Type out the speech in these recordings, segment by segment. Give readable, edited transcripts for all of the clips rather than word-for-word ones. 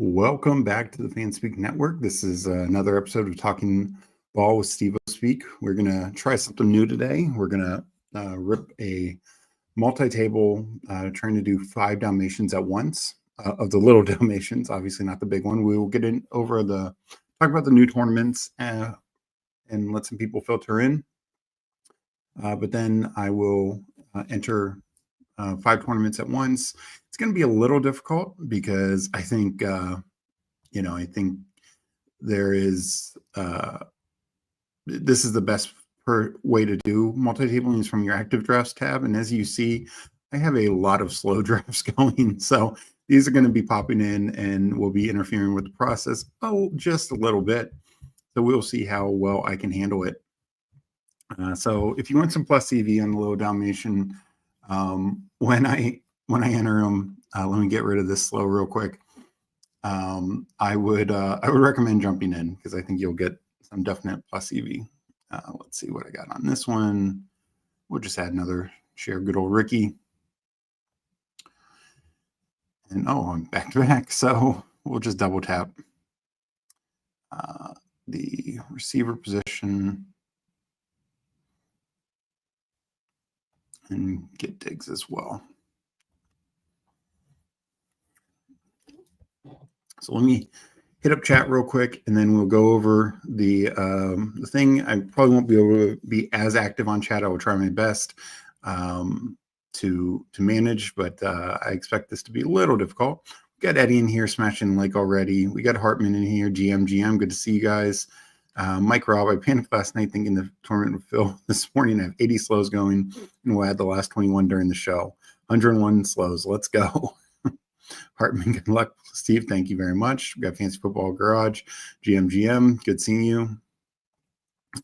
Welcome back to the Fanspeak Network. This is another episode of Talking Ball with Steveospeak. We're going to try something new today. We're going to rip a multi-table, trying to do 5 Dalmatians at once, of the Little Dalmatians, obviously not the big one. We will get in over talk about the new tournaments and let some people filter in. But then I will enter 5 tournaments at once. It's going to be a little difficult because I think, I think there is, this is the best way to do multi-tabling is from your active drafts tab. And as you see, I have a lot of slow drafts going. So these are going to be popping in and will be interfering with the process. Oh, just a little bit. So we'll see how well I can handle it. So if you want some plus CV on the Little Dalmatian, when I enter them, let me get rid of this slow real quick. I would recommend jumping in because I think you'll get some definite plus EV. Let's see what I got on this one. We'll just add another share, good old Ricky. And I'm back to back, so we'll just double tap the receiver position and get digs as well. So let me hit up chat real quick, and then we'll go over the thing. I probably won't be able to be as active on chat. I will try my best to manage, but I expect this to be a little difficult. We got Eddie in here smashing like already. We got Hartman in here. GM, good to see you guys. Mike Robb, I panicked last night thinking the tournament would fill. This morning I have 80 slows going, and we'll add the last 21 during the show. 101 slows. Let's go. Hartman, good luck. Steve, thank you very much. We got Fancy Football Garage. GM, good seeing you.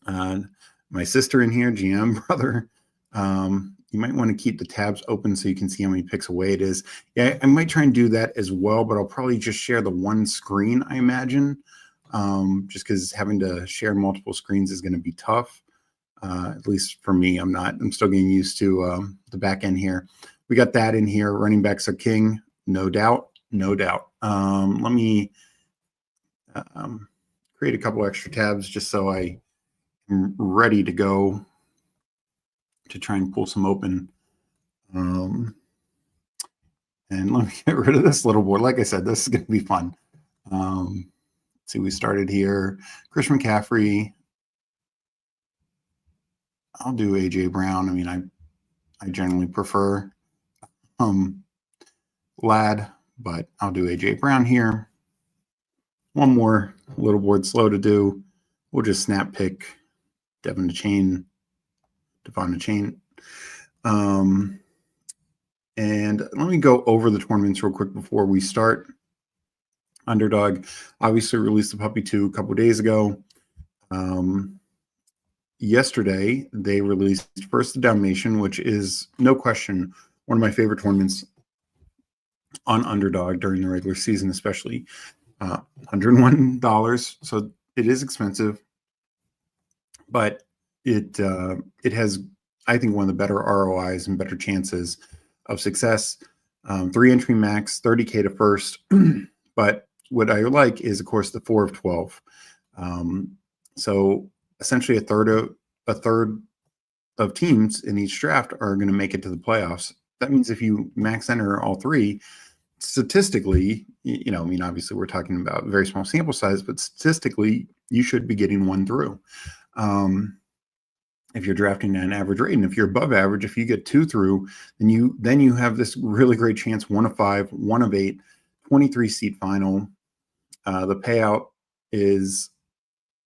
My sister in here, GM, brother. You might want to keep the tabs open so you can see how many picks away it is. Yeah, I might try and do that as well, but I'll probably just share the one screen, I imagine, just because having to share multiple screens is going to be tough. At least for me, I'm still getting used to the back end here. We got that in here. Running backs are king. No doubt. Let me create a couple extra tabs just so I am ready to go to try and pull some open. And let me get rid of this little board. Like I said, this is going to be fun. Let's see, we started here. Chris McCaffrey. I'll do AJ Brown. I mean, I generally prefer Lad, but I'll do AJ Brown here. One more little board slow to do. We'll just snap pick Devon Chain. And let me go over the tournaments real quick before we start. Underdog obviously released the Puppy 2 a couple days ago. Yesterday, they released first the Dalmatian, which is no question one of my favorite tournaments on Underdog during the regular season, especially. $101. So it is expensive, but it has, I think, one of the better ROIs and better chances of success. 3 entry max, 30K to first. But what I like is, of course, the 4 of 12. So essentially a third of teams in each draft are going to make it to the playoffs. That means if you max enter all 3, statistically, obviously we're talking about a very small sample size, but statistically you should be getting 1 through. If you're drafting at an average rate, and if you're above average, if you get 2 through, then you have this really great chance, 1 of 5, 1 of 8, 23 seat final. The payout is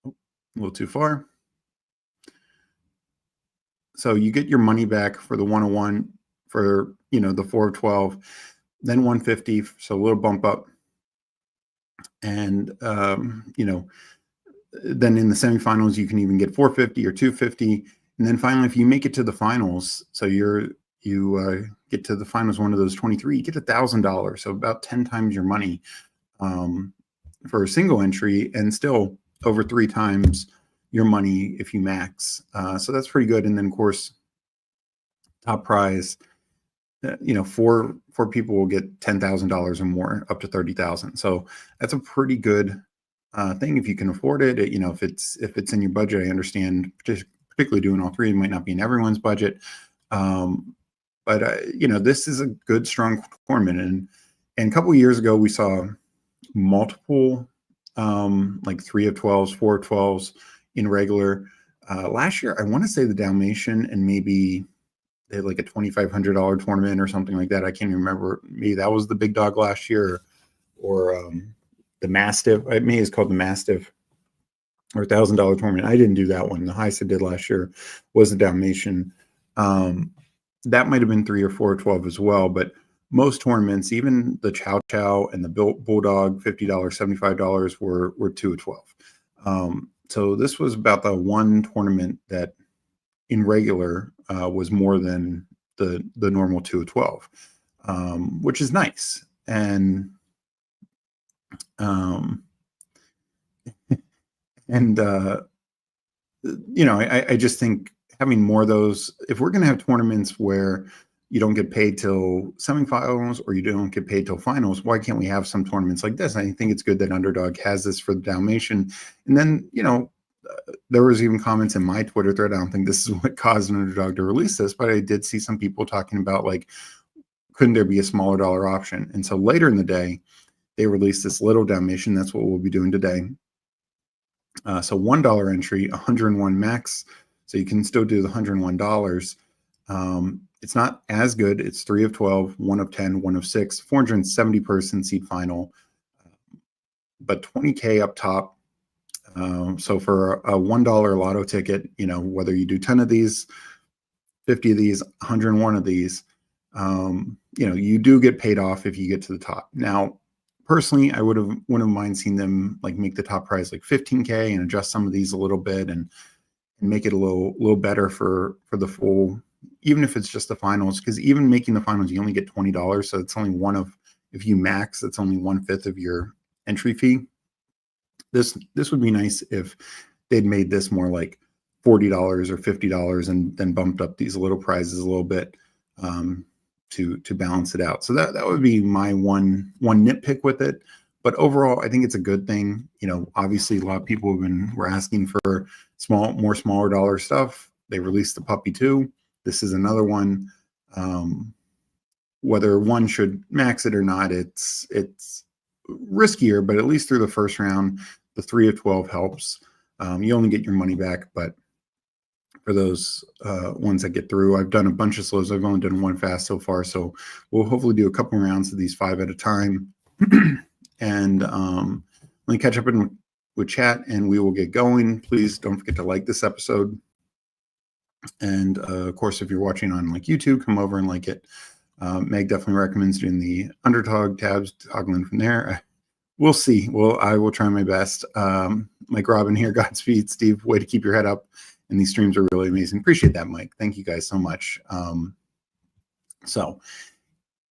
a little too far. So you get your money back for the 101 for, the 4 of 12, then 150. So a little bump up. And, then in the semifinals, you can even get 450 or 250. And then finally, if you make it to the finals, so you get to the finals, one of those 23, you get $1,000. So about 10 times your money for a single entry, and still over 3 times your money if you max. So that's pretty good. And then, of course, top prize four people will get $10,000 or more, up to 30,000. So that's a pretty good thing if you can afford it. If it's in your budget. I understand, particularly doing all three, it might not be in everyone's budget. But this is a good, strong tournament. And a couple of years ago, we saw multiple like 3 of 12s, 4 of 12s in regular. Last year, I want to say the Dalmatian, and maybe they had like a $2,500 tournament or something like that. I can't even remember. Maybe that was the big dog last year, or the Mastiff. It may is called the Mastiff, or $1,000 tournament. I didn't do that one. The highest I did last year was the Dalmatian. That might have been 3 or 4 or 12 as well. But most tournaments, even the Chow Chow and the Bulldog, $50, $75 were 2 of 12. So this was about the one tournament that in regular was more than the normal 2 of 12, which is nice. And I just think having more of those, if we're going to have tournaments where you don't get paid till semifinals or you don't get paid till finals, why can't we have some tournaments like this? I think it's good that Underdog has this for the Dalmatian. And then, there was even comments in my Twitter thread. I don't think this is what caused an Underdog to release this, but I did see some people talking about, like, couldn't there be a smaller dollar option? And so later in the day, they released this Little Dalmation. That's what we'll be doing today. So $1 entry, 101 max. So you can still do the $101. It's not as good. It's 3 of 12, 1 of 10, 1 of 6, 470 person seed final, but 20K up top. So for a $1 lotto ticket, whether you do 10 of these, 50 of these, 101 of these, you do get paid off if you get to the top. Now, personally, I wouldn't mind seeing them like make the top prize like 15K and adjust some of these a little bit and make it a little better for the full, even if it's just the finals, because even making the finals, you only get $20. So it's only if you max, it's only 1/5 of your entry fee. This would be nice if they'd made this more like $40 or $50 and then bumped up these little prizes a little bit to balance it out. So that would be my one nitpick with it. But overall, I think it's a good thing. Obviously a lot of people were asking for more smaller dollar stuff. They released the Puppy 2. This is another one. Whether one should max it or not, it's riskier, but at least through the first round, the 3 of 12 helps. You only get your money back, but for those ones that get through, I've done a bunch of slows. I've only done one fast so far, so we'll hopefully do a couple rounds of these 5 at a time. And let me catch up with chat, and we will get going. Please don't forget to like this episode. And of course, if you're watching on like YouTube, come over and like it. Meg definitely recommends doing the Underdog tabs, toggling from there. We'll see. I will try my best. Mike Robin here, Godspeed. Steve, way to keep your head up. And these streams are really amazing. Appreciate that, Mike. Thank you guys so much. So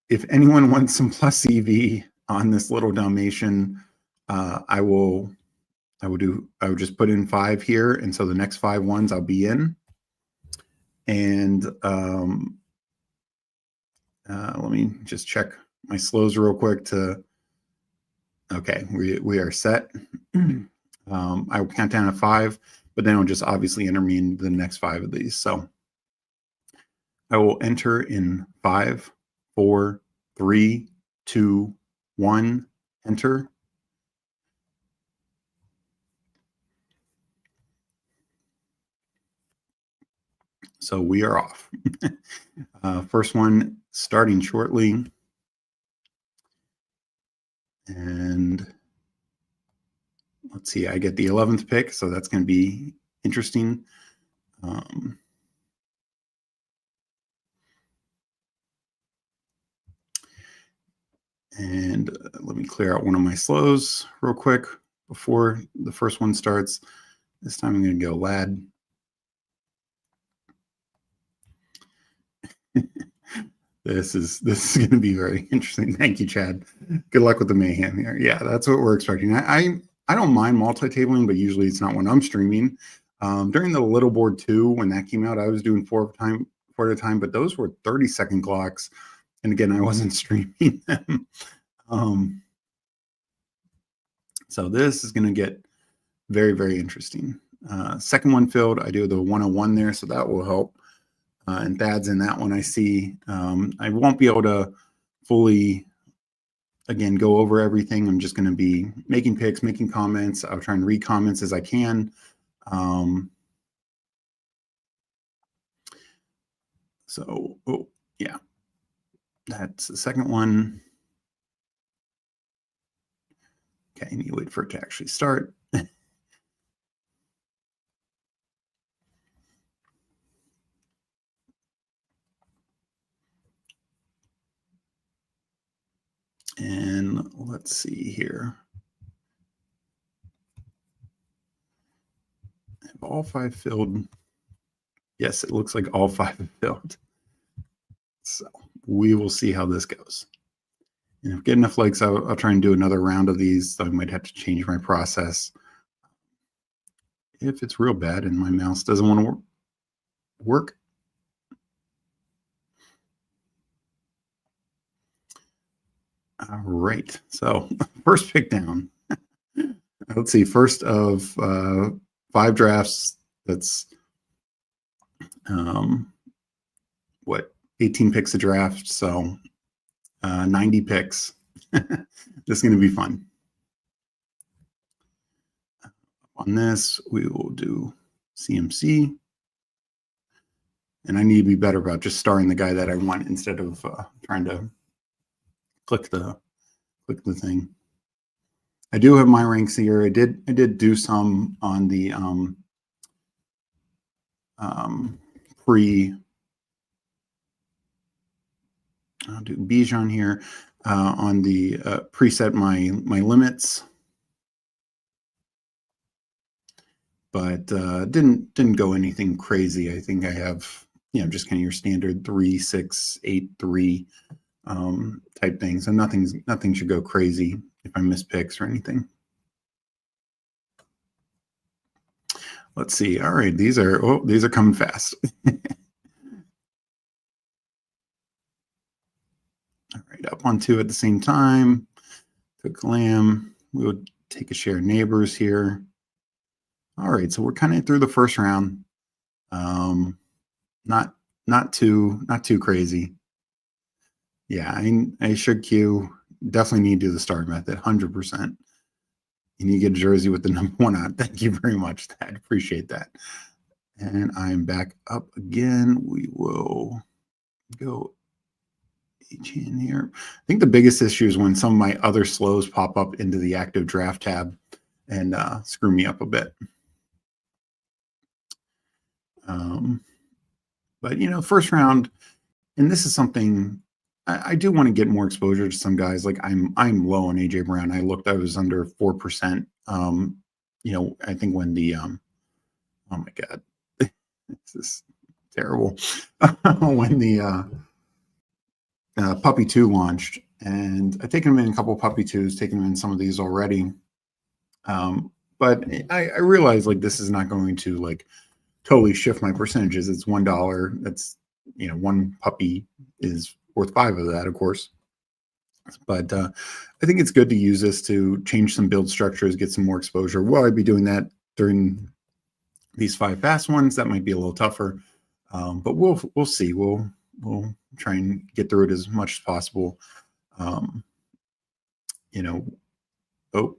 if anyone wants some plus EV on this Little Dalmatian, I would just put in 5 here. And so the next 5 ones I'll be in. And let me just check my slows real quick okay, we are set. I will count down to 5, but then I'll just obviously enter me in the next 5 of these. So I will enter in 5, 4, 3, 2, 1, enter. So we are off. First one starting shortly. And let's see, I get the 11th pick, so that's going to be interesting. And let me clear out one of my slows real quick before the first one starts. This time I'm going to go Lad. This is going to be very interesting. Thank you, Chad. Good luck with the mayhem here. Yeah, that's what we're expecting. I don't mind multi-tabling, but usually it's not when I'm streaming. During the Little Board 2, when that came out, I was doing 4 at a time, but those were 30-second clocks. And again, I wasn't streaming them. So this is going to get very, very interesting. Second one filled. I do the 101 there, so that will help. And Thad's in that one, I see. I won't be able to fully, again, go over everything. I'm just going to be making picks, making comments. I'll try and read comments as I can. So, oh, yeah. That's the second one. Okay, I need to wait for it to actually start. And let's see here. Have all 5 filled? Yes, it looks like all 5 have filled. So we will see how this goes. And if I get enough likes, I'll try and do another round of these. So I might have to change my process. If it's real bad and my mouse doesn't want to work. All right. So first pick down. Let's see. First of 5 drafts. That's what, 18 picks a draft. So 90 picks. This is going to be fun. On this, we will do CMC. And I need to be better about just starring the guy that I want instead of trying to click the thing. I do have my ranks here. I did do some on the I'll do Bijan here on the preset my limits, but didn't go anything crazy. I think I have, you know, just kind of your standard 3, 6, 8, 3 type thing. So nothing should go crazy if I miss picks or anything. Let's see. All right, these are coming fast. All right, up on 2 at the same time. Took Lamb. We would take a share of neighbors here. All right, so we're kind of through the first round. Not too crazy. Yeah, I should queue. Definitely need to do the star method, 100%. You need to get a jersey with the number 1 on. Thank you very much, Thad. Appreciate that. And I'm back up again. We will go each in here. I think the biggest issue is when some of my other slows pop up into the active draft tab and screw me up a bit. But, you know, first round, and this is something I do want to get more exposure to some guys. Like I'm low on AJ Brown. I was under 4%. You know, I think when the oh my God, this is terrible. When the Puppy 2 launched, and I've taken him in a couple of Puppy 2s, taken him in some of these already. But I realize like this is not going to like totally shift my percentages. It's $1. That's, you know, 1 puppy is worth 5 of that, of course. But I think it's good to use this to change some build structures, get some more exposure. Will I be doing that during these 5 fast ones? That might be a little tougher, but we'll see. We'll try and get through it as much as possible. You know, oh,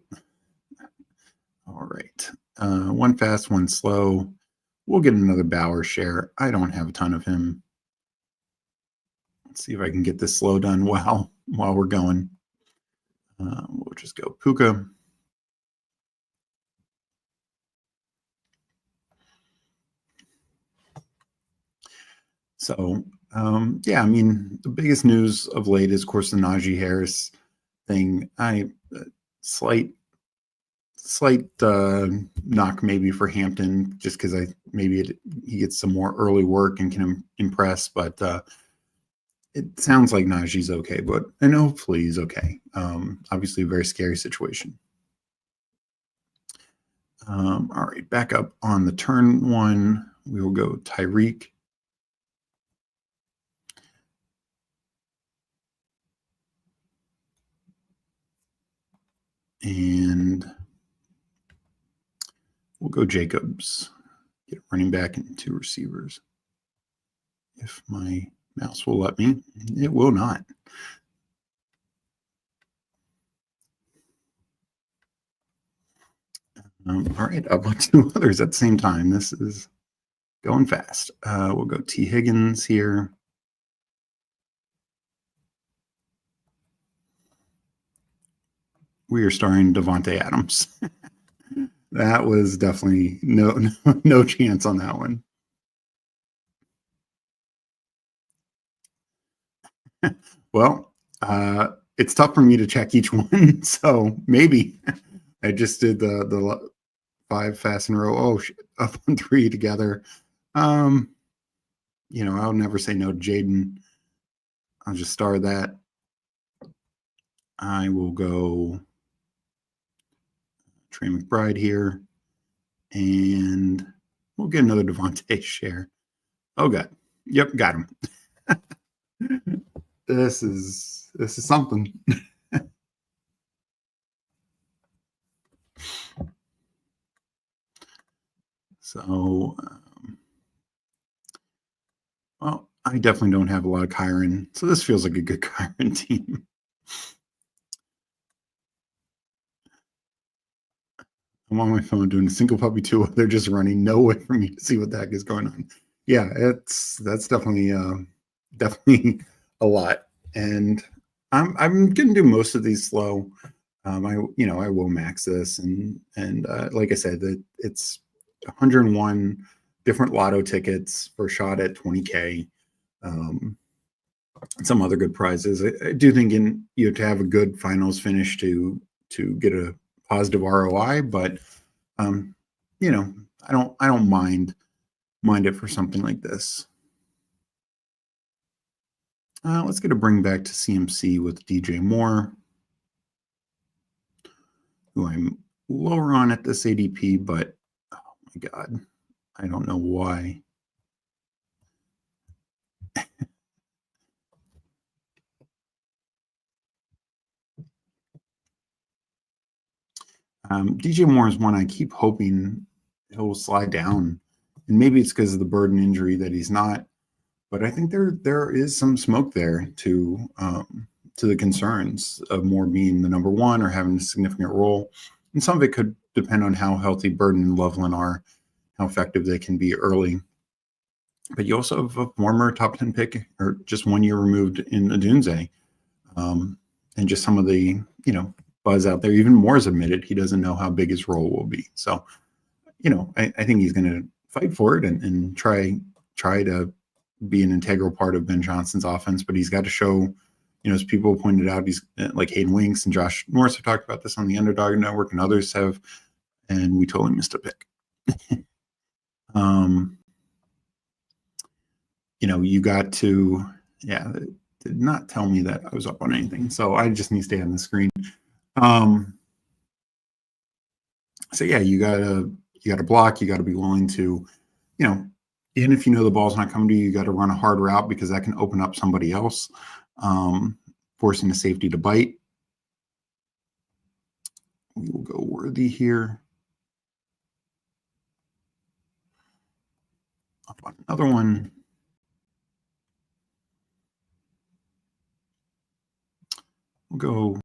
all right. 1 fast, 1 slow. We'll get another Bauer share. I don't have a ton of him. Let's see if I can get this slow done while we're going. We'll just go Puka. So, yeah, I mean, the biggest news of late is, of course, the Najee Harris thing. Slight knock maybe for Hampton, just because he gets some more early work and can impress, but it sounds like Najee's okay, and hopefully he's okay. Obviously a very scary situation. All right, back up on the turn 1, we will go Tyreek. And we'll go Jacobs. Get running back and 2 receivers. If my mouse will let me, it will not. All right, I'll put 2 others at the same time. This is going fast. We'll go T. Higgins here. We are starring Devontae Adams. That was definitely no chance on that one. Well, it's tough for me to check each one, so maybe I just did the 5 fast in a row. Oh, up on 3 together. I'll never say no to Jaden. I'll just star that. I will go Trey McBride here, and we'll get another Devontae share. Oh, God. Yep, got him. This is something. So, well, I definitely don't have a lot of Kyron, so this feels like a good Kyron team. I'm on my phone doing a single puppy 2. They're just running. No way for me to see what the heck is going on. Yeah, that's definitely a lot, and I'm gonna do most of these slow. I will max this, and like I said, that it's 101 different lotto tickets for a shot at 20K. Some other good prizes. I do think you have to have a good finals finish to get a positive ROI, but I don't mind it for something like this. Let's get a bring back to CMC with DJ Moore, who I'm lower on at this ADP, but oh my God, I don't know why. DJ Moore is one I keep hoping he'll slide down, and maybe it's because of the burden injury that he's not. But I think there is some smoke there to the concerns of Moore being the number 1 or having a significant role, and some of it could depend on how healthy Burden and Loveland are, how effective they can be early. But you also have a former top 10 pick, or just 1 year removed in Adunze, and just some of the buzz out there. Even Moore's admitted he doesn't know how big his role will be. So, I think he's going to fight for it and try to be an integral part of Ben Johnson's offense. But he's got to show, as people pointed out, he's like Hayden Winks and Josh Norris have talked about this on the Underdog Network, and others have, and we totally missed a pick. You got to, it did not tell me that I was up on anything, so I just need to stay on the screen. So yeah, you gotta block. You got to be willing to, even if the ball's not coming to you, you got to run a hard route because that can open up somebody else, forcing the safety to bite. We will go Worthy here. Up on another one. We'll go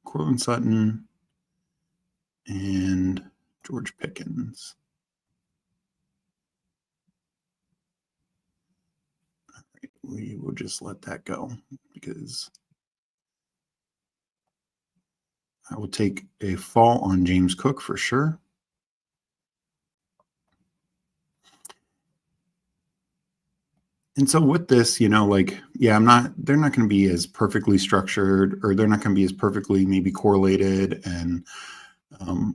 Cortland Sutton and George Pickens. All right, we will just let that go because I will take a fall on James Cook for sure. And so with this, they're not going to be as perfectly structured, or they're not going to be as perfectly maybe correlated and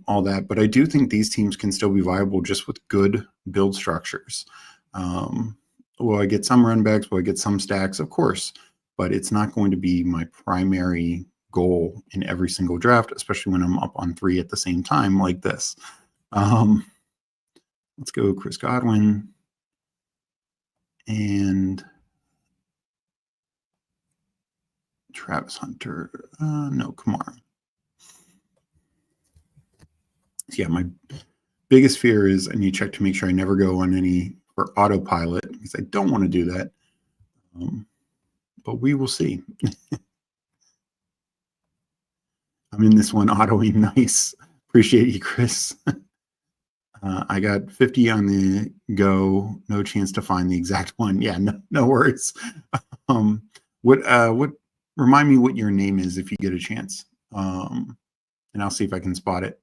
all that. But I do think these teams can still be viable just with good build structures. Will I get some run backs? Will I get some stacks? Of course. But it's not going to be my primary goal in every single draft, especially when I'm up on 3 at the same time like this. Let's go Chris Godwin. And Travis Hunter. No, Kamara. So yeah, my biggest fear is I need to check to make sure I never go on any for autopilot because I don't want to do that. But we will see. I'm in this one autoing. Nice. Appreciate you, Chris. I got 50 on the go. No chance to find the exact one. Yeah, no worries. What remind me what your name is if you get a chance. And I'll see if I can spot it.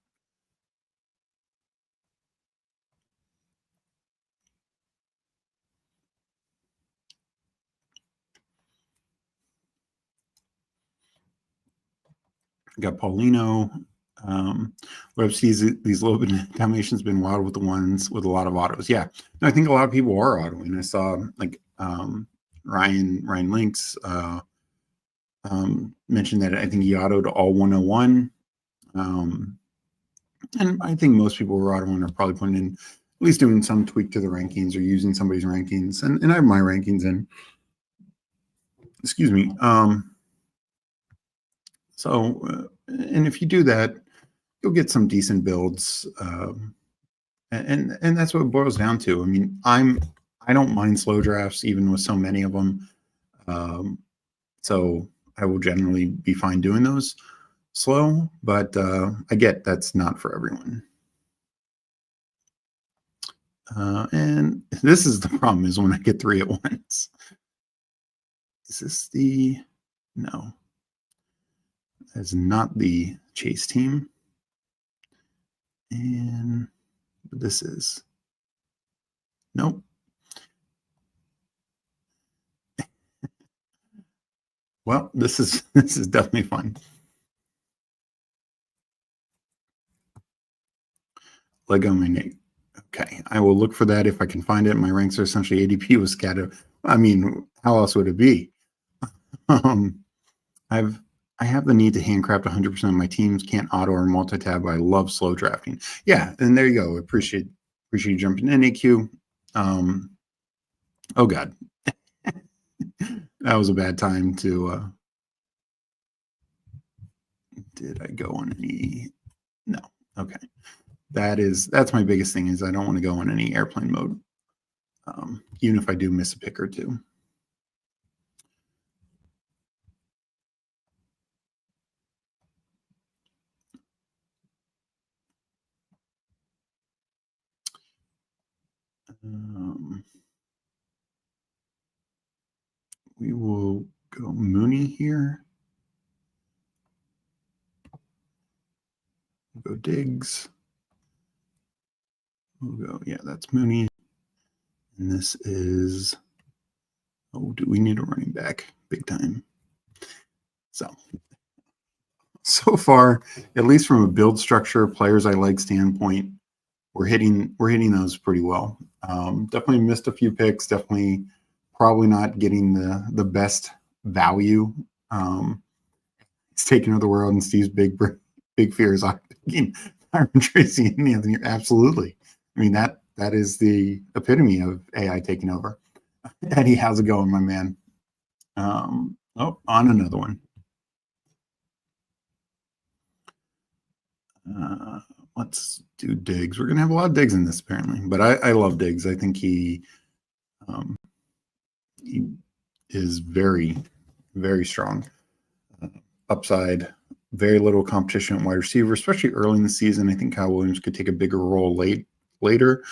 I got Paulino. What I've seen these Little Dalmatians been wild with the ones with a lot of autos. Yeah, no, I think a lot of people are autoing. I saw like Ryan Links mentioned that I think he autoed all 101. And I think most people who are autoing are probably putting in at least doing some tweak to the rankings or using somebody's rankings. And I have my rankings in. Excuse me. And if you do that, you'll get some decent builds. And that's what it boils down to. I mean, I don't mind slow drafts, even with so many of them. So I will generally be fine doing those slow, but I get that's not for everyone. And this is the problem is when I get 3 at once. Is this the, no, that's not the chase team. And this is, nope. Well, this is definitely fun. Lego my Nate. Okay, I will look for that if I can find it. My ranks are essentially ADP with scatter. I mean, how else would it be? I have the need to handcraft 100% of my teams. Can't auto or multi-tab. I love slow drafting. Yeah, and there you go. Appreciate you jumping in, AQ. Oh God, that was a bad time to. Did I go on any? No. Okay. That's my biggest thing is I don't want to go on any airplane mode, even if I do miss a pick or two. We will go Mooney here. We'll go Diggs. We'll go, yeah, that's Mooney. And this is, oh, do we need a running back? Big time. So far, at least from a build structure, players I like standpoint, we're hitting those pretty well. Definitely missed a few picks. Definitely, probably not getting the best value. It's taking over the world, and Steve's big fear is I'm picking Byron Tracy and Anthony. Absolutely, I mean that is the epitome of AI taking over. Eddie, how's it going, my man? Oh, on another one. Let's do Diggs. We're going to have a lot of Diggs in this, apparently. But I love Diggs. I think he is very, very strong. Upside, very little competition at wide receiver, especially early in the season. I think Kyle Williams could take a bigger role later.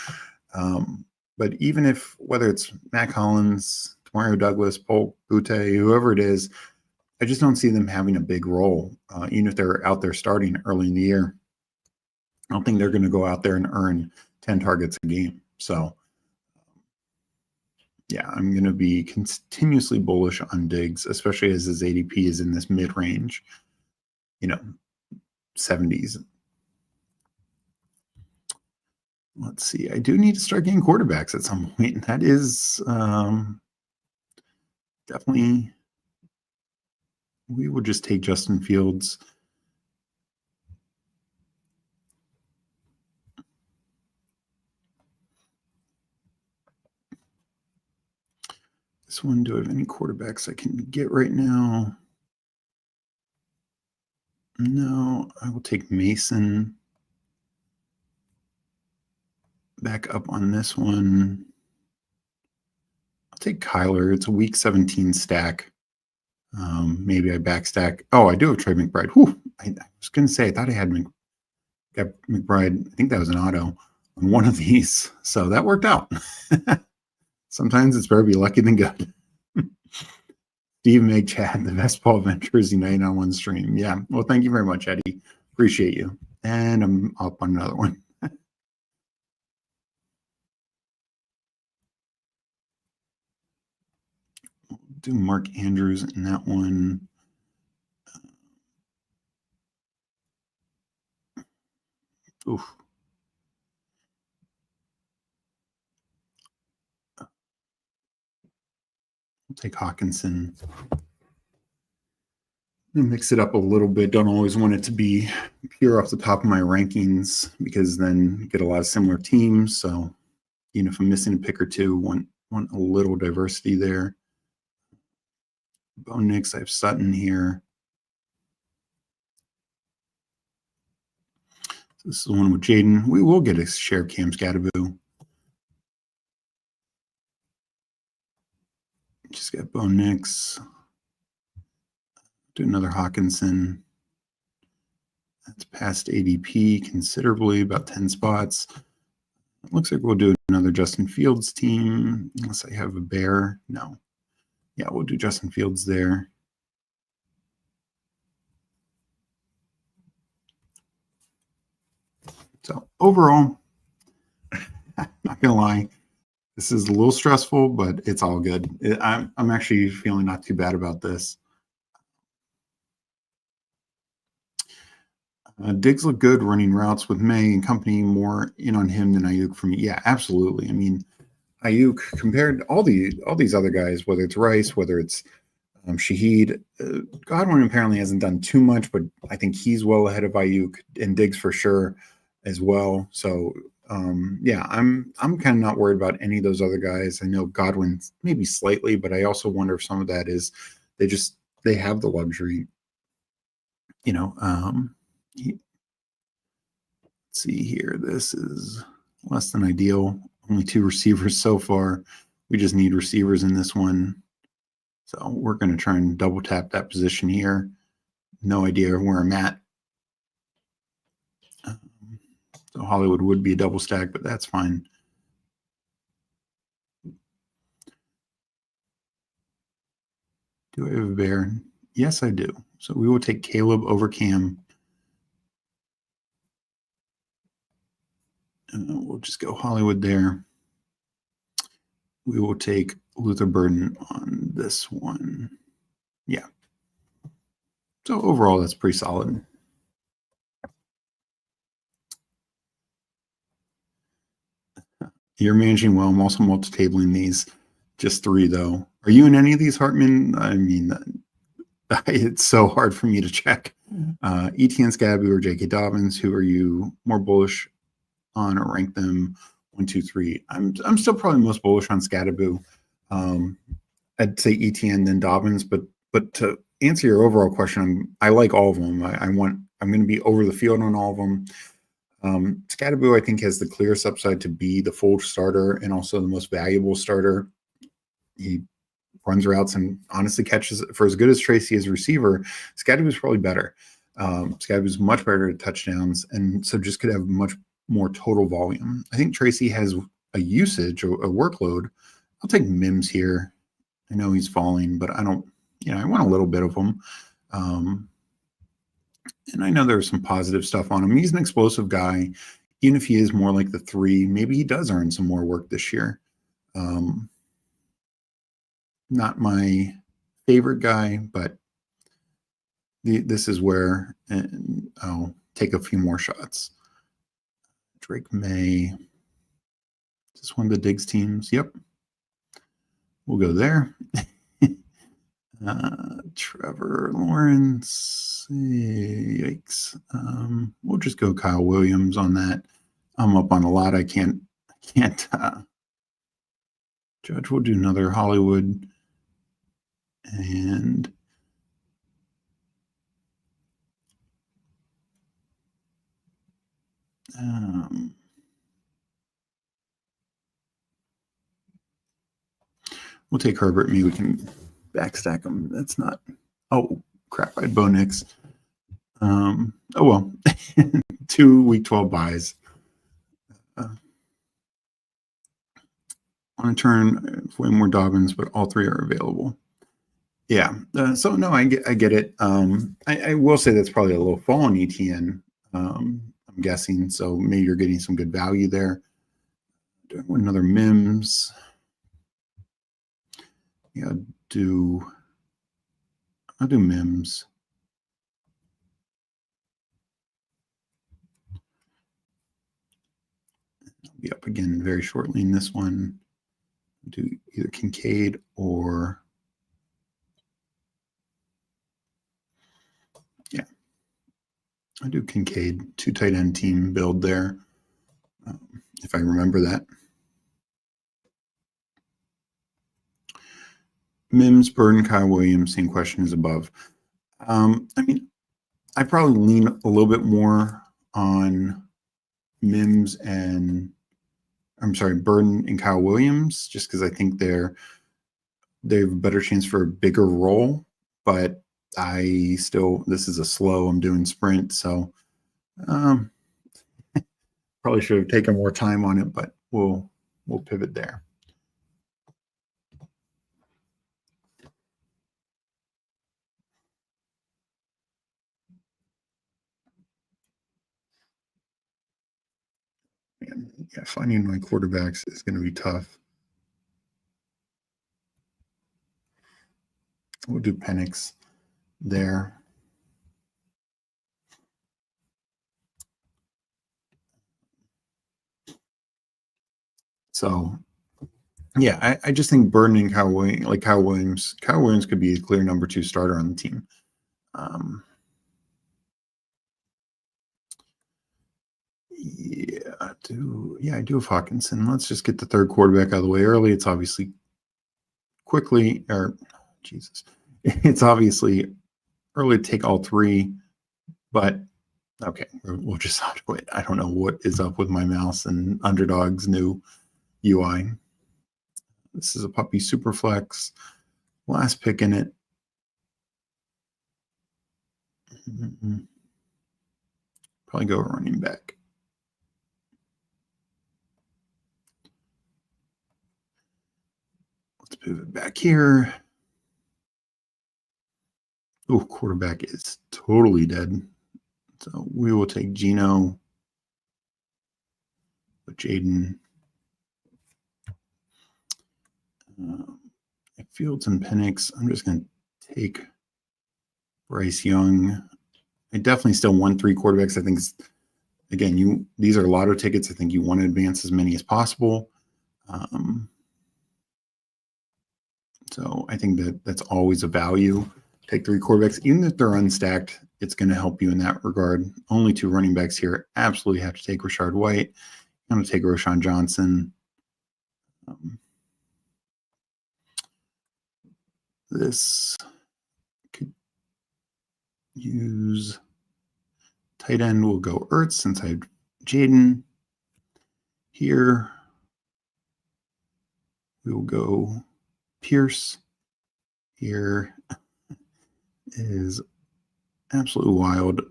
But even if, whether it's Matt Collins, Mario Douglas, Polk, Butte, whoever it is, I just don't see them having a big role, even if they're out there starting early in the year. I don't think they're going to go out there and earn 10 targets a game. So, yeah, I'm going to be continuously bullish on Diggs, especially as his ADP is in this mid-range, 70s. Let's see. I do need to start getting quarterbacks at some point. That is definitely, we will just take Justin Fields. This one, do I have any quarterbacks I can get right now? No, I will take Mason. back up on this one. I'll take Kyler. It's a week 17 stack. Maybe I backstack. Oh, I do have Trey McBride. Whew. I was going to say, I thought I had got McBride. I think that was an auto on one of these. So that worked out. Sometimes it's better to be lucky than good. Steve Meg Chad, the best ball ventures unite on one stream. Yeah. Well, thank you very much, Eddie. Appreciate you. And I'm up on another one. We'll do Mark Andrews in that one. Oof. We'll take Hawkinson. Mix it up a little bit. Don't always want it to be pure off the top of my rankings because then you get a lot of similar teams. So, if I'm missing a pick or two, want a little diversity there. Bo Nix, I have Sutton here. So this is the one with Jaden. We will get a share Cam Scattaboo. Just got Bo Nix. Do another Hawkinson. That's past ADP considerably, about 10 spots. It looks like we'll do another Justin Fields team, unless I have a bear. No. Yeah, we'll do Justin Fields there. So overall, not gonna lie, this is a little stressful, but it's all good. I'm actually feeling not too bad about this. Diggs look good running routes with May and company, more in on him than Ayuk for me. Yeah, absolutely. I mean, Ayuk compared to all these other guys, whether it's Rice, whether it's Shaheed, Godwin apparently hasn't done too much, but I think he's well ahead of Ayuk and Diggs for sure as well. So yeah, I'm kind of not worried about any of those other guys. I know Godwin maybe slightly, but I also wonder if some of that is they have the luxury, let's see here. This is less than ideal. Only 2 receivers so far. We just need receivers in this one. So we're going to try and double tap that position here. No idea where I'm at. So Hollywood would be a double stack, but that's fine. Do I have a bear? Yes, I do. So we will take Caleb over Cam. And we'll just go Hollywood there. We will take Luther Burden on this one. Yeah. So overall, that's pretty solid. You're managing well. I'm also multi-tabling these. Just 3, though. Are you in any of these, Hartman? I mean, it's so hard for me to check. ETN Scabby or J.K. Dobbins, who are you more bullish on or rank them 1, 2, 3? I'm still probably most bullish on Scattaboo. I'd say ETN then Dobbins, but to answer your overall question, I like all of them. I'm going to be over the field on all of them. Scattaboo, I think, has the clearest upside to be the full starter and also the most valuable starter. He runs routes and honestly catches for as good as Tracy as a receiver. Scattaboo is probably better. Scattaboo is much better at touchdowns, and so just could have much more total volume. I think Tracy has a usage or a workload. I'll take Mims here. I know he's falling, but I don't. I want a little bit of him. And I know there's some positive stuff on him. He's an explosive guy. Even if he is more like the 3, maybe he does earn some more work this year. Not my favorite guy, but this is where I'll take a few more shots. Drake May. Is this one of the Diggs teams? Yep. We'll go there. Trevor Lawrence. Yikes. We'll just go Kyle Williams on that. I'm up on a lot. I can't judge. We'll do another Hollywood. And We'll take Herbert. Maybe we can backstack him. That's not. Oh crap! I'd Bo Nix. Oh well. 2 week 12 buys. On a turn, way more Dobbins, but all 3 are available. Yeah. So no, I get it. I will say that's probably a little fall on ETN. I'm guessing. So maybe you're getting some good value there. Doing another Mims. Yeah, I'll do Mims. I'll be up again very shortly in this one. Do either Kincaid or I do Kincaid, 2 tight end team build there, if I remember that. Mims, Burden, Kyle Williams, same question as above. I mean, I probably lean a little bit more on Mims and Burden and Kyle Williams, just because I think they have a better chance for a bigger role. But this is a slow. I'm doing sprint, so probably should have taken more time on it, but we'll pivot there. And yeah, finding my quarterbacks is going to be tough. We'll do Penix there. So, yeah, I just think Burden and Kyle Williams could be a clear number 2 starter on the team. I do have Hawkinson. Let's just get the 3rd quarterback out of the way early. It's obviously it's obviously early to take all 3, but okay, we'll just have to wait. I don't know what is up with my mouse and Underdog's new UI. This is a puppy super flex. Last pick in it. Probably go running back. Let's pivot back here. Oh, quarterback is totally dead. So we will take Geno with Jaden. Fields and Penix. I'm just going to take Bryce Young. I definitely still want 3 quarterbacks. I think, again, these are lotto tickets. I think you want to advance as many as possible. So I think that's always a value. Take 3 quarterbacks. Even if they're unstacked, it's going to help you in that regard. Only 2 running backs here. Absolutely have to take Rashard White. I'm going to take Roshan Johnson. This could use tight end. We'll go Ertz since I have Jaden here. We will go Pierce. Here is absolutely wild.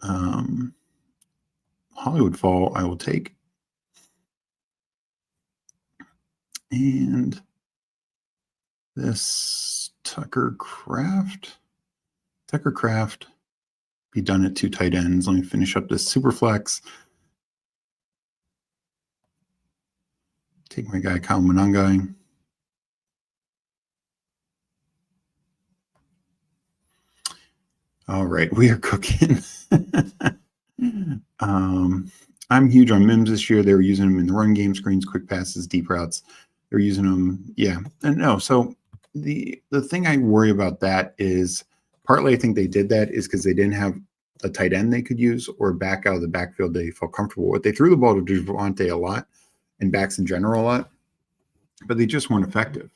Hollywood Fall I will take. And this Tucker Craft be done at 2 tight ends. Let me finish up this super flex. Take my guy Kyle Monangai. All right, we are cooking. I'm huge on Mims this year. They were using them in the run game, screens, quick passes, deep routes. They're using them, yeah. And no, so the thing I worry about that is partly I think they did that is because they didn't have a tight end they could use or back out of the backfield they felt comfortable with. They threw the ball to Devontae a lot and backs in general a lot, but they just weren't effective.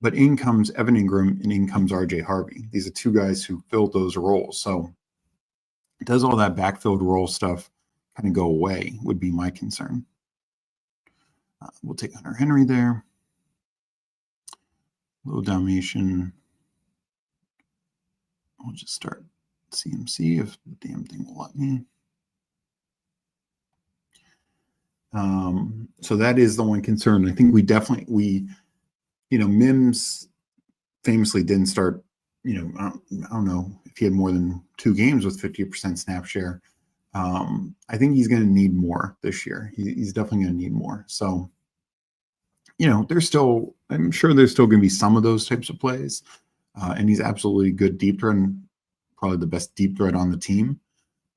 But in comes Evan Ingram and in comes RJ Harvey. These are 2 guys who filled those roles. So does all that backfield role stuff kind of go away would be my concern. We'll take Hunter Henry there. Little Dalmation. I'll just start CMC if the damn thing will let me. So that is the one concern. I think Mims famously didn't start, I don't know if he had more than 2 games with 50% snap share. I think he's going to need more this year. He's definitely going to need more. So, I'm sure there's still going to be some of those types of plays. And he's absolutely good deep threat, and probably the best deep threat on the team.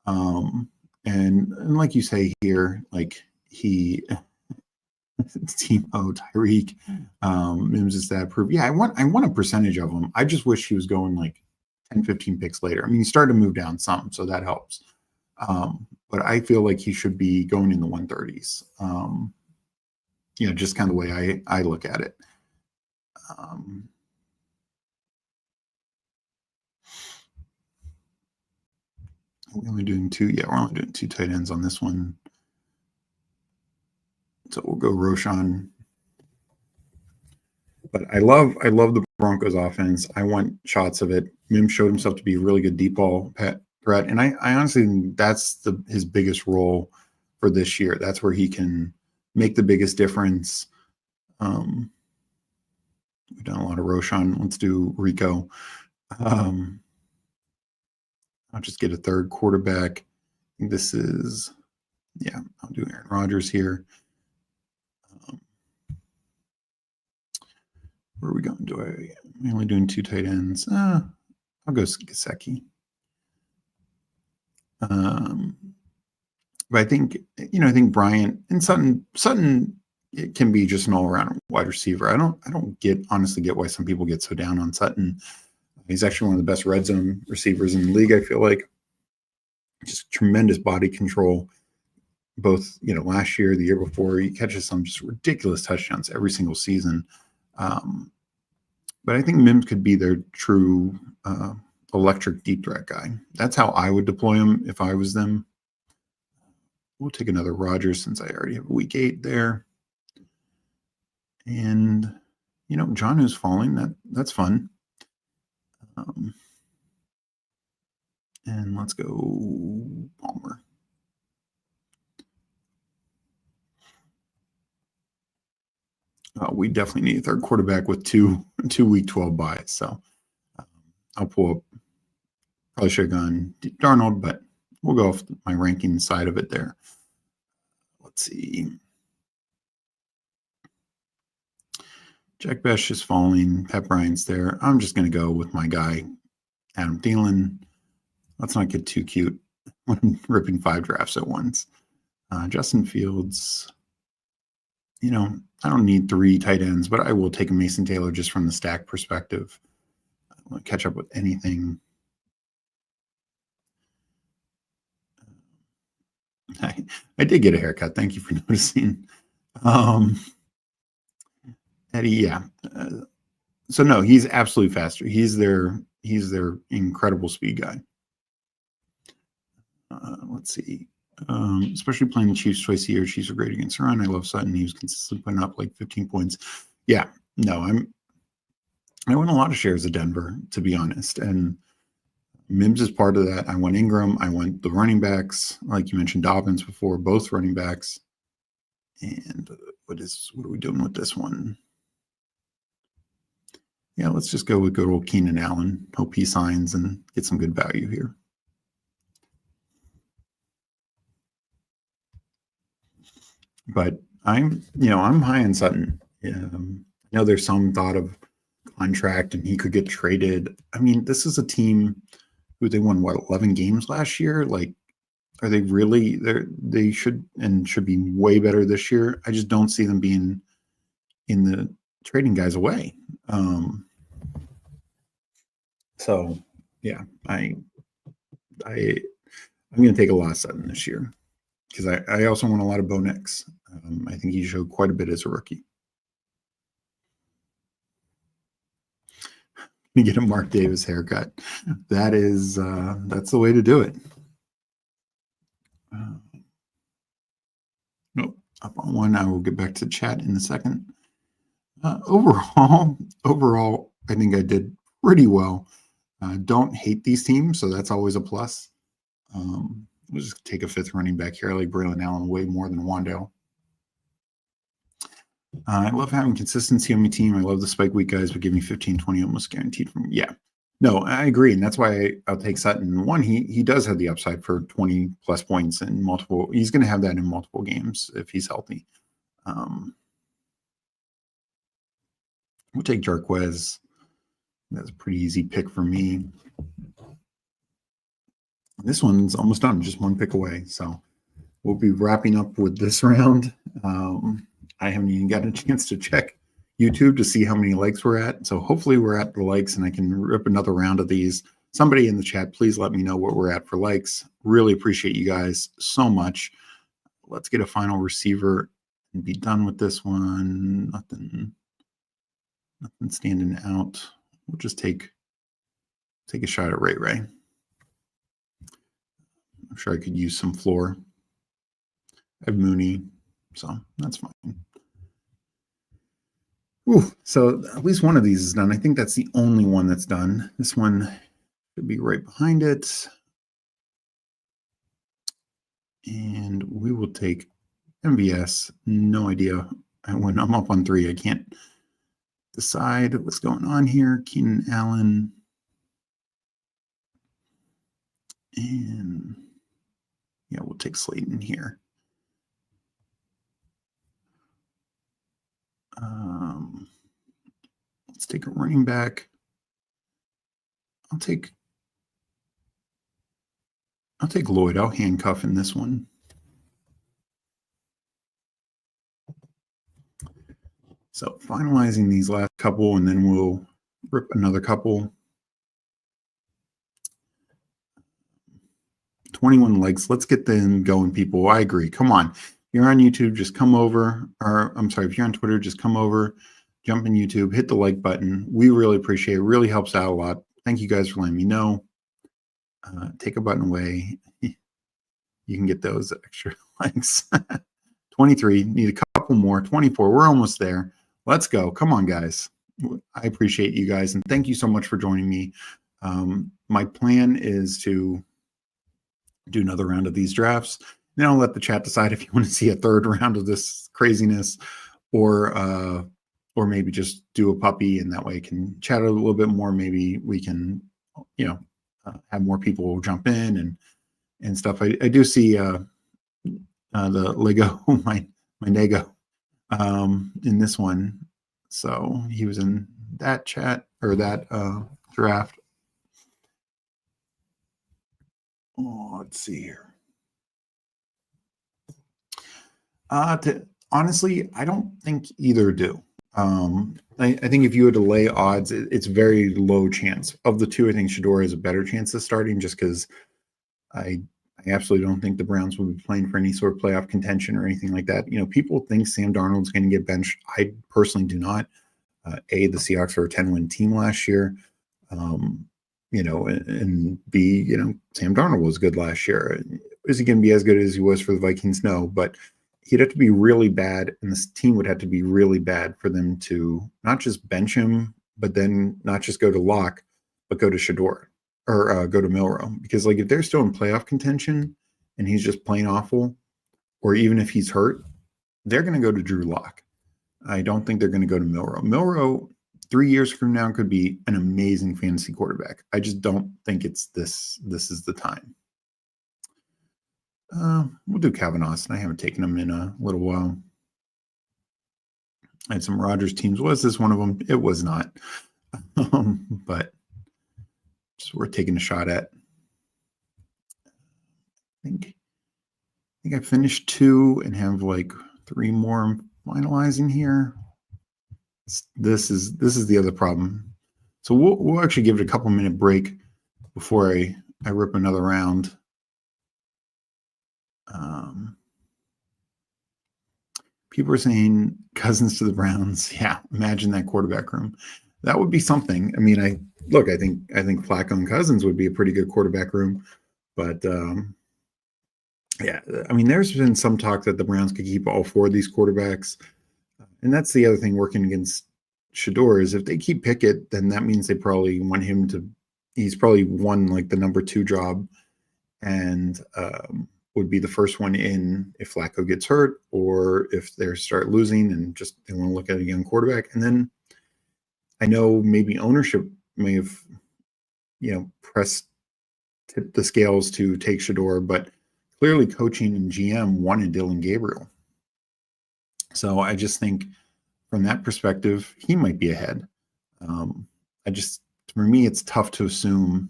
And like you say here, like Timo, Tyreek, Mims is that proof. Yeah, I want a percentage of him. I just wish he was going like 10, 15 picks later. I mean, he started to move down some, so that helps. But I feel like he should be going in the 130s. Just kind of the way I look at it. We're only doing 2. Yeah, we're only doing 2 tight ends on this one. So we'll go Roshan. But I love the Broncos offense. I want shots of it. Mims showed himself to be a really good deep ball threat, and I honestly think that's his biggest role for this year. That's where he can make the biggest difference. We've done a lot of Roshan. Let's do Rico. I'll just get a third quarterback. This is, I'll do Aaron Rodgers here. Where are we going? I'm only doing 2 tight ends. I'll go Gesicki. But I think Bryant and Sutton, it can be just an all-around wide receiver. I don't honestly get why some people get so down on Sutton. He's actually one of the best red zone receivers in the league, I feel like. Just tremendous body control, both, last year, the year before. He catches some just ridiculous touchdowns every single season. But I think Mims could be their true electric deep threat guy. That's how I would deploy him if I was them. We'll take another Rodgers since I already have week 8 there. And, John who's falling, that's fun. And let's go Palmer. We definitely need a third quarterback with two week 12 buys. So I'll pull up. Probably should have gone Darnold, but we'll go off my ranking side of it there. Let's see. Jack Besh is falling. Pat Bryant's there. I'm just going to go with my guy, Adam Thielen. Let's not get too cute when I'm ripping 5 drafts at once. Justin Fields, I don't need 3 tight ends, but I will take a Mason Taylor just from the stack perspective. I don't want to catch up with anything. I did get a haircut. Thank you for noticing. Eddie, yeah. So no, he's absolutely faster. He's their incredible speed guy. Let's see. Especially playing the Chiefs twice a year. Chiefs are great against the run. I love Sutton. He was consistently putting up like 15 points. Yeah, no, I won a lot of shares of Denver, to be honest. And Mims is part of that. I went Ingram. I went the running backs, like you mentioned, Dobbins before, both running backs. And what are we doing with this one? Yeah, let's just go with good old Keenan Allen. Hope he signs and get some good value here. But I'm high on Sutton. I know there's some thought of contract and he could get traded. I mean, this is a team who they won 11 games last year. Like, are they really there? They should be way better this year. I just don't see them being in the trading guys away. So yeah, I'm going to take a lot of Sutton this year because I also want a lot of Bo Nix. I think he showed quite a bit as a rookie. You get a Mark Davis haircut. That's the way to do it. Nope, up on one. I will get back to chat in a second. Overall, I think I did pretty well. Don't hate these teams, so that's always a plus. We'll just take a fifth running back here. I like Braylon Allen way more than Wandale. I love having consistency on my team. I love the spike week guys, but give me 15, 20 almost guaranteed from. Yeah. No, I agree. And that's why I'll take Sutton. One, he does have the upside for 20 plus points in multiple. He's going to have that in multiple games if he's healthy. We'll take Jarquez. That's a pretty easy pick for me. This one's almost done, just one pick away. So we'll be wrapping up with this round. I haven't even gotten a chance to check YouTube to see how many likes we're at. So hopefully we're at the likes and I can rip another round of these. Somebody in the chat, please let me know what we're at for likes. Really appreciate you guys so much. Let's get a final receiver and be done with this one. Nothing standing out. We'll just take a shot at Ray. I'm sure I could use some floor. I have Mooney, so that's fine. Ooh, so at least one of these is done. I think that's the only one that's done. This one should be right behind it. And we will take MVS. No idea. When I'm up on 3, I can't decide what's going on here. Keenan Allen. And yeah, we'll take Slayton here. Let's take a running back. I'll take Lloyd. I'll handcuff in this one. So finalizing these last couple, and then we'll rip another couple. 21 likes. Let's get them going, people. I agree. Come on. If you're on YouTube, just come over. Or I'm sorry, if you're on Twitter, just come over, jump in YouTube, hit the like button. We really appreciate it. It really helps out a lot. Thank you guys for letting me know. Take a button away. You can get those extra likes. 23. Need a couple more. 24. We're almost there. Let's go. Come on, guys. I appreciate you guys. And thank you so much for joining me. My plan is to do another round of these drafts. Then I'll let the chat decide if you want to see a third round of this craziness, or maybe just do a puppy, and that way I can chat a little bit more. Maybe we can, have more people jump in and stuff. I do see the Lego, my Nego, in this one. So he was in that chat or that draft. Oh, let's see here. Honestly, I don't think either do. I think if you had to lay odds, it's very low chance. Of the two, I think Shador has a better chance of starting, just because I absolutely don't think the Browns will be playing for any sort of playoff contention or anything like that. People think Sam Darnold's going to get benched. I personally do not. The Seahawks were a 10-win team last year. And B, Sam Darnold was good last year. Is he going to be as good as he was for the Vikings? No, but he'd have to be really bad, and this team would have to be really bad for them to not just bench him, but then not just go to Locke, but go to Shador or go to Milrow. Because if they're still in playoff contention and he's just plain awful, or even if he's hurt, they're going to go to Drew Lock. I don't think they're going to go to Milrow. Milrow, 3 years from now, could be an amazing fantasy quarterback. I just don't think it's this is the time. We'll do Calvin Austin. I haven't taken him in a little while. I had some Rodgers teams. Was this one of them? It was not. But just worth taking a shot at. I think I finished 2 and have 3 more I'm finalizing here. This is the other problem. So we'll actually give it a couple minute break before I rip another round. People are saying Cousins to the Browns. Yeah, imagine that quarterback room. That would be something. I mean, I think Flacco and Cousins would be a pretty good quarterback room, but yeah, I mean, there's been some talk that the Browns could keep all 4 of these quarterbacks, and that's the other thing working against Shador is if they keep Pickett, then that means they probably want him to. He's probably won like the number 2 job, and would be the first one in if Flacco gets hurt or if they start losing and just they want to look at a young quarterback. And then I know maybe ownership may have, tipped the scales to take Shador, but clearly coaching and GM wanted Dylan Gabriel. So I just think from that perspective, he might be ahead. For me, it's tough to assume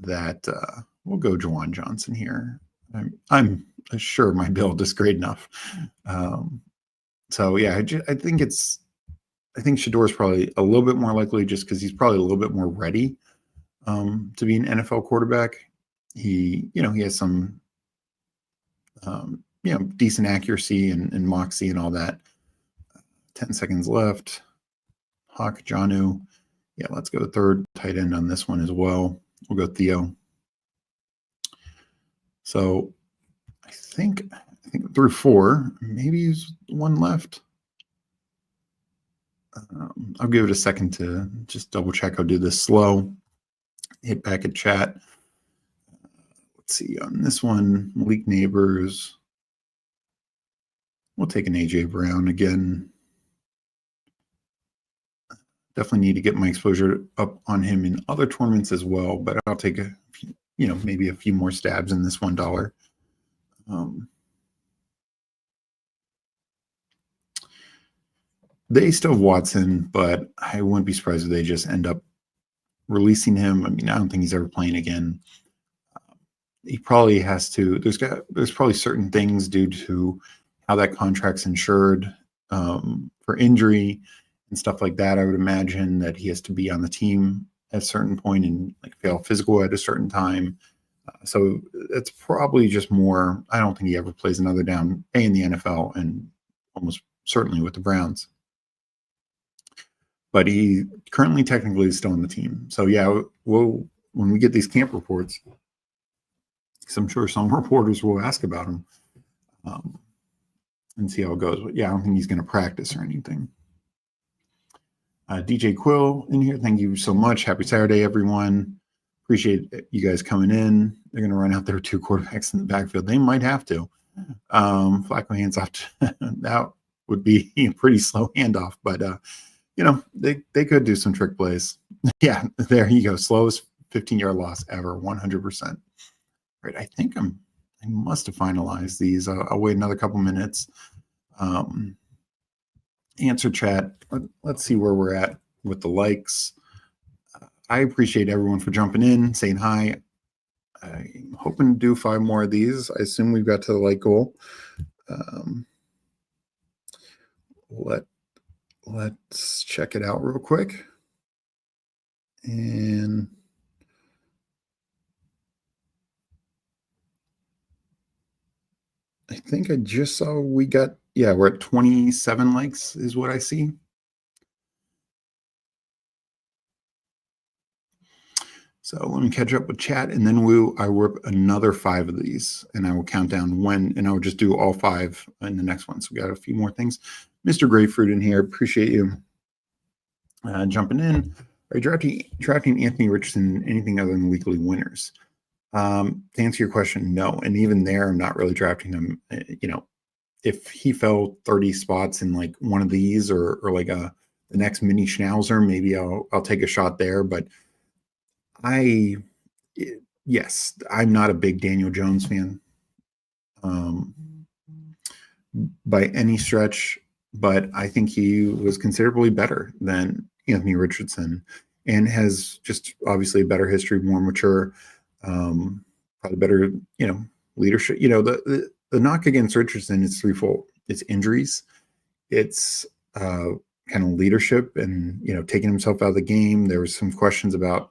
that we'll go Juwan Johnson here. I'm sure my build is great enough. So yeah, I think Shador is probably a little bit more likely just because he's probably a little bit more ready to be an NFL quarterback. He has some decent accuracy and moxie and all that. 10 seconds left. Hawk Janu. Yeah, let's go third tight end on this one as well. We'll go Theo. So I think through 4, maybe there's one left. I'll give it a second to just double check. I'll do this slow. Hit back at chat. Let's see on this one, Malik Neighbors. We'll take an AJ Brown again. Definitely need to get my exposure up on him in other tournaments as well, but I'll take maybe a few more stabs in this $1. They still have Watson, but I wouldn't be surprised if they just end up releasing him. I mean, I don't think he's ever playing again. He probably has to. There's probably certain things due to how that contract's insured for injury and stuff like that. I would imagine that he has to be on the team at a certain point and like fail physical at a certain time. So it's probably just more. I don't think he ever plays another down in the NFL and almost certainly with the Browns. But he currently technically is still on the team. So yeah, when we get these camp reports, because I'm sure some reporters will ask about him and see how it goes. But yeah, I don't think he's going to practice or anything. DJ Quill in here. Thank you so much. Happy Saturday, everyone. Appreciate you guys coming in. They're going to run out there 2 quarterbacks in the backfield. They might have to. Flacco hands off. That would be a pretty slow handoff, but they could do some trick plays. Yeah, there you go. Slowest 15-yard loss ever, 100%. Right. I think I must have finalized these. I'll wait another couple minutes. Answer chat. Let's see where we're at with the likes. I appreciate everyone for jumping in, saying hi. I'm hoping to do 5 more of these. I assume we've got to the like goal. Let's check it out real quick. And I think I just saw we're at 27 likes is what I see. So let me catch up with chat, and then I work another 5 of these, and I will count down when, and I will just do all 5 in the next one. So we got a few more things. Mr. Grapefruit in here, appreciate you jumping in. Are you drafting Anthony Richardson anything other than weekly winners? To answer your question, no. And even there, I'm not really drafting him. If he fell 30 spots in like one of these or like the next mini Schnauzer, maybe I'll take a shot there. But yes, I'm not a big Daniel Jones fan by any stretch, but I think he was considerably better than Anthony Richardson and has just obviously a better history, more mature, probably better, leadership. The knock against Richardson is threefold. It's injuries, it's kind of leadership and, taking himself out of the game. There was some questions about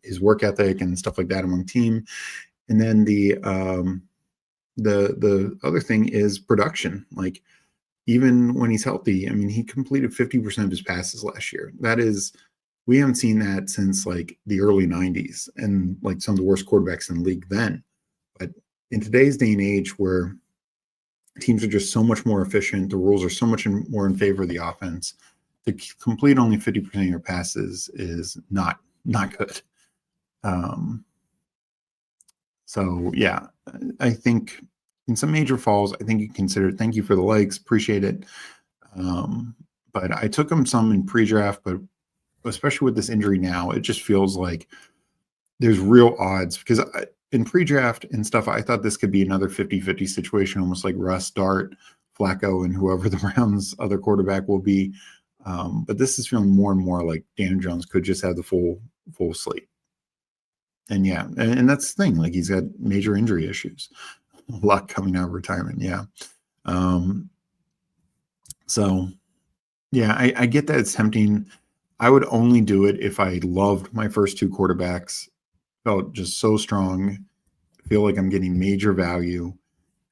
his work ethic and stuff like that among team. And then the other thing is production. Like even when he's healthy, I mean, he completed 50% of his passes last year. We haven't seen that since like the early 90s and like some of the worst quarterbacks in the league then. But in today's day and age where teams are just so much more efficient. The rules are so much more in favor of the offense. To complete only 50% of your passes is not good. So yeah, I think in some major falls, I think you consider it. Thank you for the likes, appreciate it. But I took him some in pre-draft, but especially with this injury now, it just feels like there's real odds because in pre-draft and stuff, I thought this could be another 50-50 situation, almost like Russ, Dart, Flacco, and whoever the Browns' other quarterback will be. But this is feeling more and more like Dan Jones could just have the full slate. And yeah, and that's the thing. Like he's got major injury issues, a lot coming out of retirement. Yeah. So yeah, I get that it's tempting. I would only do it if I loved my first two quarterbacks, felt just so strong, feel like I'm getting major value,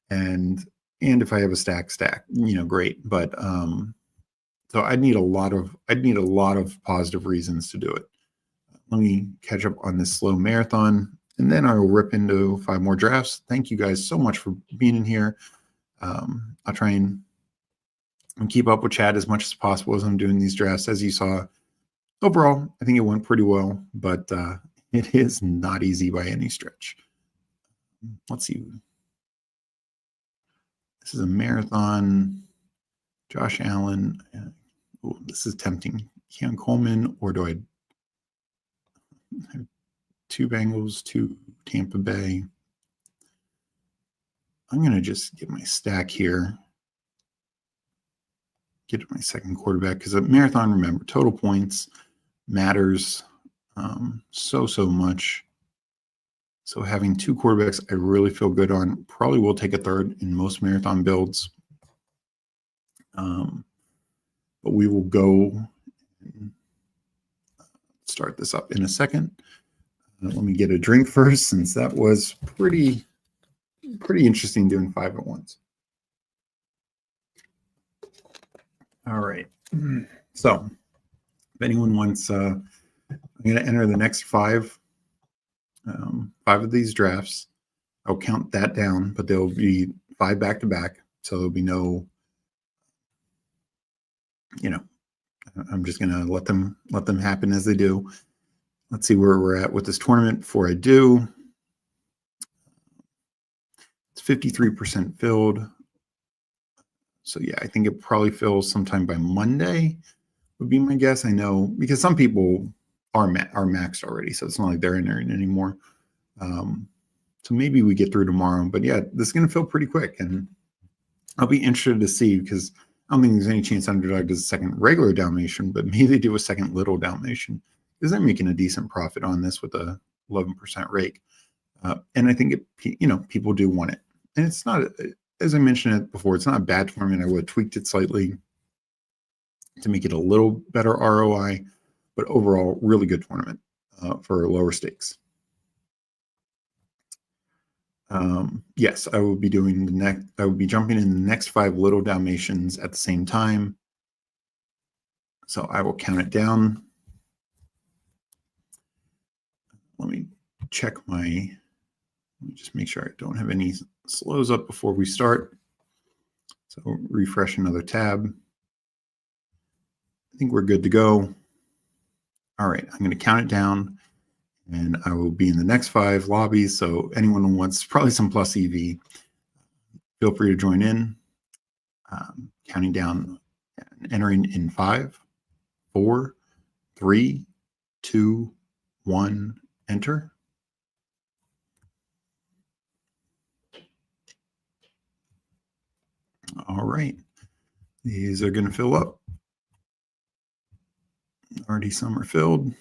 and if I have a stack, great. But so I'd need a lot of positive reasons to do it. Let me catch up on this slow marathon, and then I'll rip into 5 more drafts. Thank you guys so much for being in here. I'll try and keep up with chat as much as possible as I'm doing these drafts. As you saw, overall, I think it went pretty well, but it is not easy by any stretch. Let's see. This is a marathon. Josh Allen. Ooh, this is tempting. Keon Coleman, or do I have 2 Bengals, 2 Tampa Bay? I'm going to just get my stack here. Get to my second quarterback because a marathon, remember, total points matters so much. So having 2 quarterbacks I really feel good on. Probably will take a third in most marathon builds. But we will go and start this up in a second. Let me get a drink first, since that was pretty interesting doing 5 at once. All right. So if anyone wants, I'm going to enter the next 5 of these drafts. I'll count that down, but there'll be 5 back-to-back. So there'll be no, I'm just going to let them happen as they do. Let's see where we're at with this tournament before I do. It's 53% filled. So yeah, I think it probably fills sometime by Monday would be my guess. I know because some people are maxed already, so it's not like they're entering anymore. So maybe we get through tomorrow, but yeah, this is going to fill pretty quick, and I'll be interested to see because I don't think there's any chance Underdog does a second regular Dalmatian, but maybe they do a second Little Dalmatian because they're making a decent profit on this with a 11% rake. And I think people do want it, and it's not, as I mentioned it before, it's not a bad tournament. I would have tweaked it slightly to make it a little better ROI, but overall, really good tournament for lower stakes. Yes, I will be doing I will be jumping in the next 5 Little Dalmatians at the same time. So I will count it down. Let me check let me just make sure I don't have any slows up before we start. So refresh another tab. I think we're good to go. All right, I'm going to count it down, and I will be in the next 5 lobbies. So anyone who wants probably some plus EV, feel free to join in. Counting down and entering in 5, 4, 3, 2, 1, enter. All right, these are going to fill up. Already some are filled.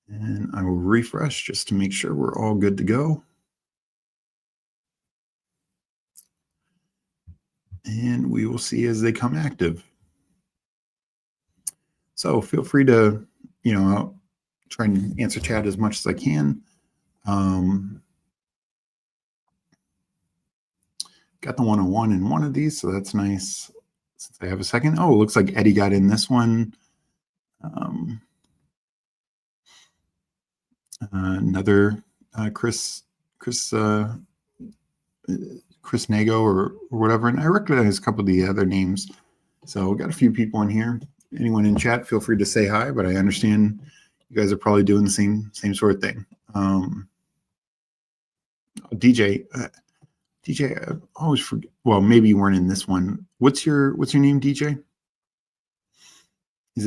And I will refresh just to make sure we're all good to go. And we will see as they come active. So feel free to, I'll try and answer chat as much as I can. Got the 101 in one of these, so that's nice. Since I have a second. Oh, it looks like Eddie got in this one. Another Chris Chris Nago or whatever. And I recognize a couple of the other names. So we got a few people in here. Anyone in chat, feel free to say hi, but I understand you guys are probably doing the same sort of thing. DJ, I always forget. Well, maybe you weren't in this one. What's your name, DJ? Is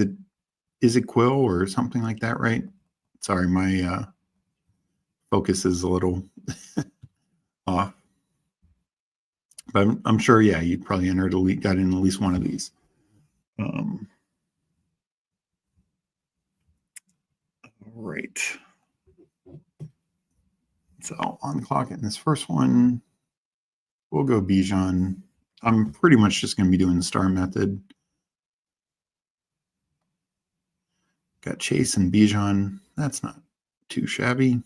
it Quill or something like that, right? Sorry, my focus is a little off. But I'm sure, yeah, you'd probably got in at least one of these. All right. So on the clock in this first one, we'll go Bijan. I'm pretty much just going to be doing the star method. Got Chase and Bijan. That's not too shabby.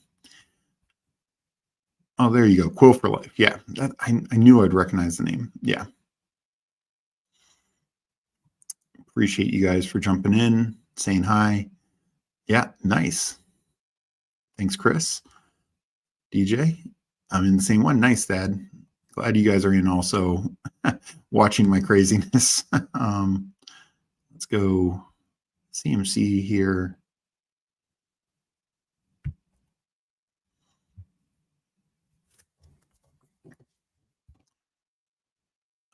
Oh, there you go. Quill for life. Yeah, I knew I'd recognize the name. Yeah. Appreciate you guys for jumping in, saying hi. Yeah, nice. Thanks, Chris. DJ, I'm in the same one. Nice, Dad. Glad you guys are in also watching my craziness. Let's go CMC here.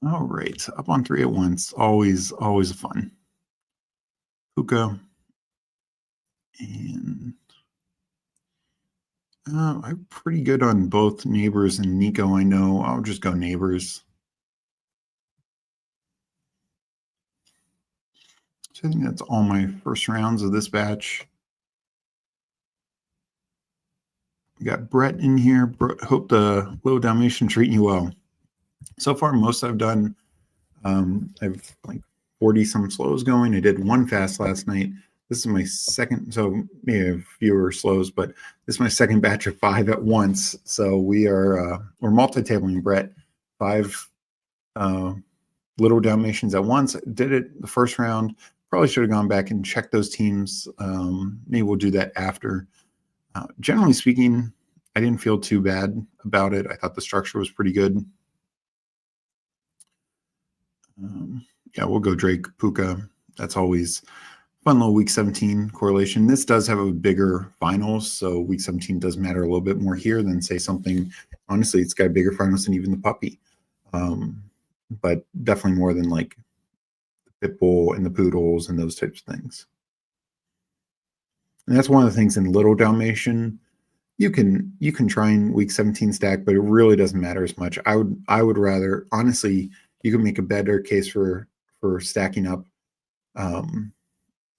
All right, up on 3 at once. Always fun. Puka. And I'm pretty good on both Neighbors and Nico. I know I'll just go Neighbors. So I think that's all my first rounds of this batch. We got Brett in here. Hope the Little Dalmation treating you well. So far, most I've done, I've like 40 some slows going. I did one fast last night. This is my second, so maybe have fewer slows, but this is my second batch of 5 at once. So we're multi-tabling, Brett. 5 Little Dalmatians at once. Did it the first round. Probably should have gone back and checked those teams. Maybe we'll do that after. Generally speaking, I didn't feel too bad about it. I thought the structure was pretty good. Yeah, we'll go Drake, Puka. That's always fun little week 17 correlation. This does have a bigger finals, so week 17 does matter a little bit more here than say something. Honestly, it's got bigger finals than even the puppy, but definitely more than like the pit bull and the poodles and those types of things. And that's one of the things in Little Dalmatian. You can try and week 17 stack, but it really doesn't matter as much. I would rather, honestly, you can make a better case for stacking up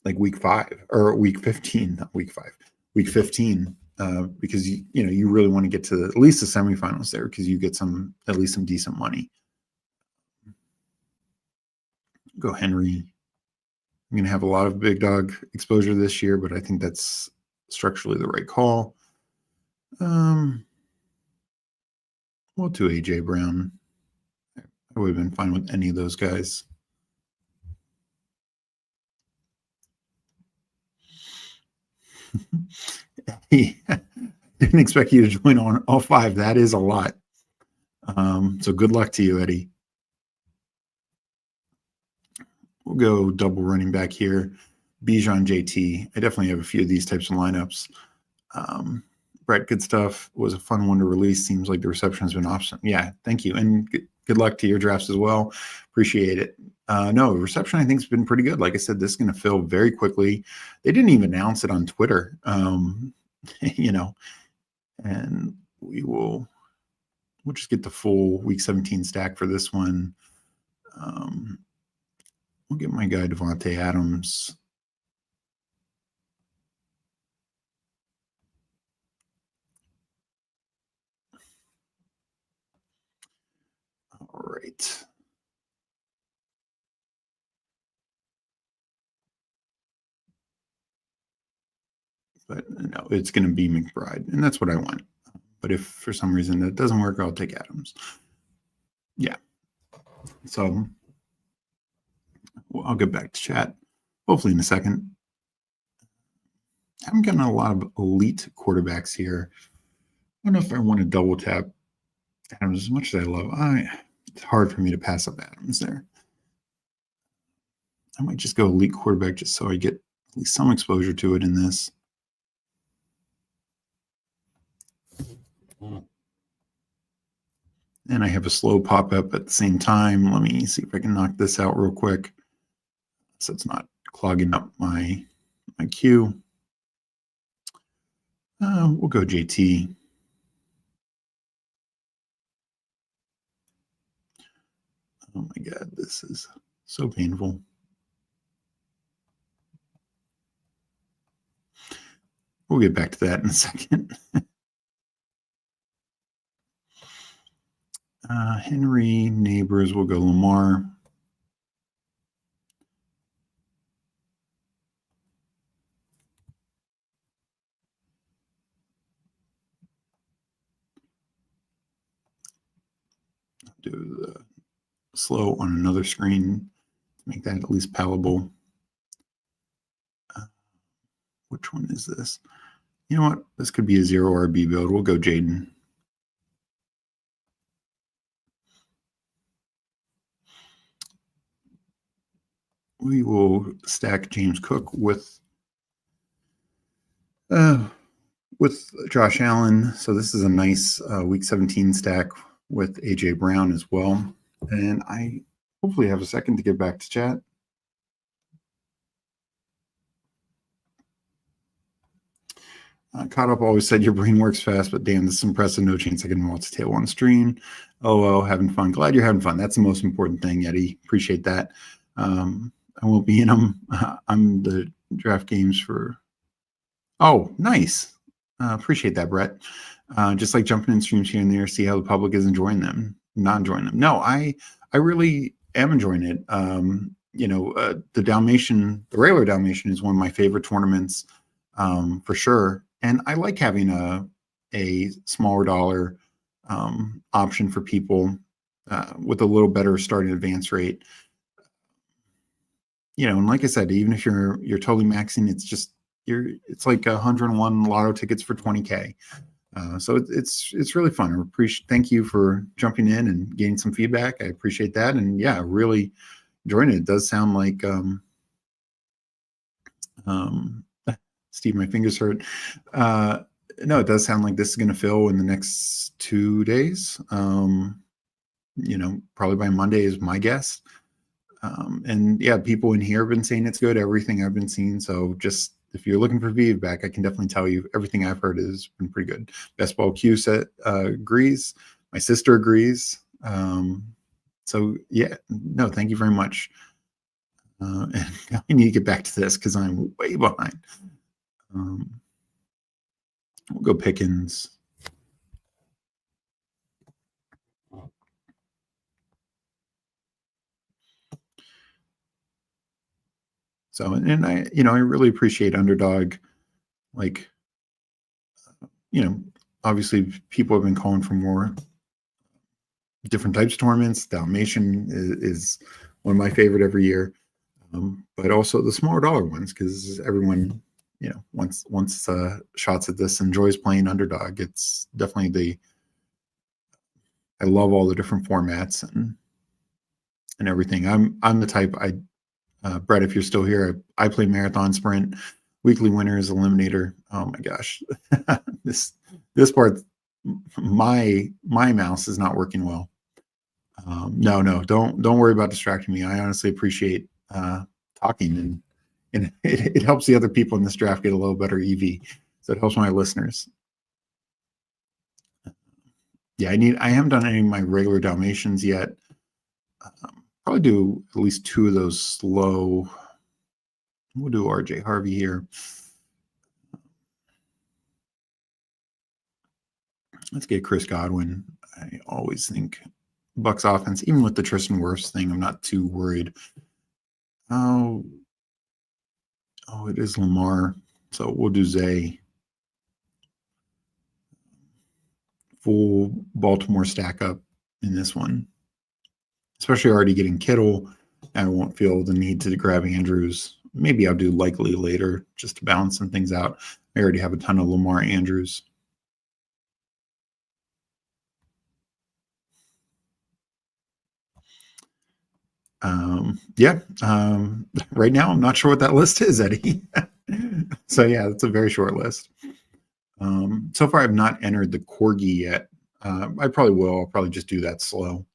like week 5 or week 15, not week 5, week 15, because you really want to get to at least the semifinals there because you get at least some decent money. Go Henry. I'm going to have a lot of big dog exposure this year, but I think that's structurally the right call. We'll do AJ Brown. I would have been fine with any of those guys. Didn't expect you to join on all 5. That is a lot. So good luck to you, Eddie. We'll go double running back here. Bijan JT. I definitely have a few of these types of lineups. Brett, good stuff. It was a fun one to release. Seems like the reception has been awesome. Yeah, thank you. And good luck to your drafts as well. Appreciate it. No, the reception I think has been pretty good. Like I said, this is going to fill very quickly. They didn't even announce it on Twitter, and we'll just get the full week 17 stack for this one. We'll get my guy Devontae Adams. All right. But no, it's going to be McBride, and that's what I want. But if for some reason that doesn't work, I'll take Adams. Yeah. So I'll get back to chat, hopefully in a second. I'm getting a lot of elite quarterbacks here. I don't know if I want to double tap Adams, as much as I love, it's hard for me to pass up Adams there. I might just go elite quarterback just so I get at least some exposure to it in this. And I have a slow pop up at the same time. Let me see if I can knock this out real quick so it's not clogging up my queue. We'll go JT. Oh my God, this is so painful. We'll get back to that in a second. Henry, Neighbors, we'll go Lamar. Do the slow on another screen to make that at least palatable. Which one is this? You know what? This could be a 0 RB build. We'll go Jaden. We will stack James Cook with Josh Allen. So this is a nice Week 17 stack with AJ Brown as well. And I hopefully have a second to get back to chat. Caught up always said your brain works fast, but damn, this is impressive. No chance I can multi-tail on stream. Oh, having fun. Glad you're having fun. That's the most important thing, Eddie. Appreciate that. I won't be in them. I'm the draft games for. Oh, nice. Appreciate that, Brett. Just like jumping in streams here and there, see how the public is enjoying them, not enjoying them. No, I really am enjoying it. The Dalmatian, the regular Dalmatian is one of my favorite tournaments for sure. And I like having a smaller dollar option for people with a little better starting advance rate. And like I said, even if you're totally maxing, it's like 101 lotto tickets for 20K. So it's really fun. Thank you for jumping in and getting some feedback. I appreciate that. And yeah, really enjoying it. It does sound like Steve, my fingers hurt. No, it does sound like this is going to fill in the next 2 days. Probably by Monday is my guess. And yeah, people in here have been saying it's good, everything I've been seeing. So just if you're looking for feedback, I can definitely tell you everything I've heard has been pretty good. Best Ball Q set agrees. My sister agrees. So yeah, no, thank you very much. And I need to get back to this because I'm way behind. We'll go Pickens. So, and I really appreciate Underdog. Like, obviously people have been calling for more different types of tournaments. Dalmatian is one of my favorite every year. But also the smaller dollar ones, because everyone, once shots at this enjoys playing Underdog. It's definitely I love all the different formats and everything. I'm the type Brett, if you're still here, I play Marathon Sprint, weekly winners, Eliminator. Oh my gosh, this part, my mouse is not working well. No, don't worry about distracting me. I honestly appreciate talking, and it helps the other people in this draft get a little better EV, so it helps my listeners. Yeah, I haven't done any of my regular Dalmatians yet. Probably do at least 2 of those slow. We'll do RJ Harvey here. Let's get Chris Godwin. I always think Bucks offense, even with the Tristan Wirfs thing, I'm not too worried. Oh, it is Lamar. So we'll do Zay. Full Baltimore stack up in this one. Especially already getting Kittle. I won't feel the need to grab Andrews. Maybe I'll do Likely later just to balance some things out. I already have a ton of Lamar Andrews. Yeah. Right now, I'm not sure what that list is, Eddie. So yeah, it's a very short list. So far, I've not entered the corgi yet. I probably will. I'll probably just do that slow.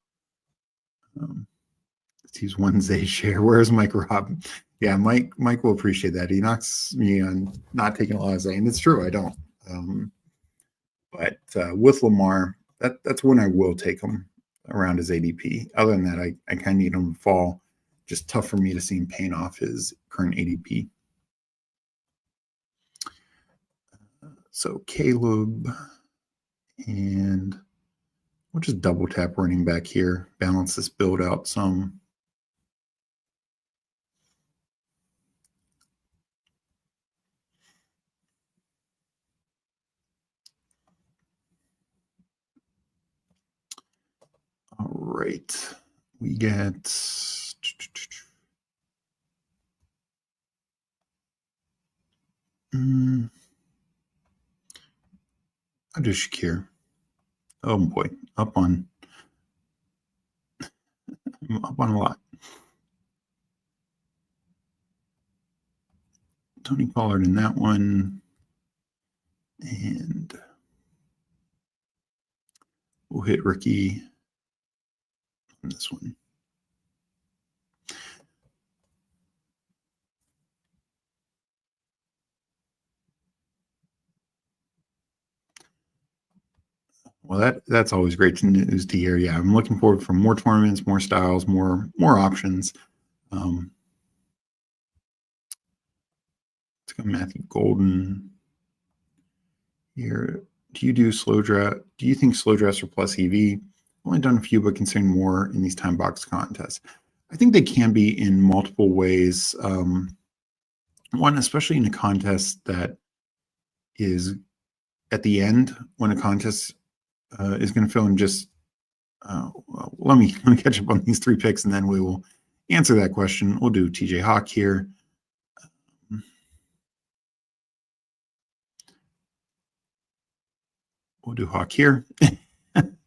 Let's use Wednesday share. Where's Mike Rob? Yeah, Mike will appreciate that. He knocks me on not taking a lot of Zay, and it's true, I don't. But with Lamar, that's when I will take him around his ADP. Other than that, I kind of need him to fall. Just tough for me to see him paying off his current ADP. So Caleb, and we'll just double tap running back here, balance this build out some. All right, we get I'll do Shakir. Oh boy, up on a lot. Tony Pollard in that one, and we'll hit Ricky on this one. Well, that's always great news to hear. Yeah, I'm looking forward for more tournaments, more styles, more options. Let's go Matthew Golden here. Do you do slow draft? Do you think slow drafts are plus EV? I've only done a few, but considering more in these time box contests. I think they can be in multiple ways. One, especially in a contest that is at the end, when a contest is going to fill in just well, let me catch up on these 3 picks, and then we will answer that question. We'll do TJ Hawk here. We'll do Hawk here.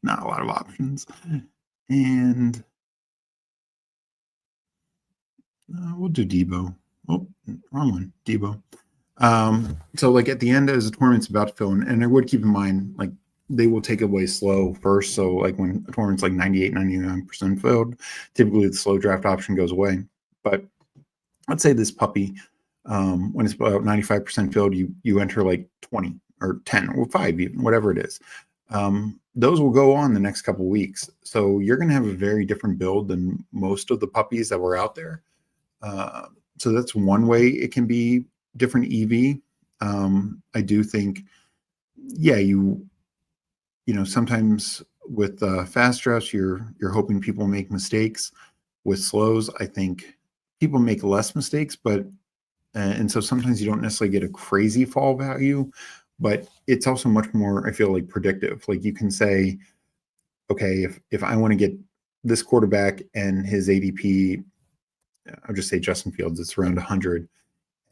Not a lot of options. And we'll do Debo. Oh, wrong one. Debo. So like at the end, as the tournament's about to fill in, and I would keep in mind, like, they will take away slow first. So like when a tournament's like 98, 99% filled, typically the slow draft option goes away. But let's say this puppy, when it's about 95% filled, you enter like 20 or 10 or 5, even, whatever it is. Those will go on the next couple of weeks. So you're going to have a very different build than most of the puppies that were out there. So that's one way it can be different EV. I do think, yeah, you know, sometimes with fast drafts, you're hoping people make mistakes. With slows, I think people make less mistakes, but and so sometimes you don't necessarily get a crazy fall value, but it's also much more, I feel like, predictive. Like you can say, okay, if I want to get this quarterback and his ADP, I'll just say Justin Fields, it's around 100,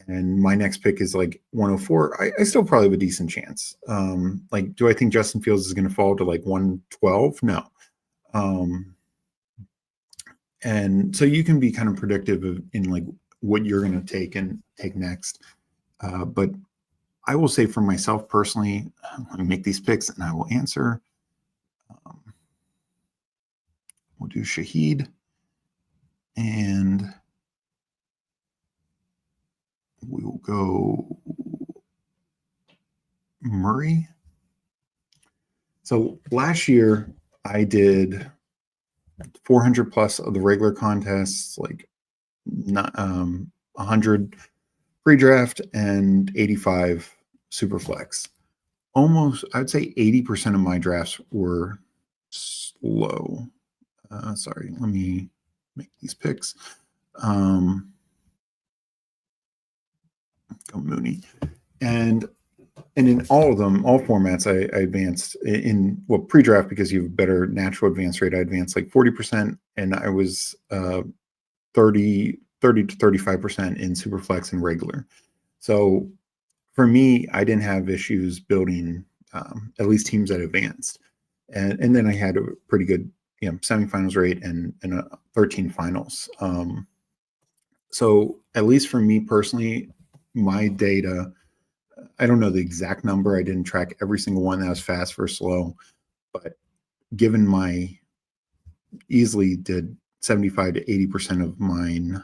and my next pick is like 104, I still probably have a decent chance. Like, do I think Justin Fields is going to fall to like 112? No. And so you can be kind of predictive in like what you're going to take next. But I will say for myself personally, let me make these picks and I will answer. We'll do Shaheed, and we will go Murray. So last year I did 400 plus of the regular contests, like not 100 pre-draft and 85 super flex. Almost, I'd say 80% of my drafts were slow. Sorry, let me make these picks. Go Mooney. And in all of them, all formats, I advanced in, well, pre-draft, because you have better natural advance rate. I advanced like 40%, and I was 30 to 35% in superflex and regular. So for me, I didn't have issues building at least teams that advanced. And then I had a pretty good semifinals are 8 and 13 finals. So at least for me personally, my data, I don't know the exact number. I didn't track every single one that was fast versus slow, but given my easily did 75 to 80% of mine.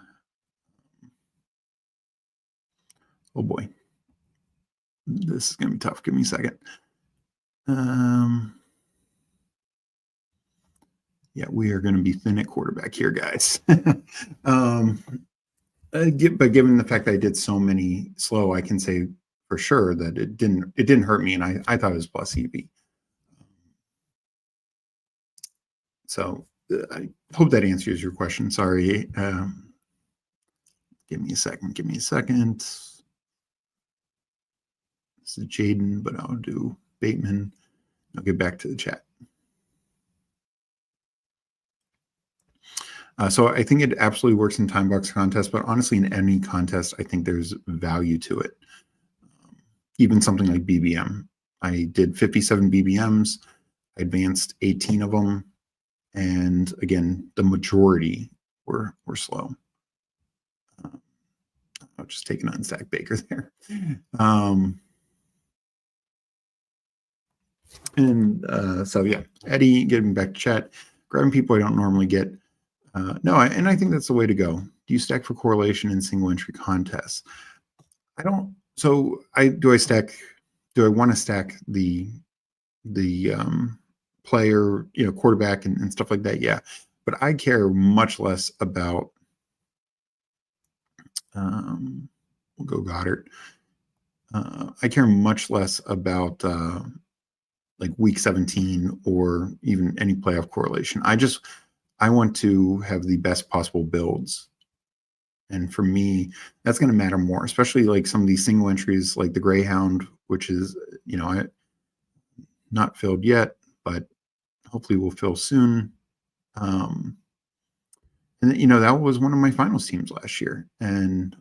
Oh boy, this is going to be tough. Give me a second. Yeah, we are going to be thin at quarterback here, guys. But given the fact that I did so many slow, I can say for sure that it didn't hurt me, and I thought it was plus EV. So I hope that answers your question. Sorry. Give me a second. This is Jaden, but I'll do Bateman. I'll get back to the chat. So I think it absolutely works in time box contests, but honestly, in any contest, I think there's value to it. Even something like BBM. I did 57 BBMs. I advanced 18 of them. And again, the majority were slow. I'll just take an unstacked Baker there. So yeah, Eddie, getting back to chat, grabbing people I don't normally get. And I think that's the way to go. Do you stack for correlation in single entry contests? I don't. So do I want to stack the player, quarterback and stuff like that? Yeah, but I care much less about. We'll go Goddard. I care much less about like week 17 or even any playoff correlation. I want to have the best possible builds. And for me, that's going to matter more, especially like some of these single entries like the Greyhound, which is, not filled yet, but hopefully will fill soon. And that was one of my finals teams last year. And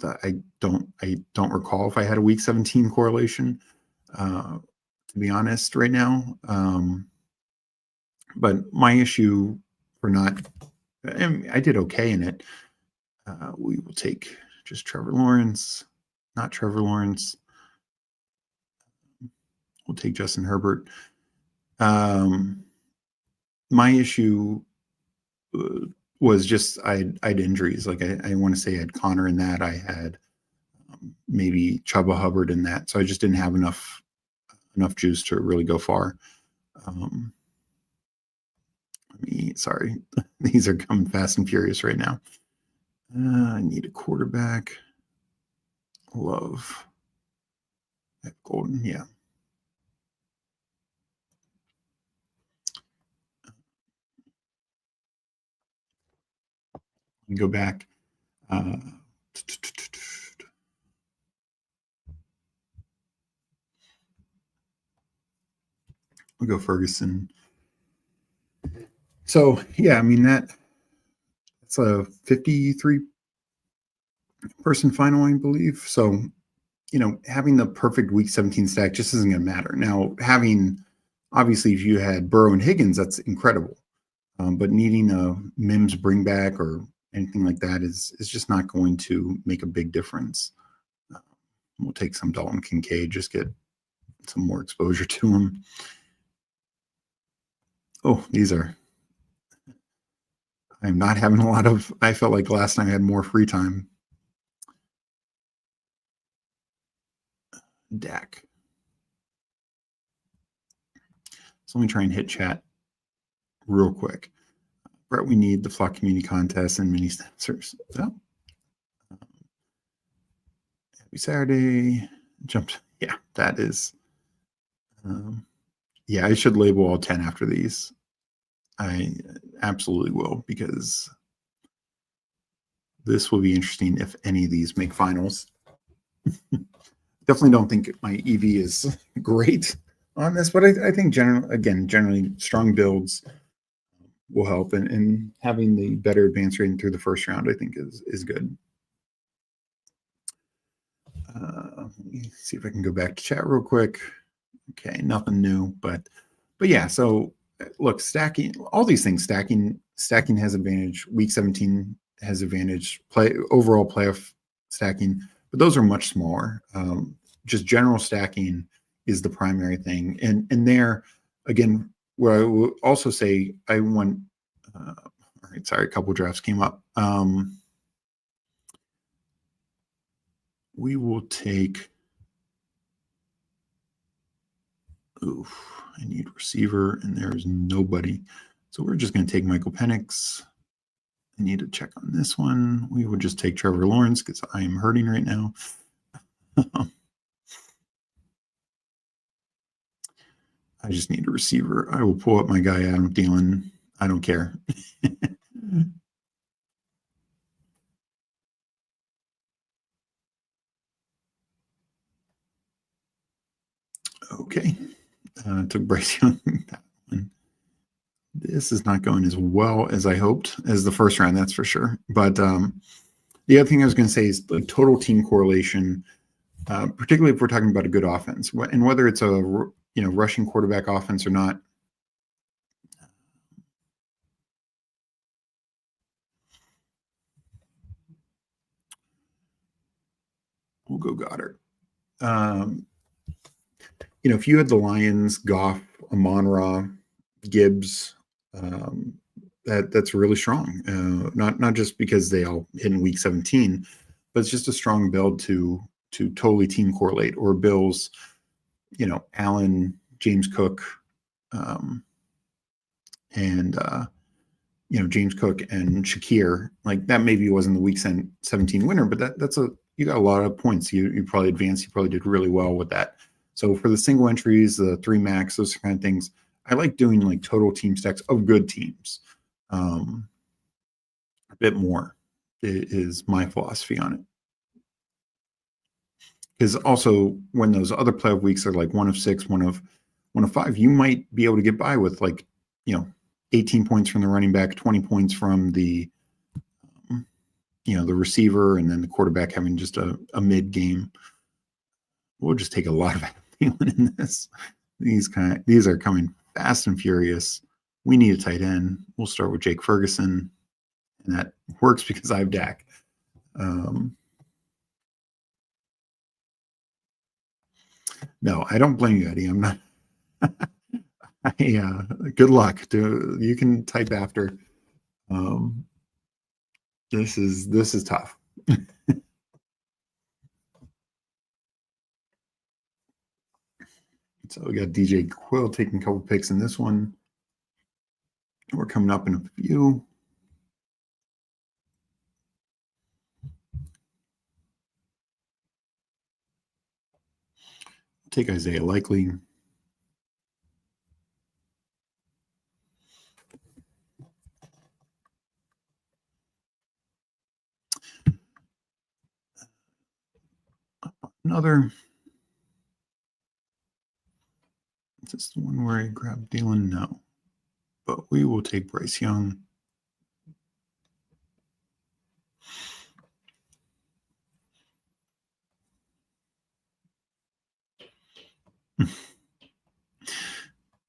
I don't recall if I had a week 17 correlation, to be honest right now. But my issue for I did okay in it. We will take just Trevor Lawrence, not Trevor Lawrence. We'll take Justin Herbert. My issue was just I had injuries. Like I want to say I had Connor in that. I had maybe Chuba Hubbard in that. So I just didn't have enough juice to really go far. Sorry, these are coming fast and furious right now. I need a quarterback. Love. Golden, yeah. Go back. We'll go Ferguson. So yeah, I mean that's a 53 person final, I believe. So having the perfect week 17 stack just isn't going to matter. Now, obviously, if you had Burrow and Higgins, that's incredible. But needing a Mims bring back or anything like that is just not going to make a big difference. We'll take some Dalton Kincaid, just get some more exposure to him. Oh, I'm not having a lot of, I felt like last time I had more free time. Dak. So let me try and hit chat real quick. Brett, we need the Flock Community Contest and mini sponsors. Oh. Happy Saturday. Jumped. Yeah, that is. Yeah, I should label all 10 after these. I absolutely will, because this will be interesting if any of these make finals. Definitely don't think my EV is great on this, but I think generally strong builds will help, and having the better advance rating through the first round, I think is good. Let me see if I can go back to chat real quick. Okay, nothing new, but yeah. So look, stacking, all these things, stacking has advantage. Week 17 has advantage. Overall playoff stacking, but those are much smaller. Just general stacking is the primary thing. And there, again, where I will also say I want, all right, sorry, a couple drafts came up. We will take, oof, I need receiver, and there's nobody. So we're just going to take Michael Penix. I need to check on this one. We will just take Trevor Lawrence because I am hurting right now. I just need a receiver. I will pull up my guy, Adam Thielen. I don't care. Okay. Took Bryce Young. That one. This is not going as well as I hoped as the first round, that's for sure. But the other thing I was going to say is the total team correlation, particularly if we're talking about a good offense, and whether it's a rushing quarterback offense or not. We'll go Goddard. If you had the Lions, Goff, Amon-Ra, Gibbs, that's really strong. Not just because they all hit in week 17, but it's just a strong build to totally team correlate. Or Bills, Allen, James Cook, and James Cook and Shakir. Like that maybe wasn't the week 17 winner, but that's you got a lot of points. You probably advanced. You probably did really well with that. So for the single entries, the 3 max, those kind of things, I like doing like total team stacks of good teams. A bit more is my philosophy on it. Because also when those other playoff weeks are like 1 of 6, 1 of 5, you might be able to get by with 18 points from the running back, 20 points from the the receiver, and then the quarterback having just a mid game. We'll just take a lot of Thielen in this. These are coming fast and furious. We need a tight end. We'll start with Jake Ferguson, and that works because I have Dak. No, I don't blame you, Eddie. I'm not. Good luck. You can type after. This is tough. So we got DJ Quill taking a couple picks in this one. We're coming up in a few. Take Isaiah Likely. Another. Is this the one where I grabbed Dylan? No. But we will take Bryce Young.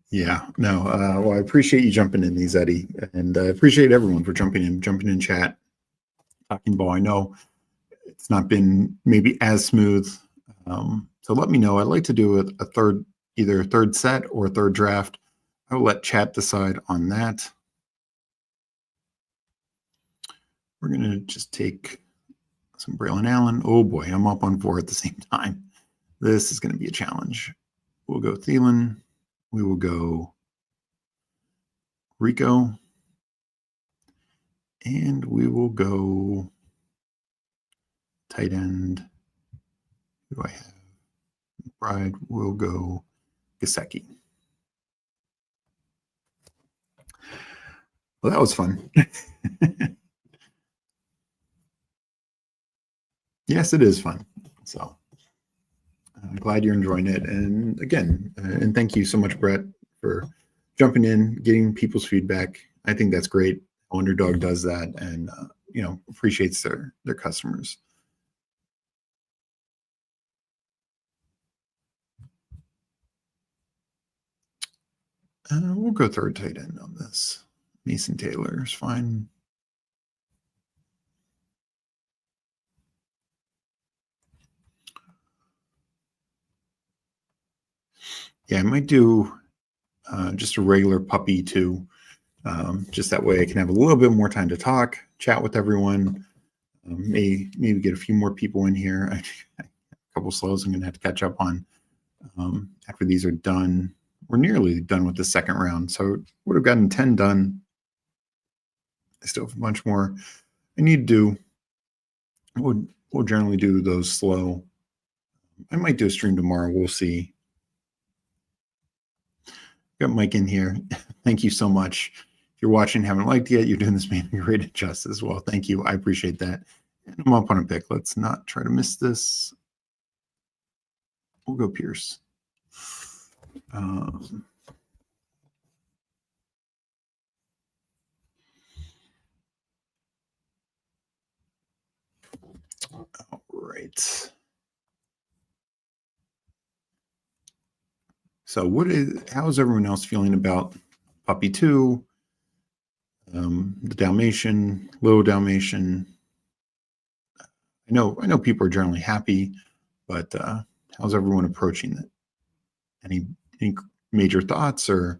Yeah, no. Well, I appreciate you jumping in these, Eddie, and I appreciate everyone for jumping in chat, talking ball. I know it's not been maybe as smooth, so let me know. I'd like to do a third, either a third set or a third draft. I will let chat decide on that. We're gonna just take some Braylon Allen. Oh boy, I'm up on 4 at the same time. This is going to be a challenge. We'll go Thielen. We will go Rico. And we will go tight end. Who do I have? Bride. We'll go Gesicki. Well, that was fun. Yes, it is fun. So I'm glad you're enjoying it. And again, and thank you so much, Brett, for jumping in, getting people's feedback. I think that's great. Underdog does that, and appreciates their customers. We'll go third tight end on this. Mason Taylor is fine. Yeah, I might do just a regular puppy too. Just that way I can have a little bit more time to talk, chat with everyone. Maybe get a few more people in here. A couple slows I'm going to have to catch up on after these are done. We're nearly done with the second round, so would have gotten 10 done. I still have a bunch more I need to do. We'll generally do those slow. I might do a stream tomorrow. We'll see. Got Mike in here. Thank you so much. If you're watching, haven't liked yet, you're doing this man great justice. Well, thank you. I appreciate that. And I'm up on a pick. Let's not try to miss this. We'll go Pierce. All right. So how's everyone else feeling about Puppy 2, the Dalmatian, Little Dalmation? I know people are generally happy, but how's everyone approaching it? Any major thoughts, or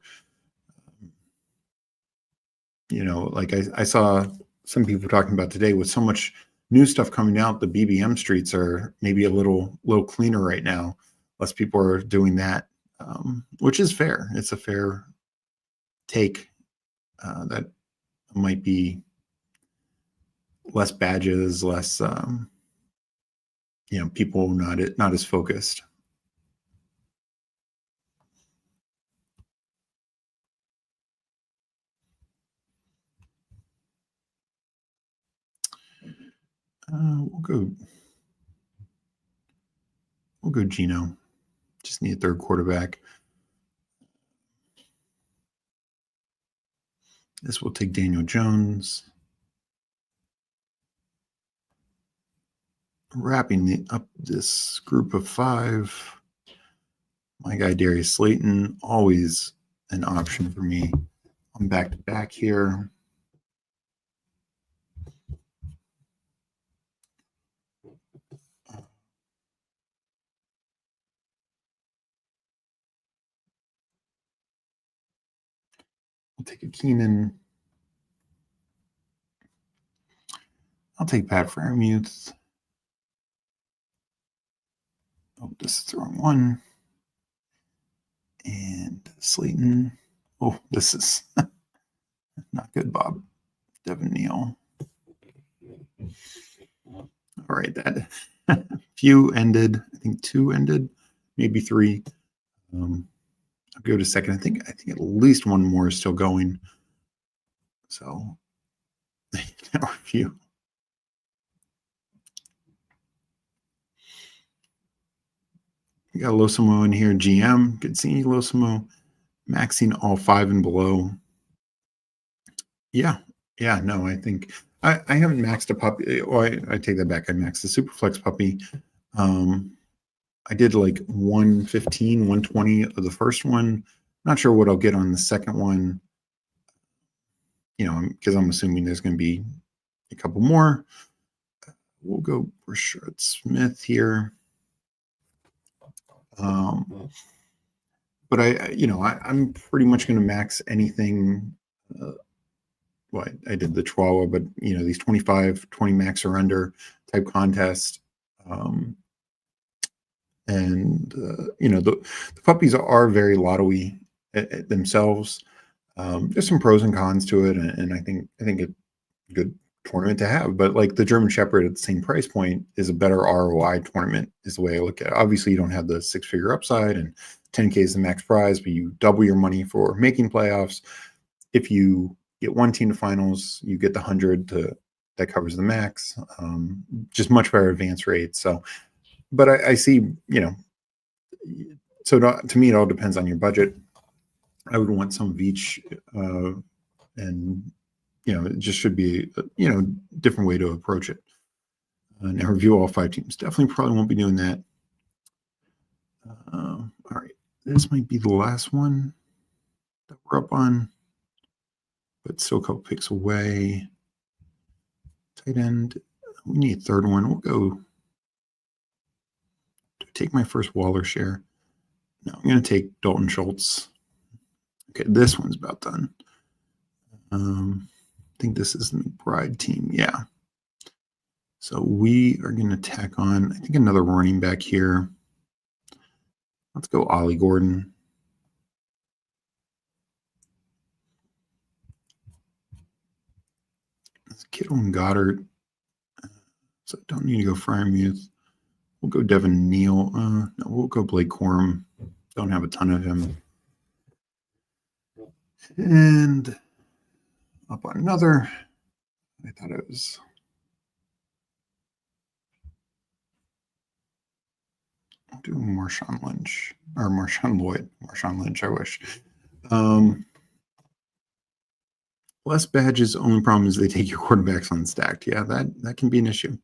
like I saw some people talking about today with so much new stuff coming out, the BBM streets are maybe a little cleaner right now. Less people are doing that, which is fair. It's a fair take. That might be less badges, less people not as focused. We'll go Gino. Just need a third quarterback. This will take Daniel Jones. Wrapping up this group of 5. My guy Darius Slayton, always an option for me. I'm back to back here. I'll take a Keenan. I'll take Pat Freiermuth. Oh, this is the wrong one. And Slayton. Oh, this is not good, Bob. Devin Neal. All right, that few ended. I think 2 ended, maybe 3. I'll go to second. I think at least one more is still going. So now review. We got Losimo in here. GM. Good seeing you, Losimo. Maxing all 5 and below. Yeah. No, I think I haven't maxed a puppy. Oh, I take that back. I maxed the Superflex puppy. I did like 115, 120 of the first one. Not sure what I'll get on the second one. Because I'm assuming there's going to be a couple more. We'll go Rashard Smith here. But I'm pretty much going to max anything. I did the Chihuahua, but these 25, 20 max or under type contest. The puppies are very lottery themselves. There's some pros and cons to it, and I think it's a good tournament to have. But like the German Shepherd at the same price point is a better ROI tournament, is the way I look at it. Obviously, you don't have the 6-figure upside, and 10K is the max prize, but you double your money for making playoffs. If you get one team to finals, you get the 100 that covers the max. Just much better advance rate. So, but I see, so to me, it all depends on your budget. I would want some of each, and it just should be a different way to approach it. And review all 5 teams. Definitely probably won't be doing that. All right, this might be the last one. that we're up on, but still a couple picks away. Tight end. We need a third one. We'll go take my first Waller share. No, I'm going to take Dalton Schultz. Okay, this one's about done. I think this is the McBride team. Yeah. So we are going to tack on, I think, another running back here. Let's go Ollie Gordon. Kittle and Goddard. So don't need to go Fryermuth. We'll go Devin Neal. No, we'll go Blake Corum. Don't have a ton of him. And up on another. I thought it was. I'll do Marshawn Lynch. Or Marshawn Lloyd. Marshawn Lynch, I wish. Less badges, only problem is they take your quarterbacks unstacked. Yeah, that can be an issue.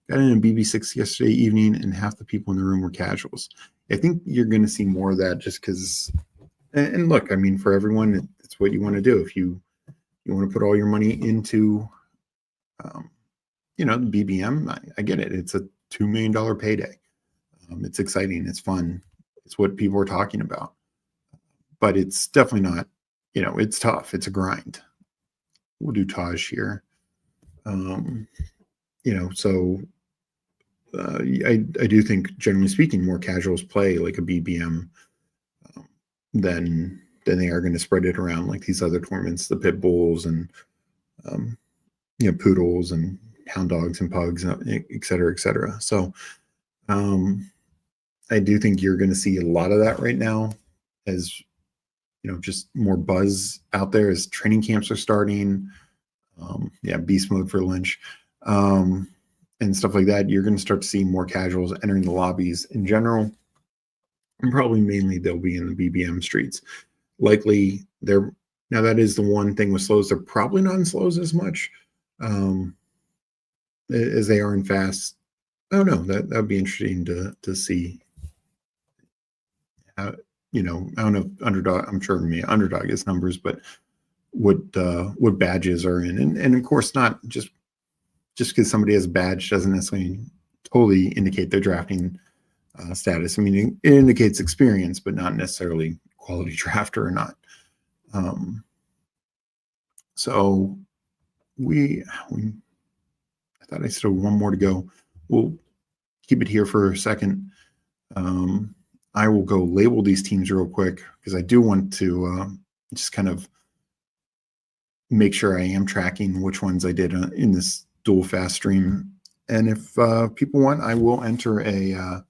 Got in a BB6 yesterday evening, and half the people in the room were casuals. I think you're going to see more of that just because. And look, I mean, for everyone, it's what you want to do. If you want to put all your money into, the BBM, I get it. It's a $2 million payday. It's exciting. It's fun. It's what people are talking about. But it's definitely not. It's tough. It's a grind. We'll do Taj here. So I do think, generally speaking, more casuals play like a BBM than they are going to spread it around like these other tournaments, the pit bulls and poodles and hound dogs and pugs, et cetera, et cetera. So I do think you're going to see a lot of that right now as just more buzz out there as training camps are starting. Beast mode for Lynch. And stuff like that. You're going to start to see more casuals entering the lobbies in general. And probably mainly they'll be in the BBM streets. Likely they're now that is the one thing with slows. They're probably not in slows as much as they are in fast. Oh no, that would be interesting to see. I don't know underdog. I'm sure underdog is numbers, but what badges are in, and of course not just because somebody has a badge doesn't necessarily totally indicate their drafting status. I mean, it indicates experience, but not necessarily quality drafter or not. So I thought I still had one more to go. We'll keep it here for a second. I will go label these teams real quick because I do want to just kind of make sure I am tracking which ones I did in this dual fast stream. And if people want, I will enter a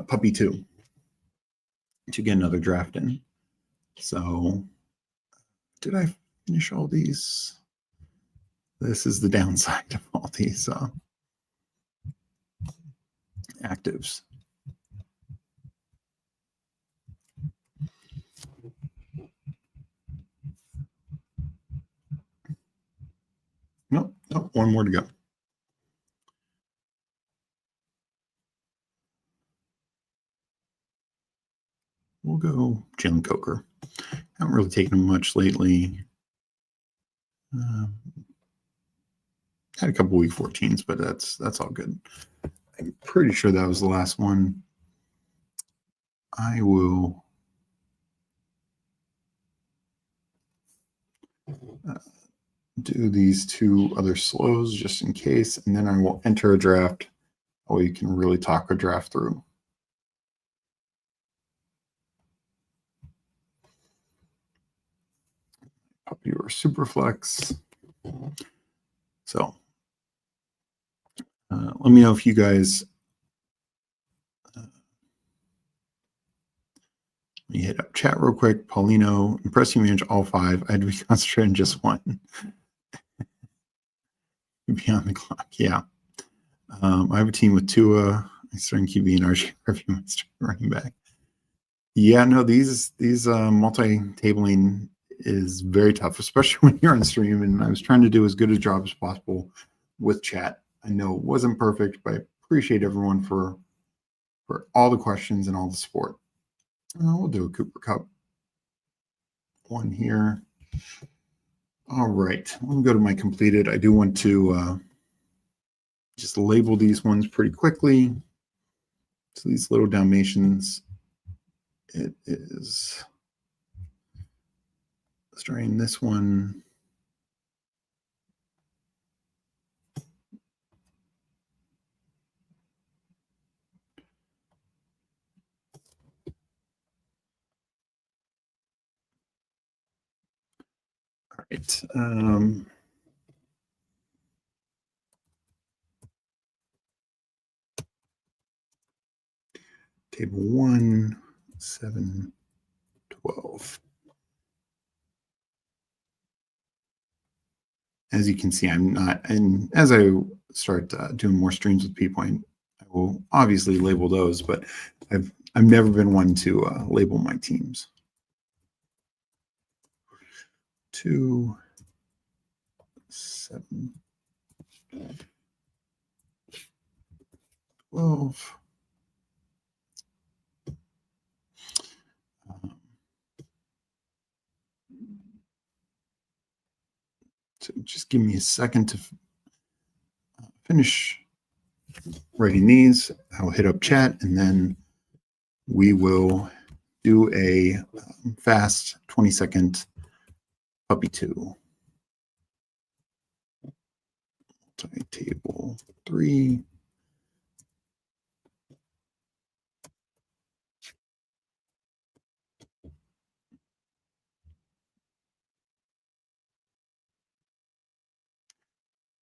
puppy 2 to get another draft in. So did I finish all these? This is the downside of all these actives. Nope, one more to go. We'll go Jalen Coker. Haven't really taken him much lately. Had a couple week 14s, but that's all good. I'm pretty sure that was the last one. I will do these 2 other slows just in case, and then I will enter a draft. Oh, you can really talk a draft through. Puppy or Superflex. So let me know if you guys let me hit up chat real quick. Paulino, impressive manage all 5. I had to be concentrating just one. Be on the clock, yeah. I have a team with Tua. I'm starting QB and RG running back. Yeah, no, these multi-tabling is very tough, especially when you're on stream. And I was trying to do as good a job as possible with chat. I know it wasn't perfect, but I appreciate everyone for all the questions and all the support. We'll do a Cooper Cup. one here. All right, let me go to my completed. I do want to just label these ones pretty quickly. So these Little Dalmatians, it is starting this one. All right. Table 1, 7, 12. As you can see, I'm not, and as I start doing more streams with people, I will obviously label those, but I've never been one to label my teams. 2, 7, 12. So just give me a second to finish writing these. I'll hit up chat, and then we will do a fast 20-second puppy 2. Table 3.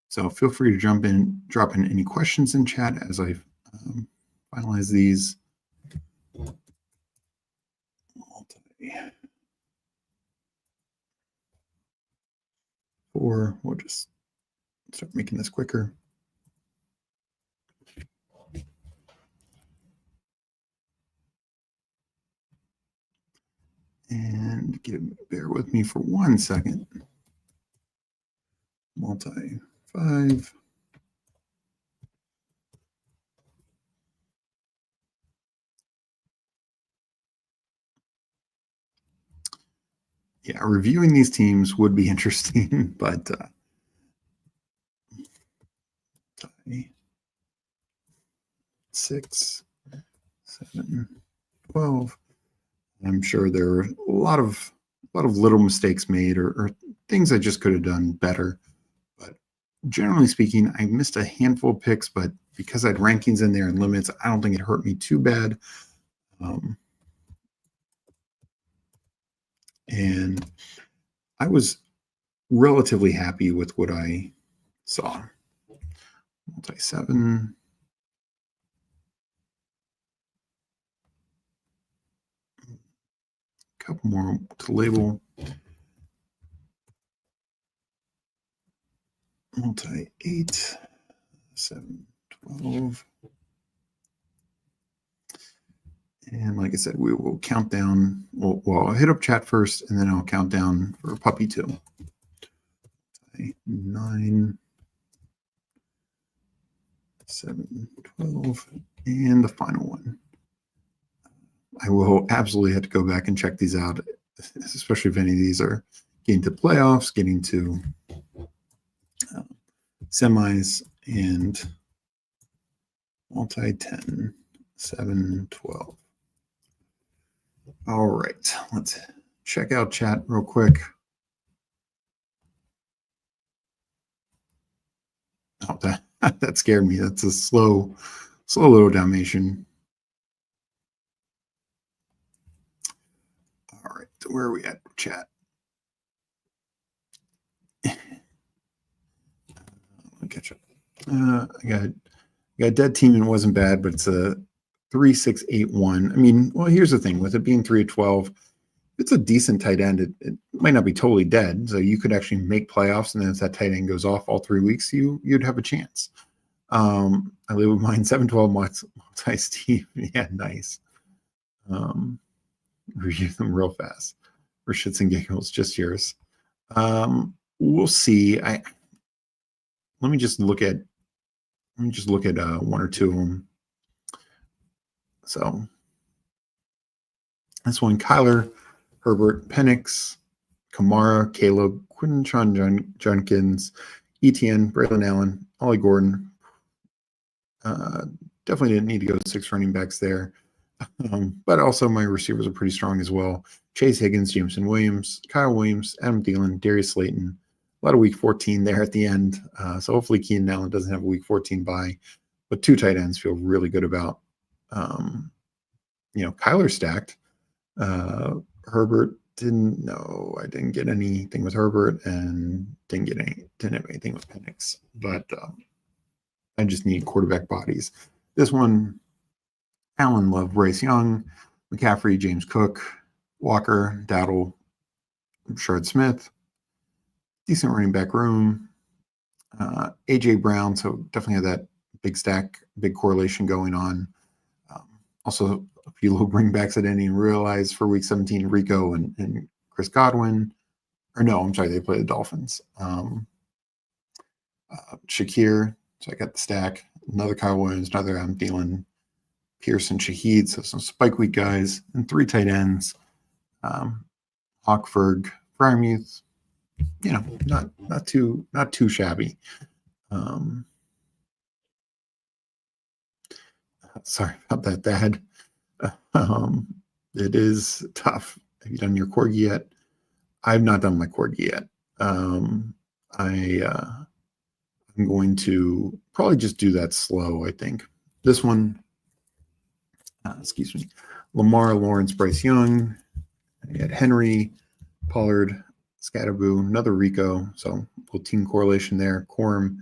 So feel free to drop in any questions in chat as I finalize these. Or we'll just start making this quicker. And bear with me for 1 second. Multi 5. Yeah, reviewing these teams would be interesting, but 6, 7, 12. I'm sure there are a lot of little mistakes made or things I just could have done better. But generally speaking, I missed a handful of picks, but because I had rankings in there and limits, I don't think it hurt me too bad. And I was relatively happy with what I saw. Multi 7. A couple more to label. Multi 8, 7, 12. And like I said, we will count down. Well, I'll hit up chat first, and then I'll count down for puppy 2. 9, 7, 12, and the final one. I will absolutely have to go back and check these out, especially if any of these are getting to playoffs, getting to semis, and multi 10, 7, 12. All right, let's check out chat real quick. Oh, that scared me. That's a slow little Dalmatian. All right, so where are we at, chat? Let me catch up. I got a dead team and it wasn't bad, but it's a 3, 6, 8, 1. I mean, well, here's the thing with it being 3 of 12. It's a decent tight end. It might not be totally dead, so you could actually make playoffs, and then if that tight end goes off all 3 weeks, you'd have a chance. I live with mine 7-12 multi Steve. Yeah, nice. Review them real fast for shits and giggles. Just yours. We'll see. Let me just look at one or two of them. So this one, Kyler, Herbert, Penix, Kamara, Caleb, Quinton Junkins, ETN, Braylon Allen, Ollie Gordon. Definitely didn't need to go 6 running backs there. But also my receivers are pretty strong as well. Chase Higgins, Jameson Williams, Kyle Williams, Adam Thielen, Darius Slayton. A lot of week 14 there at the end. So hopefully Keenan Allen doesn't have a week 14 bye. But 2 tight ends feel really good about. Kyler stacked. Herbert I didn't get anything with Herbert and didn't have anything with Penix. But I just need quarterback bodies. This one, Allen, Love, Bryce Young, McCaffrey, James Cook, Walker, Dowdle, Shard Smith. Decent running back room. AJ Brown, so definitely have that big stack, big correlation going on. Also, a few little bringbacks I didn't even realize for week 17, Rico and Chris Godwin. Or no, I'm sorry, they play the Dolphins. Shakir, so I got the stack. Another Kyle Williams, another Adam Thielen, Pearson, Shaheed, so some spike week guys, and 3 tight ends. Hawkferg, Fryermuth, not too shabby. Sorry about that, Dad. It is tough. Have you done your corgi yet? I've not done my corgi yet. I'm going to probably just do that slow, I think. This one, excuse me, Lamar, Lawrence, Bryce Young. I had Henry, Pollard, Scatterboo, another Rico. So little team correlation there. Corum,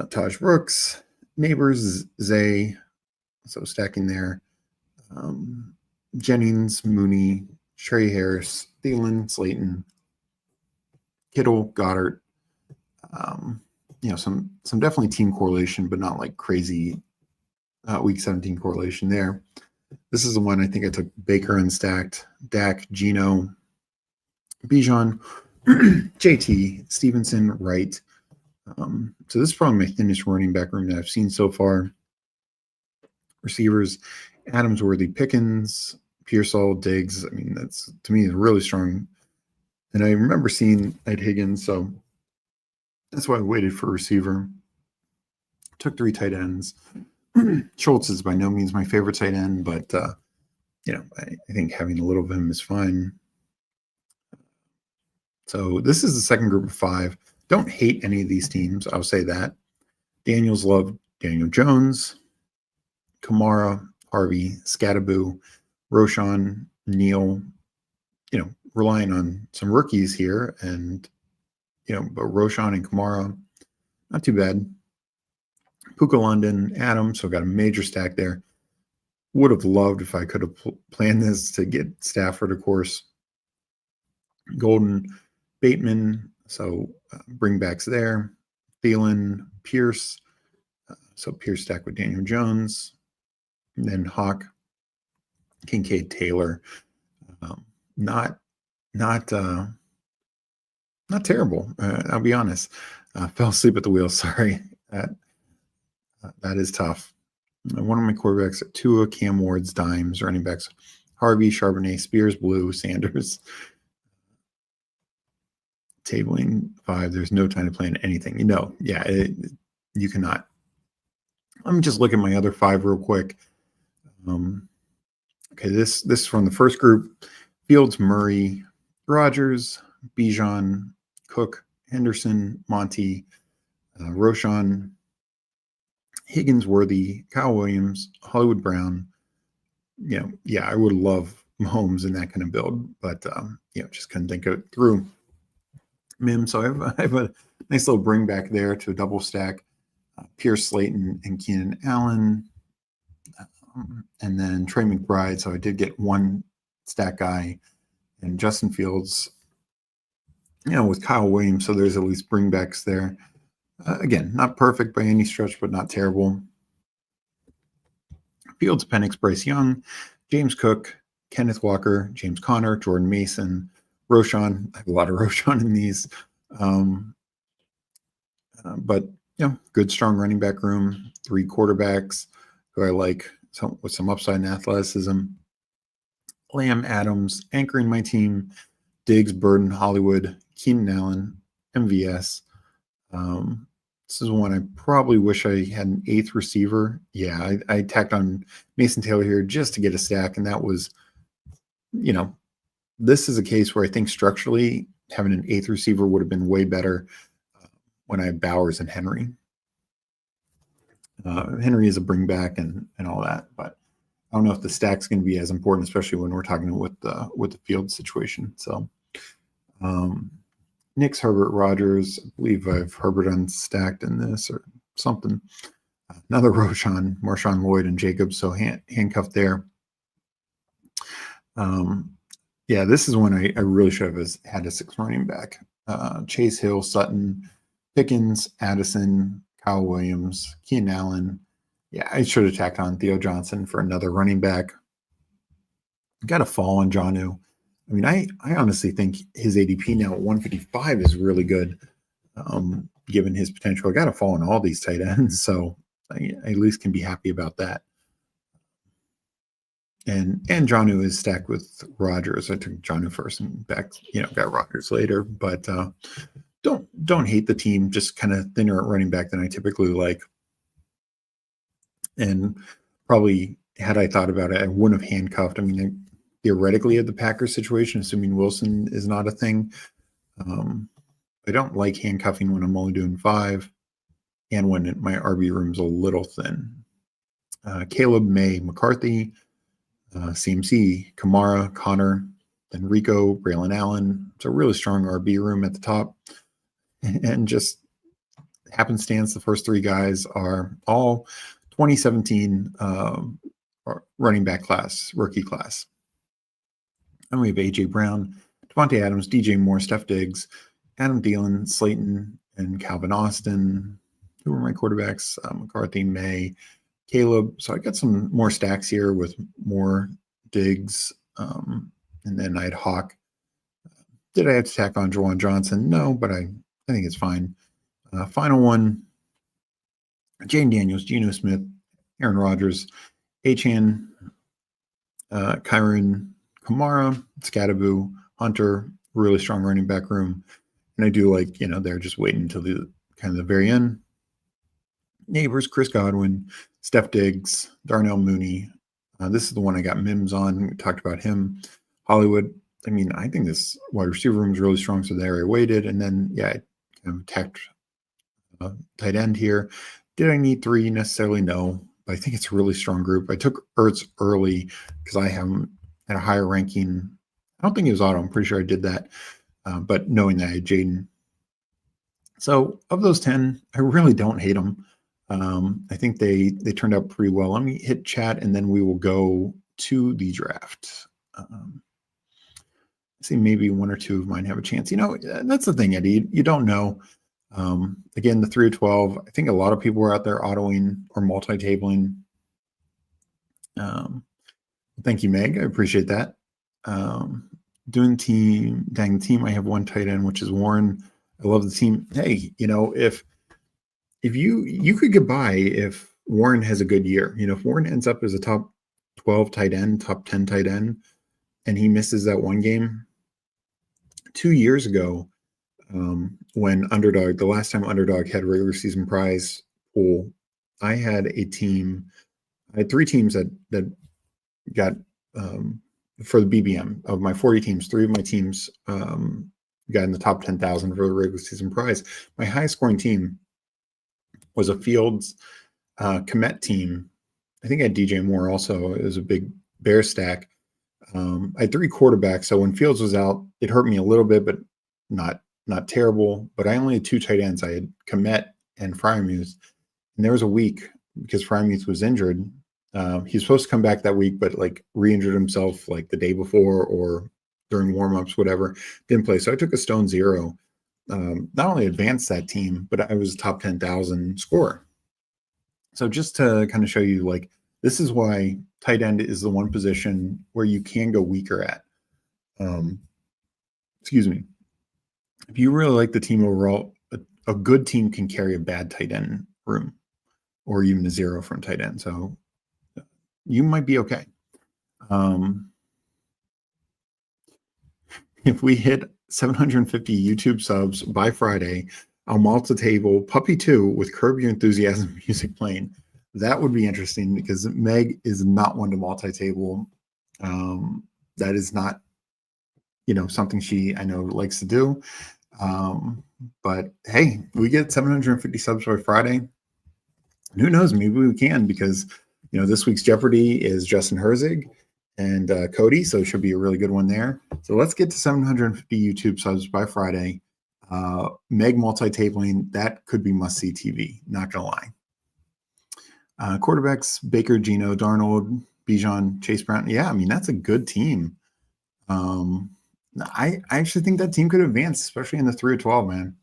Taj Brooks, Neighbors, Zay. So stacking there. Jennings, Mooney, Trey Harris, Thielen, Slayton, Kittle, Goddard. Some definitely team correlation, but not like crazy week 17 correlation there. This is the one I think I took Baker unstacked, Dak, Gino, Bijan, JT, Stevenson, Wright. So this is probably my thinnest running back room that I've seen so far. Receivers, Adams, Worthy, Pickens, Pearsall, Diggs. I mean, that's, to me, is really strong. And I remember seeing Ed Higgins, so that's why I waited for a receiver. Took 3 tight ends. Schultz is by no means my favorite tight end, but, I think having a little of him is fine. So this is the second group of 5. Don't hate any of these teams. I'll say that. Daniels love Daniel Jones, Kamara, Harvey, Scatterboo, Roshan, Neal, relying on some rookies here. And, but Roshan and Kamara, not too bad. Puka London, Adams, so got a major stack there. Would have loved if I could have planned this to get Stafford, of course. Golden, Bateman, so bringbacks there. Thielen, Pierce, so Pierce stack with Daniel Jones. And then Hawk, Kincaid, Taylor. Not terrible. I'll be honest. Fell asleep at the wheel. Sorry. That is tough. One of my quarterbacks, Tua, Cam Ward's dimes, running backs, Harvey, Charbonnet, Spears, Blue, Sanders. Tabling 5. There's no time to plan anything. You cannot. Let me just look at my other 5 real quick. Okay, this is from the first group. Fields, Murray, Rogers, Bijan, Cook, Henderson, Monty, Roshan, Higgins, Worthy, Kyle Williams, Hollywood Brown. I would love Mahomes in that kind of build, but just couldn't think it through. Mim, so I have a nice little bring back there to a double stack. Pierce, Slayton, and Keenan Allen. And then Trey McBride. So I did get 1 stack guy, and Justin Fields, with Kyle Williams. So there's at least bringbacks there. Again, not perfect by any stretch, but not terrible. Fields, Penix, Bryce Young, James Cook, Kenneth Walker, James Conner, Jordan Mason, Roshan. I have a lot of Roshan in these. But, good, strong running back room. 3 quarterbacks who I like with some upside and athleticism. Lamb, Adams, anchoring my team. Diggs, Burden, Hollywood, Keenan Allen, MVS. This is one I probably wish I had an 8th receiver. Yeah, I tacked on Mason Taylor here just to get a stack, and that was, this is a case where I think structurally having an 8th receiver would have been way better when I have Bowers and Henry. Henry is a bring back and all that, but I don't know if the stack's going to be as important, especially when we're talking with the field situation. So, Knicks, Herbert, Rodgers. I believe I've Herbert unstacked in this or something. Another Roshan, Marshawn Lloyd, and Jacobs. So handcuffed there. Yeah, this is one I really should have had a 6 running back. Chase Hill, Sutton, Pickens, Addison, Kyle Williams, Keenan Allen. Yeah, I should have tacked on Theo Johnson for another running back. Got a fall on Jonnu. I mean, I honestly think his ADP now at 155 is really good, given his potential. I got to fall on all these tight ends, so I at least can be happy about that. And Jonnu is stacked with Rodgers. I took Jonnu first and back, got Rodgers later. But don't hate the team. Just kind of thinner at running back than I typically like. And probably had I thought about it, I wouldn't have handcuffed. I mean, theoretically at the Packers situation, assuming Wilson is not a thing. I don't like handcuffing when I'm only doing 5 and when my RB room's a little thin. Caleb, May, McCarthy, CMC, Kamara, Connor, then Rico, Braylon Allen. It's a really strong RB room at the top. And just happenstance, the first 3 guys are all 2017 running back class, rookie class. And we have A.J. Brown, Devontae Adams, DJ Moore, Steph Diggs, Adam Thielen, Slayton, and Calvin Austin. Who were my quarterbacks? McCarthy, May, Caleb. So I got some more stacks here with more Diggs. And then I had Hawk. Did I have to tack on Juwan Johnson? No, but I think it's fine. Final one, Jane Daniels, Geno Smith, Aaron Rodgers, Achane, Kyron, Kamara, Scattaboo, Hunter, really strong running back room. And I do like, they're just waiting until the kind of the very end. Neighbors, Chris Godwin, Steph Diggs, Darnell Mooney. This is the one I got Mims on. We talked about him. Hollywood. I mean, I think this wide receiver room is really strong, so there I waited. And then, I kind of tacked tight end here. Did I need 3? Necessarily no, but I think it's a really strong group. I took Ertz early because I have him at a higher ranking. I don't think it was auto. I'm pretty sure I did that. But knowing that I had Jaden. So of those 10, I really don't hate them. I think they turned out pretty well. Let me hit chat and then we will go to the draft. See, maybe 1 or 2 of mine have a chance. That's the thing, Eddie. You don't know. Again, the 3 of 12. I think a lot of people are out there autoing or multi-tabling. Thank you, Meg. I appreciate that. Doing team, I have 1 tight end, which is Warren. I love the team. Hey, if you could get by if Warren has a good year. If Warren ends up as a top 12 tight end, top 10 tight end, and he misses that one game. 2 years ago, when Underdog, the last time Underdog had a regular season prize pool, I had a team. I had 3 teams that got for the BBM. Of my 40 teams, 3 of my teams got in the top 10,000 for the regular season prize. My highest scoring team was a Fields Komet team. I think I had DJ Moore also. It was a big bear stack. I had 3 quarterbacks, so when Fields was out, it hurt me a little bit, but not terrible. But I only had 2 tight ends. I had Komet and Freiermuth. And there was a week because Freiermuth was injured. He's supposed to come back that week, but re-injured himself the day before or during warm-ups, whatever. Didn't play. So I took a stone 0. Not only advanced that team, but I was a top 10,000 scorer. So just to kind of show you, this is why tight end is the one position where you can go weaker at. Excuse me. If you really like the team overall, a good team can carry a bad tight end room or even a 0 from tight end. So you might be okay. if we hit 750 YouTube subs by Friday, I'll multi-table Puppy 2 with Curb Your Enthusiasm music playing. That would be interesting because Meg is not one to multi-table. That is not, something she, I know, likes to do. But hey, we get 750 subs by Friday. Who knows? Maybe we can, because this week's Jeopardy is Justin Herzig and Cody, so it should be a really good one there. So let's get to 750 YouTube subs by Friday. Meg multi-tabling, that could be must-see TV, not gonna lie. Quarterbacks, Baker, Geno, Darnold, Bijan, Chase Brown. Yeah, I mean, that's a good team. I actually think that team could advance, especially in the 3 or 12, man.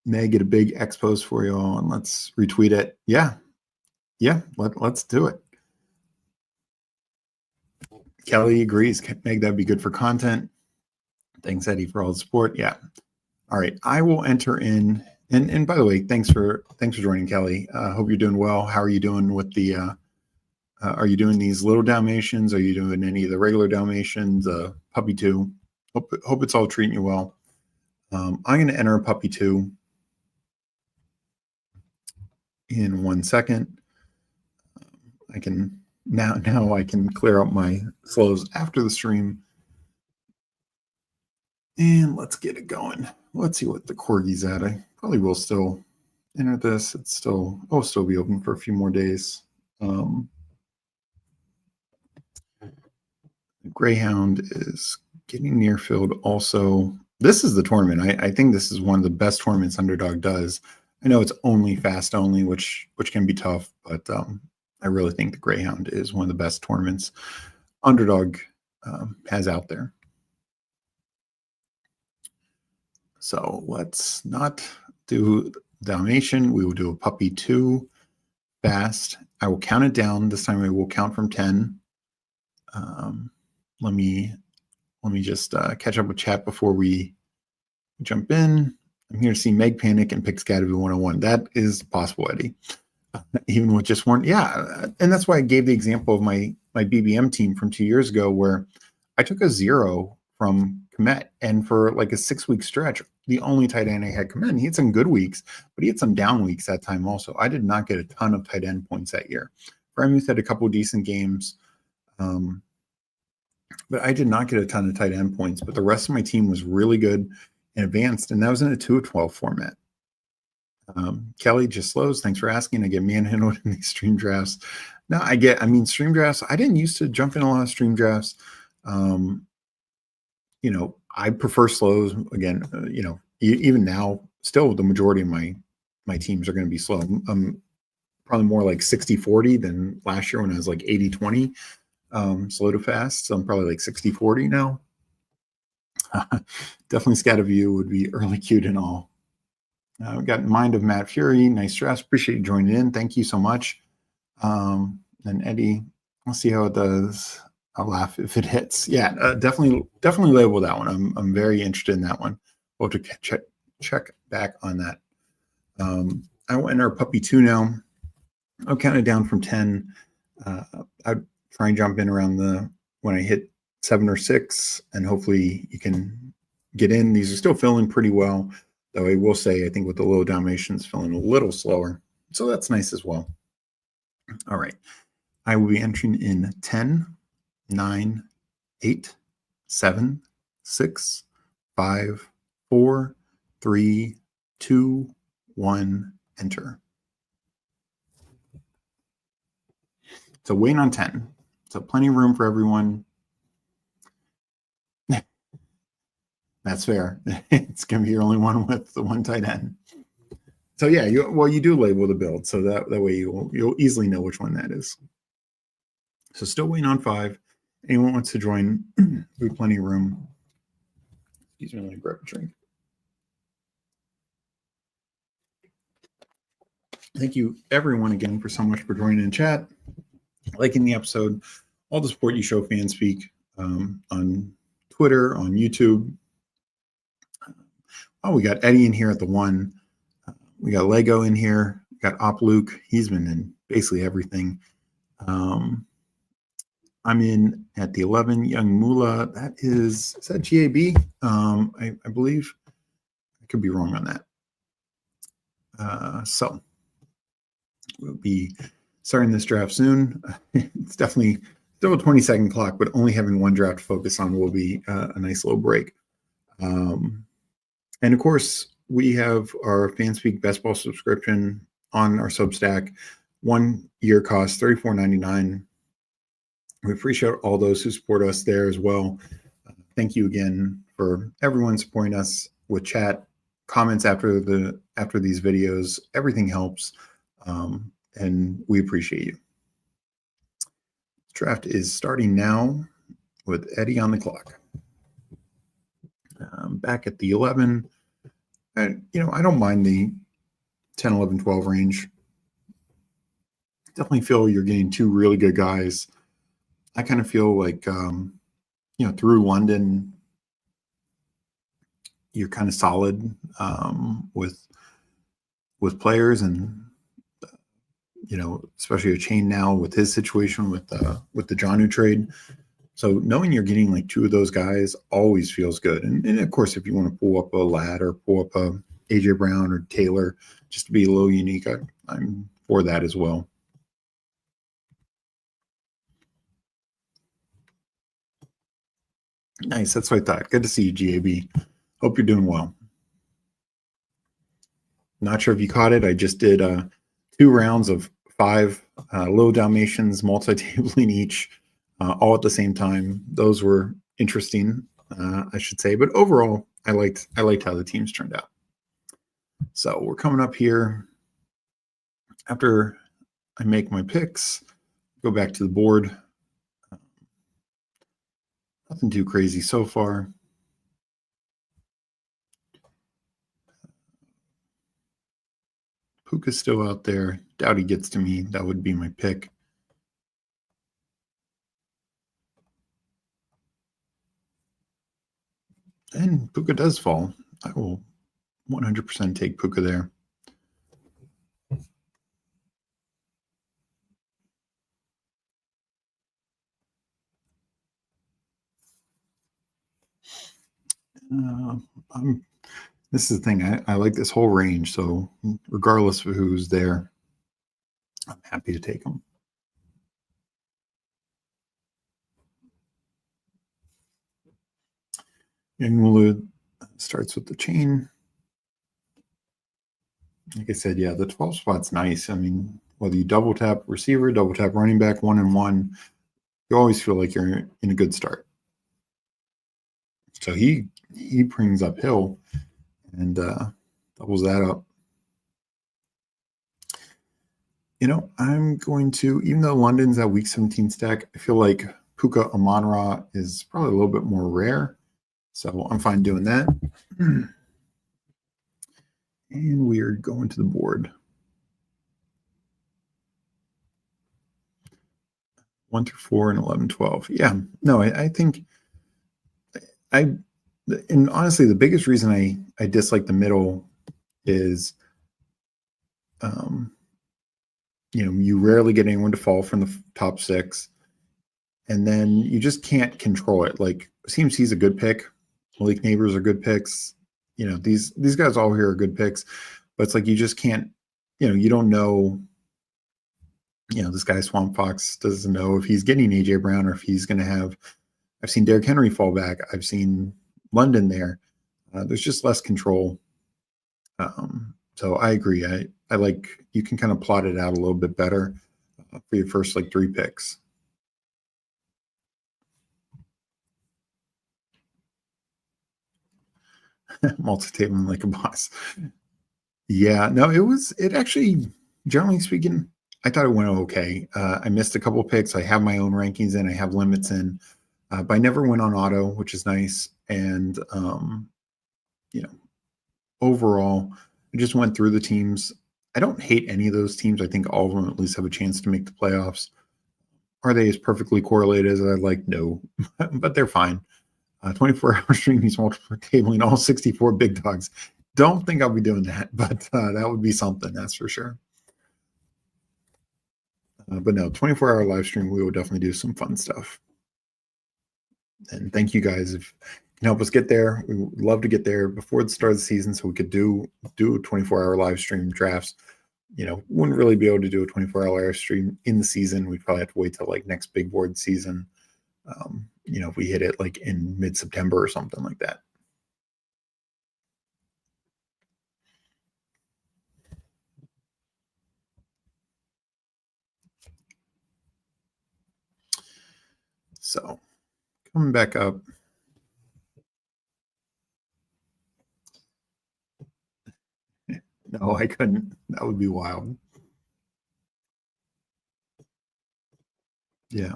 Meg, get a big expose for you all, and let's retweet it. Yeah, let's do it. Kelly agrees. Meg, that'd be good for content. Thanks, Eddie, for all the support. Yeah. All right, I will enter in. And by the way, thanks for joining, Kelly. Hope you're doing well. How are you doing with the? Are you doing these Little Dalmatians? Are you doing any of the regular Dalmatians? Puppy 2. Hope it's all treating you well. I'm going to enter a Puppy 2 in 1 second. I can now I can clear up my slows after the stream. And let's get it going. Let's see what the corgi's at. I probably will still enter this. I'll still be open for a few more days. Greyhound is getting near field. Also, this is the tournament. I think this is one of the best tournaments Underdog does. I know it's only fast only, which can be tough, but I really think the Greyhound is one of the best tournaments Underdog has out there. So let's not do Dalmatian. We will do a Puppy 2 fast. I will count it down. This time I will count from 10. Let me just catch up with chat before we jump in. I'm here to see Meg panic and pick Scatterby 101. That is possible, Eddie. Even with just one. Yeah. And that's why I gave the example of my BBM team from 2 years ago, where I took a 0 from Komet, and for like a 6-week stretch, the only tight end I had Komet, and he had some good weeks, but he had some down weeks that time also. I did not get a ton of tight end points that year. Fremuth had a couple of decent games, but I did not get a ton of tight end points, but the rest of my team was really good and advanced, and that was in a 2 of 12 format. Kelly just slows. Thanks for asking. I get manhandled in these stream drafts. No, stream drafts. I didn't used to jump in a lot of stream drafts. I prefer slows again. Even now, still the majority of my teams are going to be slow. I'm probably more like 60-40 than last year when I was like 80-20 slow to fast. So I'm probably like 60-40 now. Definitely Scat of You would be early cute and all. We got Mind of Matt Fury. Nice dress. Appreciate you joining in. Thank you so much. And Eddie, I'll see how it does. I'll laugh if it hits. Yeah, definitely label that one. I'm very interested in that one. We'll have to check back on that. I will enter Puppy 2 now. I'll count it down from 10. I'd try and jump in around when I hit 7 or 6, and hopefully you can get in. These are still filling pretty well, though I will say I think with the Little Dalmatians filling a little slower. So that's nice as well. All right. I will be entering in 10, 9, 8, 7, 6, 5, 4, 3, 2, 1, enter. So waiting on 10. So plenty of room for everyone. That's fair. It's going to be your only one with the one tight end. So yeah, you do label the build, so that way you'll easily know which one that is. So still waiting on 5. Anyone wants to join? We have plenty of room. Excuse me, let me grab a drink. Thank you everyone again for so much for joining in chat, liking the episode, all the support you show Fanspeak on Twitter, on YouTube. Oh, we got Eddie in here at the 1. We got Lego in here. We got Op Luke. He's been in basically everything. I'm in at the 11, Young Mula. Is that GAB? I believe. I could be wrong on that. So we'll be starting this draft soon. It's definitely still a 20-second clock, but only having one draft to focus on will be a nice little break. And of course, we have our Fanspeak Best Ball subscription on our Substack. 1 year cost $34.99. We appreciate all those who support us there as well. Thank you again for everyone supporting us with chat, comments after these videos. Everything helps, and we appreciate you. Draft is starting now with Eddie on the clock. Back at the 11. And, I don't mind the 10, 11, 12 range. Definitely feel you're getting two really good guys. I kind of feel like, through London, you're kind of solid with players, and especially a chain now with his situation with the Jonnu trade. So knowing you're getting like two of those guys always feels good. And of course, if you want to pull up a Ladd or pull up a AJ Brown or Taylor, just to be a little unique, I'm for that as well. Nice. That's what I thought. Good to see you, GAB. Hope you're doing well. Not sure if you caught it. I just did 2 rounds of 5 Little Dalmatians, multi-tabling each, all at the same time. Those were interesting, I should say. But overall, I liked how the teams turned out. So we're coming up here. After I make my picks, go back to the board. Nothing too crazy so far. Puka's still out there. Doubt he gets to me. That would be my pick. And Puka does fall. I will 100% take Puka there. This is the thing. I like this whole range. So regardless of who's there, I'm happy to take them. Young starts with the chain. Like I said, yeah, the 12 spot's nice. I mean, whether you double tap receiver, double tap running back, 1-and-1, you always feel like you're in a good start. So he brings uphill and doubles that up. I'm going to, even though London's at week 17 stack, I feel like Puka Amon-Ra is probably a little bit more rare. So I'm fine doing that. And we're going to the board. 1 through 4 and 11, 12. Yeah, no, I think and honestly, the biggest reason I dislike the middle is, you rarely get anyone to fall from the top 6, and then you just can't control it. Like, CMC's a good pick. Malik Neighbors are good picks. These guys all here are good picks, but it's like you just can't, you don't know. This guy Swamp Fox doesn't know if he's getting AJ Brown or if he's going to have. I've seen Derrick Henry fall back. I've seen London there. There's just less control. So I agree. I like, you can kind of plot it out a little bit better for your first 3 picks. Multi-tabling like a boss. Yeah, no, it actually, generally speaking, I thought it went okay. I missed a couple of picks. I have my own rankings in. I have limits in. But I never went on auto, which is nice. And, overall, I just went through the teams. I don't hate any of those teams. I think all of them at least have a chance to make the playoffs. Are they as perfectly correlated as I'd like? No, but they're fine. 24-hour streaming, multiple tabling, all 64 big dogs. Don't think I'll be doing that, but that would be something, that's for sure. But no, 24-hour live stream, we will definitely do some fun stuff. And thank you guys if you can help us get there. We would love to get there before the start of the season so we could do 24-hour live stream drafts. Wouldn't really be able to do a 24-hour live stream in the season. We'd probably have to wait till like next big board season. If we hit it like in mid-September or something like that. So coming back up. No, I couldn't. That would be wild. Yeah.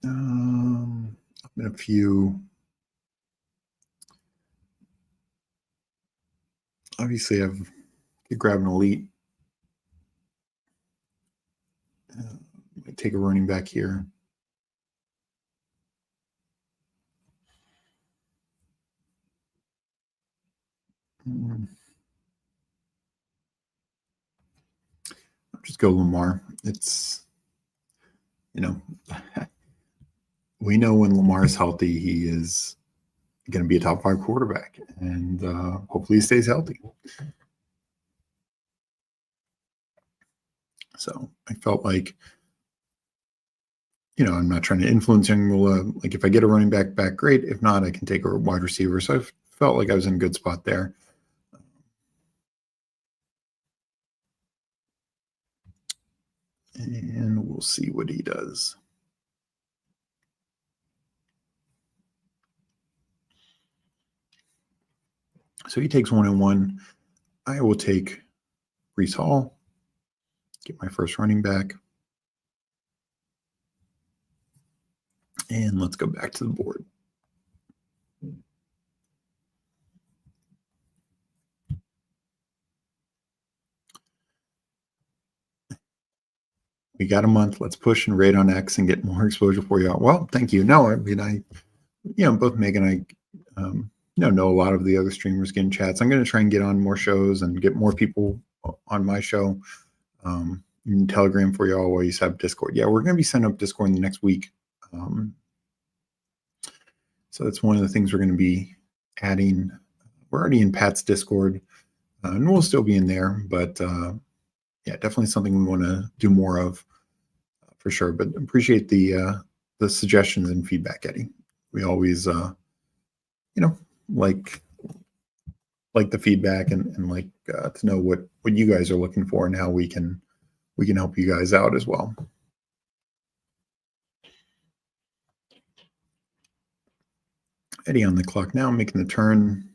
I've been a few. Obviously, I've grabbed an elite. Take a running back here. I'll just go Lamar. It's, we know when Lamar is healthy, he is going to be a top 5 quarterback, and hopefully he stays healthy. So I felt like, I'm not trying to influence him. Like if I get a running back, great. If not, I can take a wide receiver. So I felt like I was in a good spot there. And we'll see what he does. So he takes 1 and 1. I will take Breece Hall, get my first running back. And let's go back to the board. We got a month. Let's push and rate on X and get more exposure for you. Well, thank you. No, I mean, both Meg and I, know a lot of the other streamers getting chats. I'm going to try and get on more shows and get more people on my show. Telegram for y'all while you have Discord. Yeah, we're going to be setting up Discord in the next week. So that's one of the things we're going to be adding. We're already in Pat's Discord, and we'll still be in there, but yeah, definitely something we want to do more of for sure. But appreciate the suggestions and feedback, Eddie. We always, like the feedback and like to know what you guys are looking for and how we can help you guys out as well. Eddie on the clock now, making the turn.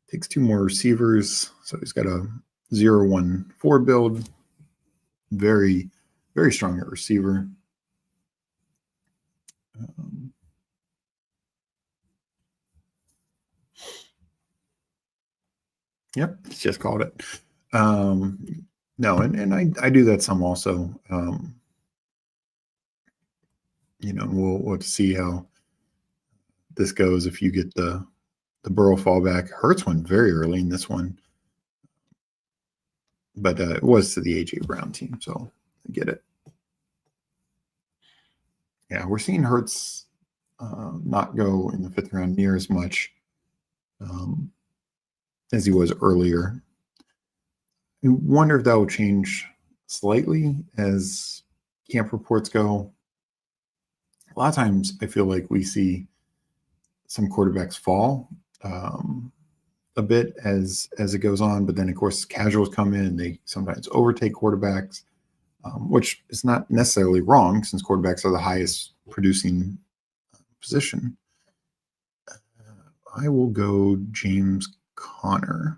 Takes 2 more receivers, so he's got a 0-1-4 build. Very, very strong at receiver. Yep, it's just called it. No, and I do that some also. We'll have to see how this goes if you get the Burrow fallback. Hurts went very early in this one, but it was to the A.J. Brown team, so I get it. Yeah, we're seeing Hurts not go in the 5th round near as much as he was earlier. I wonder if that will change slightly as camp reports go. A lot of times I feel like we see some quarterbacks fall a bit as it goes on, but then of course casuals come in and they sometimes overtake quarterbacks, which is not necessarily wrong since quarterbacks are the highest producing position. I will go James Conner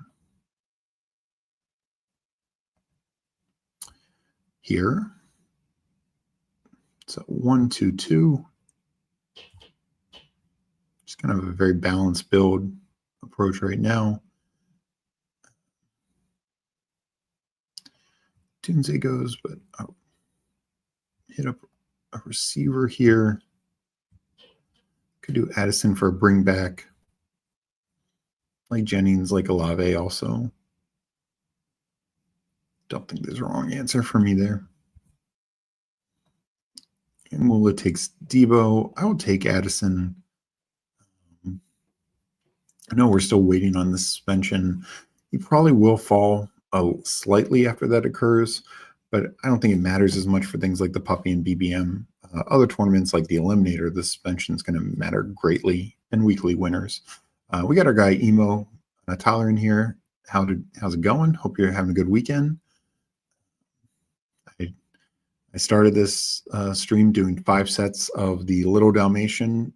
here. So 1-2-2. Just kind of a very balanced build approach right now. Tunze goes, but I'll hit up a receiver here. Could do Addison for a bring back. Like Jennings, like Olave also. don't think there's a wrong answer for me there. And Mula takes Debo. I will take Addison. I know we're still waiting on the suspension. He probably will fall slightly after that occurs, but I don't think it matters as much for things like the Puppy and BBM. Other tournaments like the Eliminator, the suspension is going to matter greatly in weekly winners. We got our guy Emo Tyler in here. How's it going? Hope you're having a good weekend. I started this stream doing 5 sets of the Little Dalmation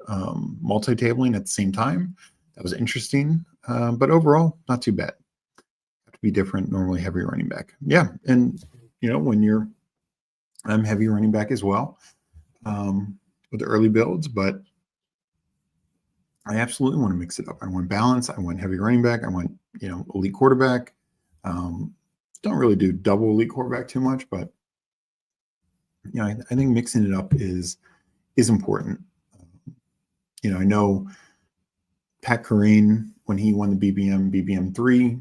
multi-tabling at the same time. That was interesting, but overall, not too bad. Have to be different, normally heavy running back. Yeah, and when I'm heavy running back as well with the early builds, but I absolutely want to mix it up. I want balance. I want heavy running back. I want, elite quarterback. Don't really do double elite quarterback too much, but I think mixing it up is important. I know Pat Corrine, when he won the BBM 3,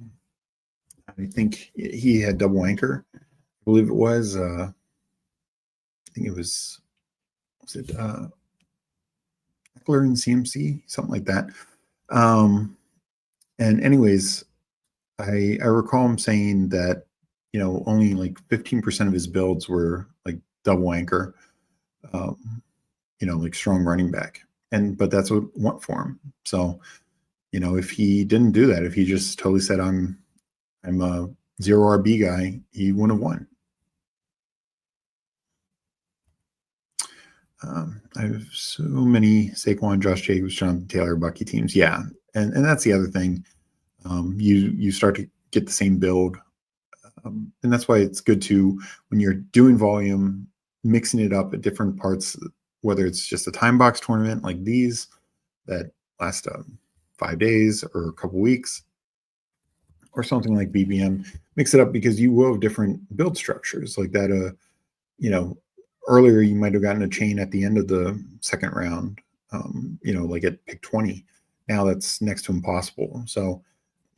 I think he had double anchor. I believe it was. I think it was it Eckler and CMC, something like that. And anyways, I recall him saying that only like 15% of his builds were like double anchor, like strong running back, but that's what went for him. So if he didn't do that, if he just totally said I'm a 0 RB guy, he wouldn't have won. I have so many Saquon, Josh Jacobs, Jonathan Taylor, Bucky teams. Yeah, and that's the other thing. You start to get the same build, and that's why it's good to, when you're doing volume, mixing it up at different parts, whether it's just a time box tournament like these that last 5 days or a couple weeks, or something like BBM, mix it up, because you will have different build structures like that. Earlier you might have gotten a chain at the end of the second round, like at pick 20. Now that's next to impossible. So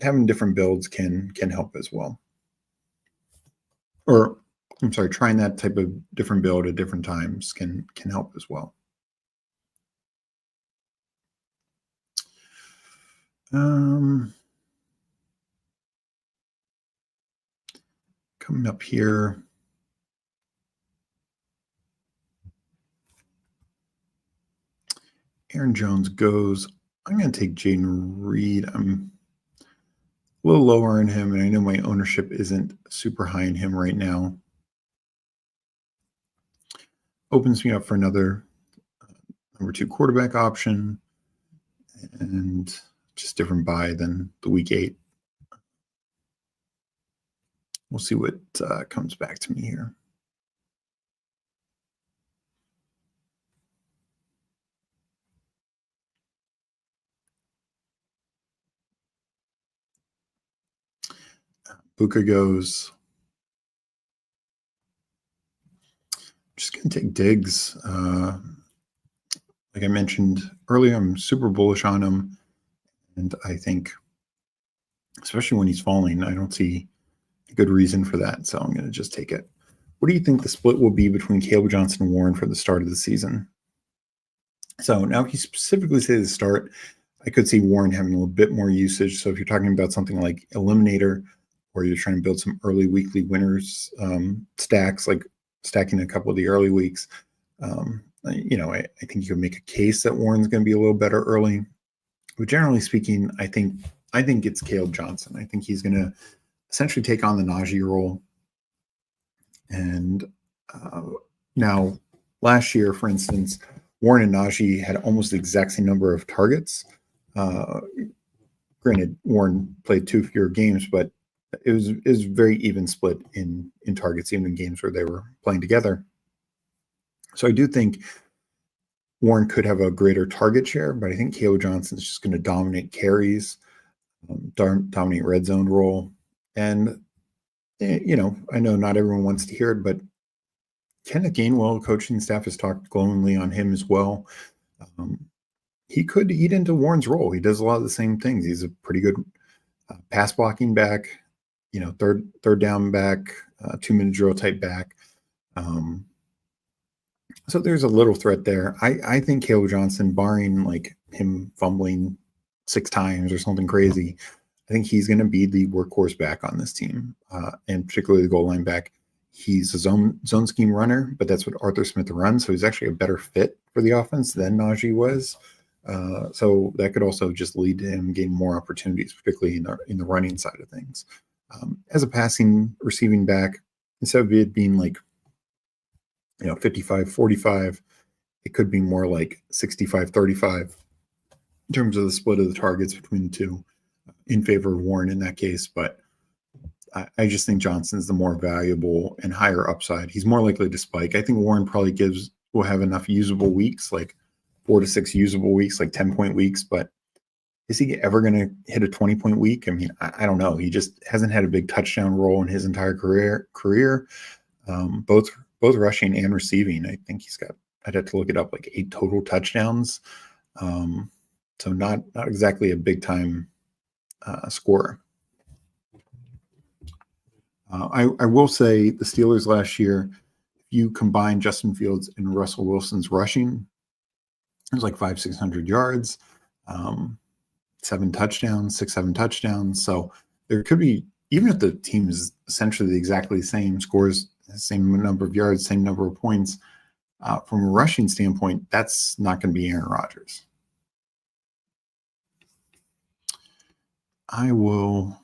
having different builds can help as well. Or I'm sorry, trying that type of different build at different times can help as well. Coming up here. Aaron Jones goes. I'm going to take Jaden Reed. I'm a little lower in him, and I know my ownership isn't super high in him right now. Opens me up for another number 2 quarterback option, and just different buy than the week 8. We'll see what comes back to me here. Buka goes. Just going to take Diggs. Like I mentioned earlier, I'm super bullish on him. And I think, especially when he's falling, I don't see a good reason for that. So I'm going to just take it. What do you think the split will be between Caleb Johnson and Warren for the start of the season? So now he specifically says the start, I could see Warren having a little bit more usage. So if you're talking about something like Eliminator, or you're trying to build some early weekly winners stacks, like stacking a couple of the early weeks, I think you can make a case that Warren's going to be a little better early. But generally speaking, I think it's Caleb Johnson. I think he's going to essentially take on the Najee role. And now, last year, for instance, Warren and Najee had almost the exact same number of targets. Granted, Warren played 2 fewer games, but it was very even split in targets, even in games where they were playing together. So I do think Warren could have a greater target share, but I think Caleb Johnson is just going to dominate carries, dominate red zone role. And, I know not everyone wants to hear it, but Kenneth Gainwell, coaching staff, has talked glowingly on him as well. He could eat into Warren's role. He does a lot of the same things. He's a pretty good pass blocking back, third down back, 2-minute drill type back. So there's a little threat there. I think Caleb Johnson, barring like him fumbling 6 times or something crazy, I think he's going to be the workhorse back on this team, and particularly the goal line back. He's a zone scheme runner, but that's what Arthur Smith runs. So he's actually a better fit for the offense than Najee was. So that could also just lead to him getting more opportunities, particularly in the running side of things. As a passing receiving back, instead of it being like 55-45, it could be more like 65-35 in terms of the split of the targets between the two, in favor of Warren in that case. But I just think Johnson's the more valuable and higher upside. He's more likely to spike. I think Warren probably will have enough usable weeks, like 4 to 6 usable weeks, like 10-point weeks. But is he ever going to hit a 20-point week? I mean, I don't know. He just hasn't had a big touchdown role in his entire career. Both rushing and receiving. I think he's got, I'd have to look it up, like 8 total touchdowns. So not exactly a big time scorer. I will say the Steelers last year, if you combine Justin Fields and Russell Wilson's rushing, it was like 500-600 yards, 7 touchdowns, 6-7 touchdowns. So there could be, even if the team is essentially exactly the same, scores the same number of yards, same number of points, from a rushing standpoint, that's not going to be Aaron Rodgers. I will.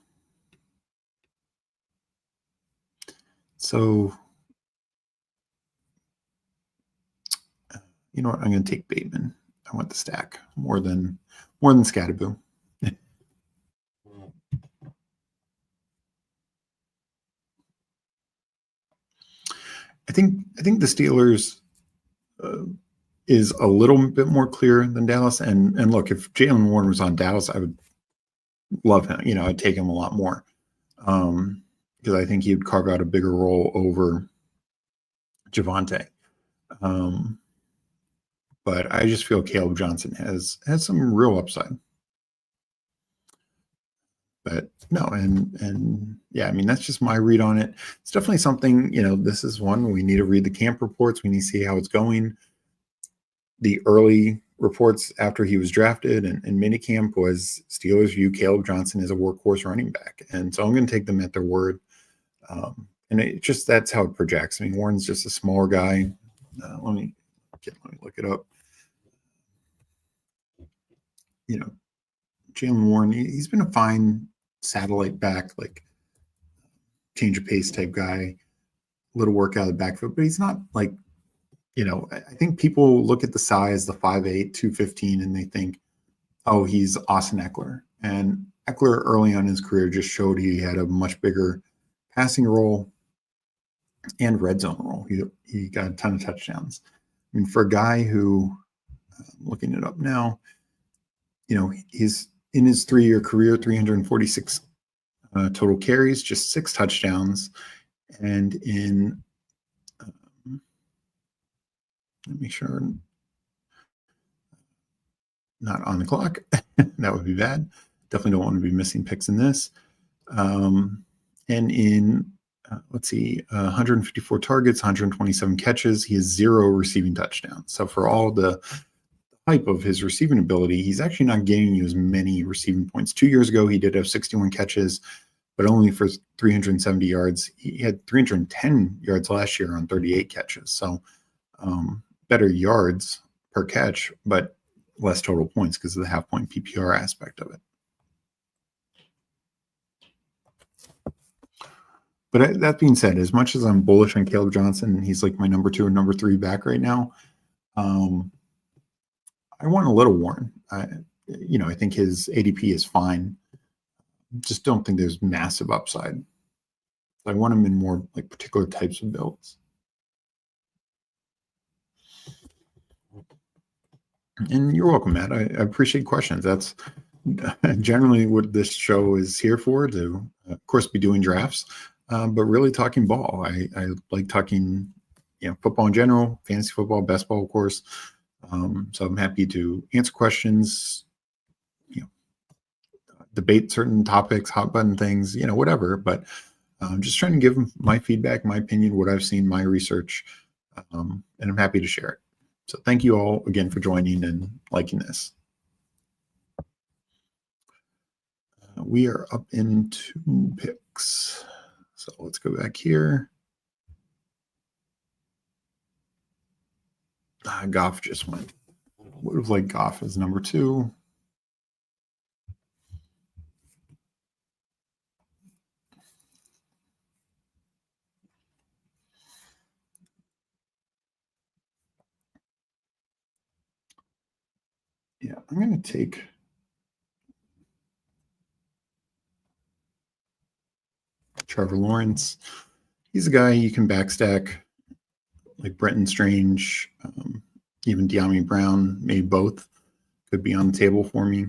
So, you know what? I'm going to take Bateman. I want the stack more than Scatterboo. I think the Steelers is a little bit more clear than Dallas. And look, if Jaylen Warren was on Dallas, I would love him. I'd take him a lot more, because I think he would carve out a bigger role over Javonte. But I just feel Caleb Johnson has some real upside. But no, and yeah, I mean, that's just my read on it. It's definitely something, this is one we need to read the camp reports. We need to see how it's going. The early reports after he was drafted and minicamp was Steelers view Caleb Johnson as a workhorse running back. And so I'm going to take them at their word. And that's how it projects. I mean, Warren's just a smaller guy. Let me look it up. Jaylen Warren, he's been a fine satellite back, like change of pace type guy, little work out of the backfield, but he's not like, I think people look at the size, the 5'8", 215, and they think, oh, he's Austin Eckler. And Eckler early on in his career just showed he had a much bigger passing role and red zone role. He got a ton of touchdowns. I mean, for a guy who, I'm looking it up now, he's in his 3-year career, 346 total carries, just 6 touchdowns. And in, let me make sure, not on the clock. That would be bad. Definitely don't want to be missing picks in this. And in, 154 targets, 127 catches, he has 0 receiving touchdowns. So for all the hype of his receiving ability, he's actually not getting you as many receiving points. 2 years ago, he did have 61 catches, but only for 370 yards. He had 310 yards last year on 38 catches. So better yards per catch, but less total points because of the half-point PPR aspect of it. But that being said, as much as I'm bullish on Caleb Johnson, he's like my number 2 or number 3 back right now, I want a little Warren. I think his ADP is fine. Just don't think there's massive upside. I want him in more like particular types of builds. And you're welcome, Matt. I appreciate questions. That's generally what this show is here for, to, of course, be doing drafts, but really talking ball. I like talking, football in general, fantasy football, best ball, of course. So I'm happy to answer questions, debate certain topics, hot button things, whatever. But I'm just trying to give my feedback, my opinion, what I've seen, my research, and I'm happy to share it. So thank you all again for joining and liking this. We are up into picks. So let's go back here. Goff just went. Would have liked Goff as number 2. Yeah, I'm going to take Trevor Lawrence. He's a guy you can backstack, like Brenton Strange, even De'Ami Brown, maybe both could be on the table for me.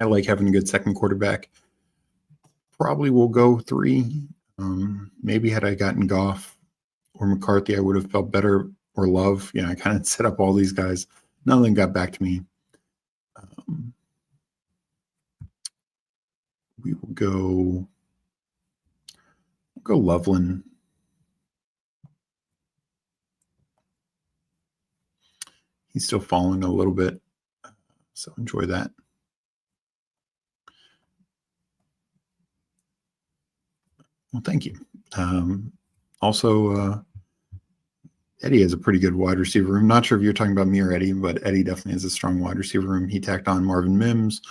I like having a good second quarterback. Probably will go 3. Maybe had I gotten Goff or McCarthy, I would have felt better, or Love. I kind of set up all these guys. None of them got back to me. We will go Loveland. He's still falling a little bit, so enjoy that. Well, thank you. Also, Eddie has a pretty good wide receiver room. Not sure if you're talking about me or Eddie, but Eddie definitely has a strong wide receiver room. He tacked on Marvin Mims,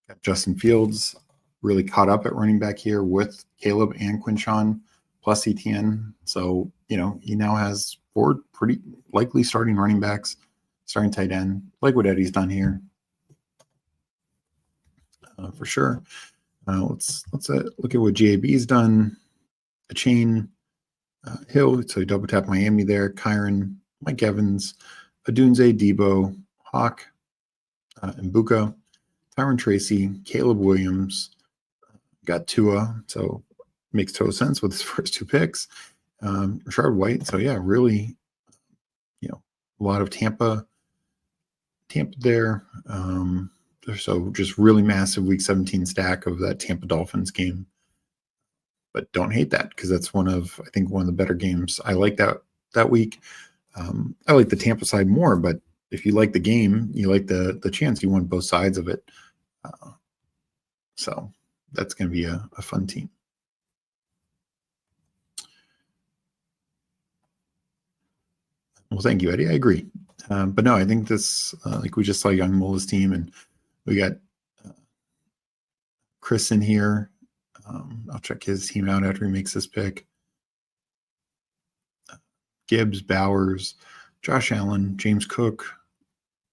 got Justin Fields, really caught up at running back here with Caleb and Quinshawn plus ETN. So, he now has 4 pretty likely starting running backs, starting tight end, like what Eddie's done here. For sure. Let's look at what GAB's done. A chain, Hill, so he double tapped Miami there. Kyron, Mike Evans, Adunze, Debo, Hawk, and Buka, Tyron Tracy, Caleb Williams, got Tua, so makes total sense with his first 2 picks. Rashard White, so yeah, really, a lot of Tampa there. So just really massive Week 17 stack of that Tampa Dolphins game. But don't hate that, because that's one of the better games. I like that week. I like the Tampa side more, but if you like the game, you like the chance, you want both sides of it. So that's going to be a fun team. Well, thank you, Eddie. I agree. But no, I think this, we just saw Young Mullah's team, and we got Chris in here. I'll check his team out after he makes this pick. Gibbs, Bowers, Josh Allen, James Cook.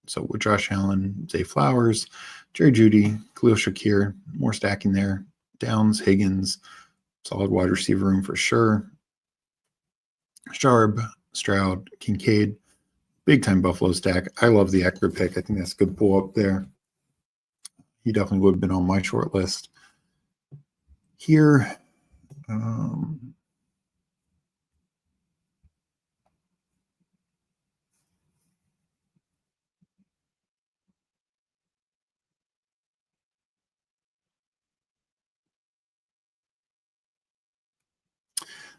So with Josh Allen, Zay Flowers, Jerry Jeudy, Khalil Shakir, more stacking there. Downs, Higgins, solid wide receiver room for sure. Sharp, Stroud, Kincaid, big time Buffalo stack. I love the Eckler pick. I think that's a good pull up there. He definitely would have been on my short list. Here,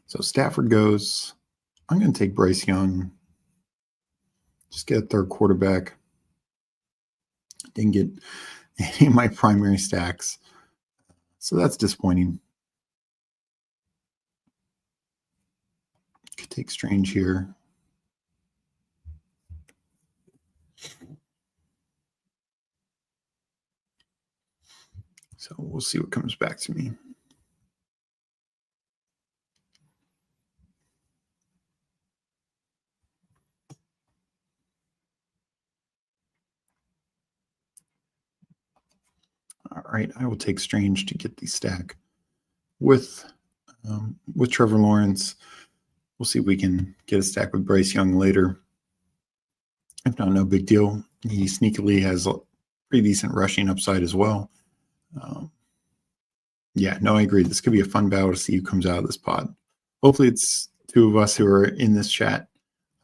so Stafford goes. I'm going to take Bryce Young. Just get a third quarterback. Didn't get any of my primary stacks, so that's disappointing. Could take Strange here. So we'll see what comes back to me. All right, I will take Strange to get the stack with Trevor Lawrence. We'll see if we can get a stack with Bryce Young later. If not, no big deal. He sneakily has a pretty decent rushing upside as well. Yeah, no, I agree. This could be a fun battle to see who comes out of this pod. Hopefully it's 2 of us who are in this chat.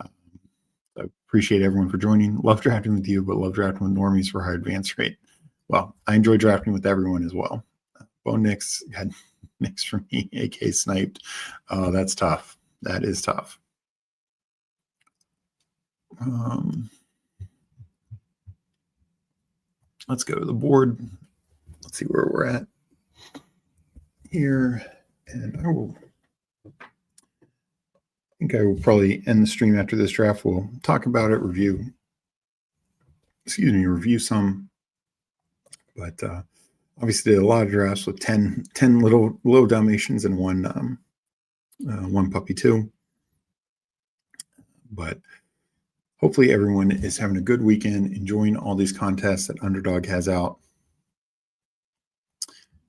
I appreciate everyone for joining. Love drafting with you, but love drafting with normies for high advance rate. Well, I enjoy drafting with everyone as well. Bo Nix had Next for me, AK sniped. That's tough. That is tough. Let's go to the board. Let's see where we're at here. And I think I will probably end the stream after this draft. We'll talk about it, review some. But obviously did a lot of drafts with 10 little Dalmatians and one puppy too. But hopefully everyone is having a good weekend, enjoying all these contests that Underdog has out.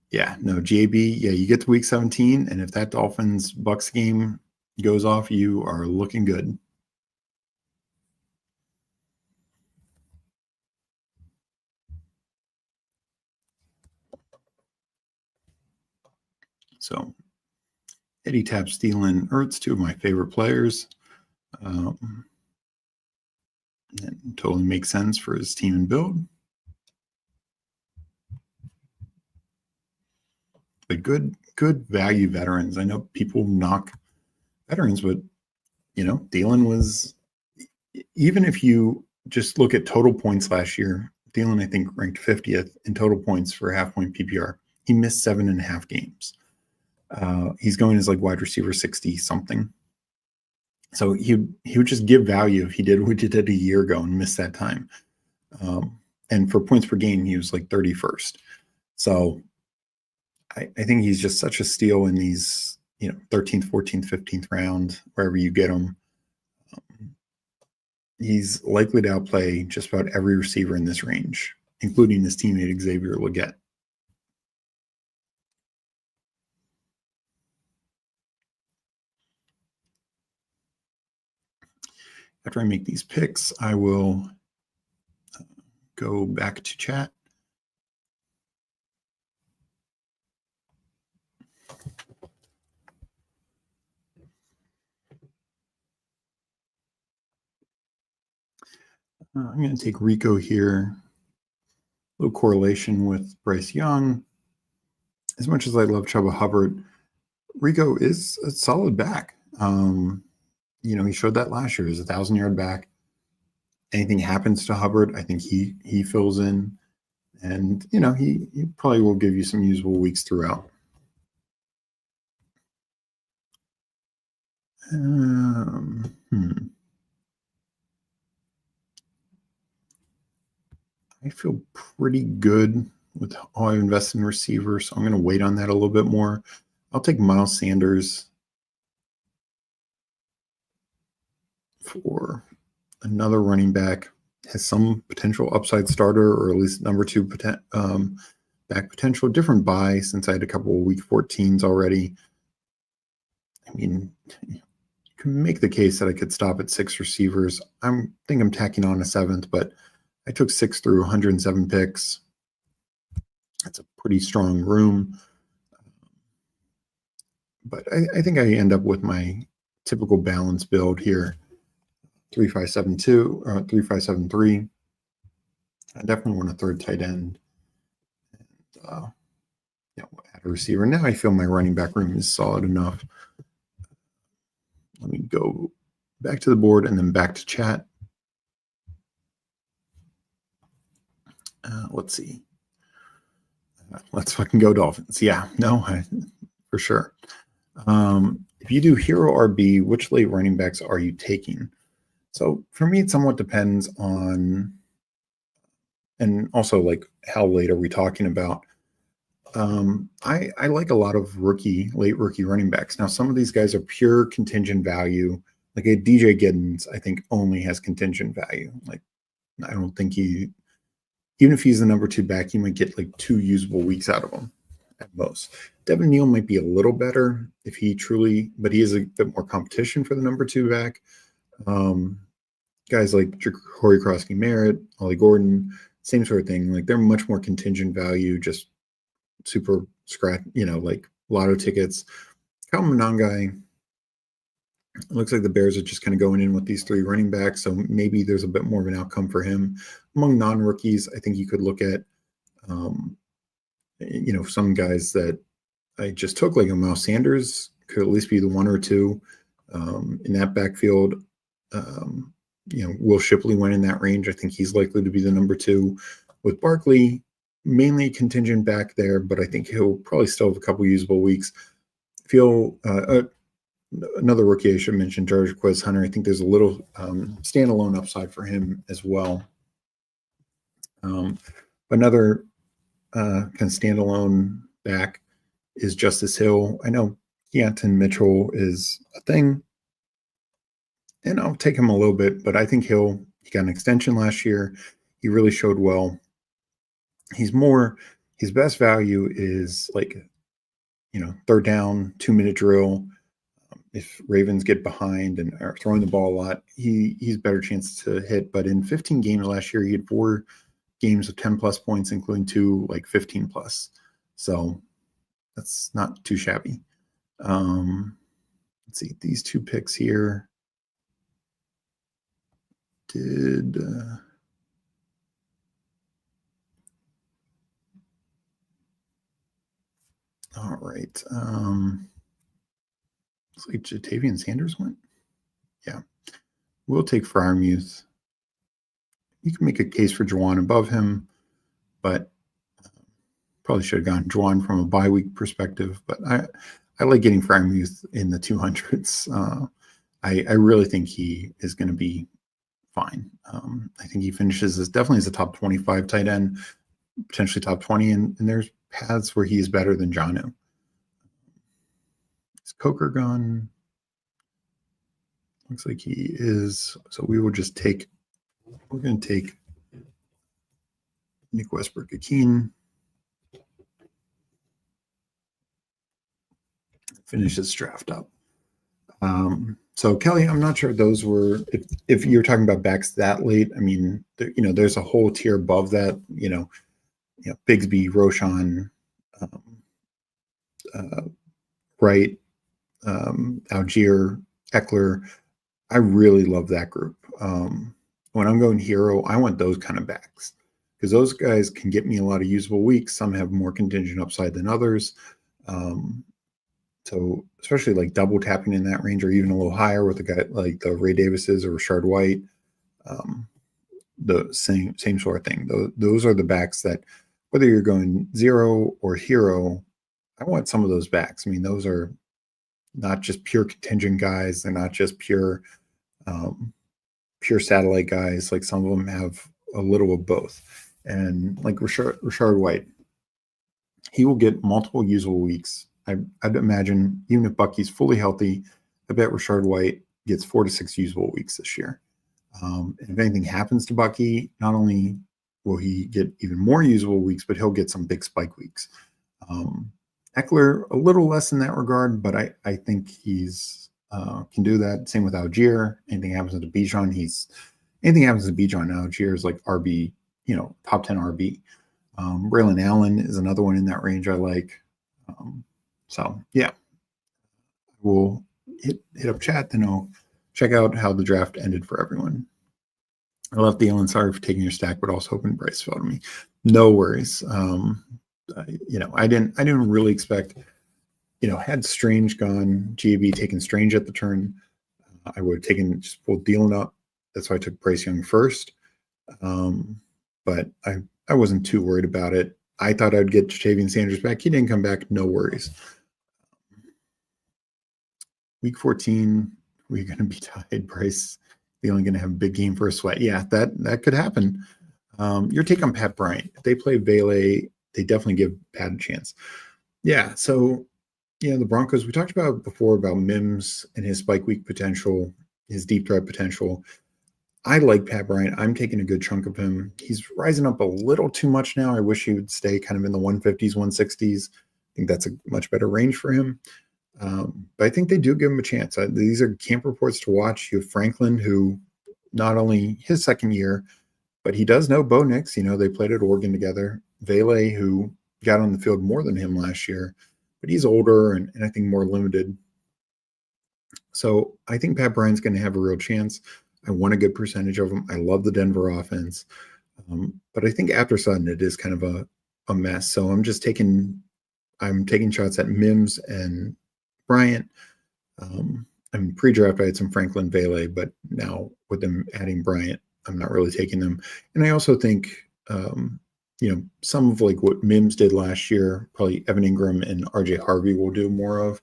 Yeah, no, JB, yeah, you get to week 17, and if that Dolphins-Bucks game goes off, you are looking good. So, Eddie Tapp, Thielen, Ertz, two of my favorite players. That totally makes sense for his team and build. But good value veterans. I know people knock veterans, but Thielen was, even if you just look at total points last year, Thielen I think ranked 50th in total points for half-point PPR. He missed 7.5 games. He's going as like wide receiver 60 something. So he would just give value if he did what he did a year ago and missed that time. And for points per game, he was like 31st. So I think he's just such a steal in these, 13th, 14th, 15th round, wherever you get him. He's likely to outplay just about every receiver in this range, including his teammate Xavier Legette. After I make these picks, I will go back to chat. I'm going to take Rico here. A little correlation with Bryce Young. As much as I love Chuba Hubbard, Rico is a solid back. He showed that last year. He's a 1,000-yard back. Anything happens to Hubbard, I think he fills in. And, he probably will give you some usable weeks throughout. I feel pretty good with how I invest in receivers, so I'm going to wait on that a little bit more. I'll take Miles Sanders for another running back. Has some potential upside starter, or at least number 2 back potential. Different buy since I had a couple of week 14s already. I mean, you can make the case that I could stop at 6 receivers. I think I'm tacking on a 7th, but I took 6 through 107 picks. That's a pretty strong room. But I think I end up with my typical balance build here. 3-5-7-2 or 3-5-7-3. I definitely want a third tight end. And, add a receiver. Now I feel my running back room is solid enough. Let me go back to the board and then back to chat. Let's see. Let's fucking go Dolphins. Yeah, no, for sure. If you do hero RB, which late running backs are you taking? So for me, it somewhat depends on, and also like how late are we talking about? I like a lot of late rookie running backs. Now, some of these guys are pure contingent value. Like a DJ Giddens, I think only has contingent value. Like, I don't think even if he's the number 2 back, you might get like 2 usable weeks out of him at most. Devin Neal might be a little better if he truly, but he is a bit more competition for the number 2 back. Guys like Corey Krosky-Merritt, Ollie Gordon, same sort of thing. Like they're much more contingent value, just super scratch, like lotto tickets. Kyle Monangai, it looks like the Bears are just kind of going in with these 3 running backs, so maybe there's a bit more of an outcome for him. Among non-rookies, I think you could look at, some guys that I just took, like a Miles Sanders could at least be the 1 or 2 in that backfield. Will Shipley win in that range? I think he's likely to be the number 2. With Barkley, mainly contingent back there, but I think he'll probably still have a couple usable weeks. Another rookie I should mention, Jarquez Hunter. I think there's a little standalone upside for him as well. Another kind of standalone back is Justice Hill. I know Keaton Mitchell is a thing, and I'll take him a little bit, but I think he got an extension last year. He really showed well. His best value is like, 3rd down, 2-minute drill. If Ravens get behind and are throwing the ball a lot, he's better chance to hit. But in 15 games last year, he had 4 games of 10 plus points, including 2 like 15 plus. So that's not too shabby. Let's see, these 2 picks here did all right. Looks like Jatavian Sanders went. Yeah, we'll take Freiermuth. You can make a case for Juwan above him, but probably should have gone Juwan from a bye week perspective. But I like getting Freiermuth in the 200s. I really think he is going to be fine. I think he finishes definitely as a top 25 tight end, potentially top 20, and there's paths where he is better than Jonnu. Is Coker gone? Looks like he is. So we're going to take Nick Westbrook-Akeen. Finish this draft up. So Kelly, I'm not sure those were, if you're talking about backs that late, I mean, there's a whole tier above that, Bigsby, Roshan, Wright, Algier, Eckler. I really love that group. When I'm going hero, I want those kind of backs because those guys can get me a lot of usable weeks. Some have more contingent upside than others. So especially like double tapping in that range or even a little higher with a guy like the Ray Davises or Rashard White, the same sort of thing. Those are the backs that whether you're going zero or hero, I want some of those backs. I mean, those are not just pure contingent guys. They're not just pure satellite guys. Like some of them have a little of both. And like Rashard White, he will get multiple usable weeks. I'd imagine even if Bucky's fully healthy, I bet Rashard White gets 4 to 6 usable weeks this year. And if anything happens to Bucky, not only will he get even more usable weeks, but he'll get some big spike weeks. Eckler, a little less in that regard, but I think he's can do that. Same with Algier. Anything happens to Bijan, Algier is like RB, top 10 RB. Braylon Allen is another one in that range I like. So yeah, we'll hit up chat, then I'll check out how the draft ended for everyone. I left the Allen, sorry for taking your stack, but also hoping Bryce fell to me. No worries. I didn't really expect, had Strange gone, GAB taken Strange at the turn, I would have taken just pulled Thielen up. That's why I took Bryce Young first. But I wasn't too worried about it. I thought I'd get Jatavian Sanders back. He didn't come back. No worries. Week 14, we're going to be tied. Bryce, the only going to have a big game for a sweat. Yeah, that could happen. Your take on Pat Bryant. If they play Bailey, they definitely give Pat a chance. Yeah, so, the Broncos, we talked about before about Mims and his spike week potential, his deep threat potential. I like Pat Bryant. I'm taking a good chunk of him. He's rising up a little too much now. I wish he would stay kind of in the 150s, 160s. I think that's a much better range for him. But I think they do give him a chance. These are camp reports to watch. You have Franklin, who not only his second year, but he does know Bo Nix. They played at Oregon together. Vele, who got on the field more than him last year, but he's older and I think more limited. So I think Pat Bryant's going to have a real chance. I want a good percentage of them. I love the Denver offense. But I think after Sutton, it is kind of a mess. So I'm just taking I'm taking shots at Mims and Bryant. I mean, pre-draft I had some Franklin Vele, but now with them adding Bryant, I'm not really taking them. And I also think, some of like what Mims did last year, probably Evan Ingram and RJ Harvey will do more of.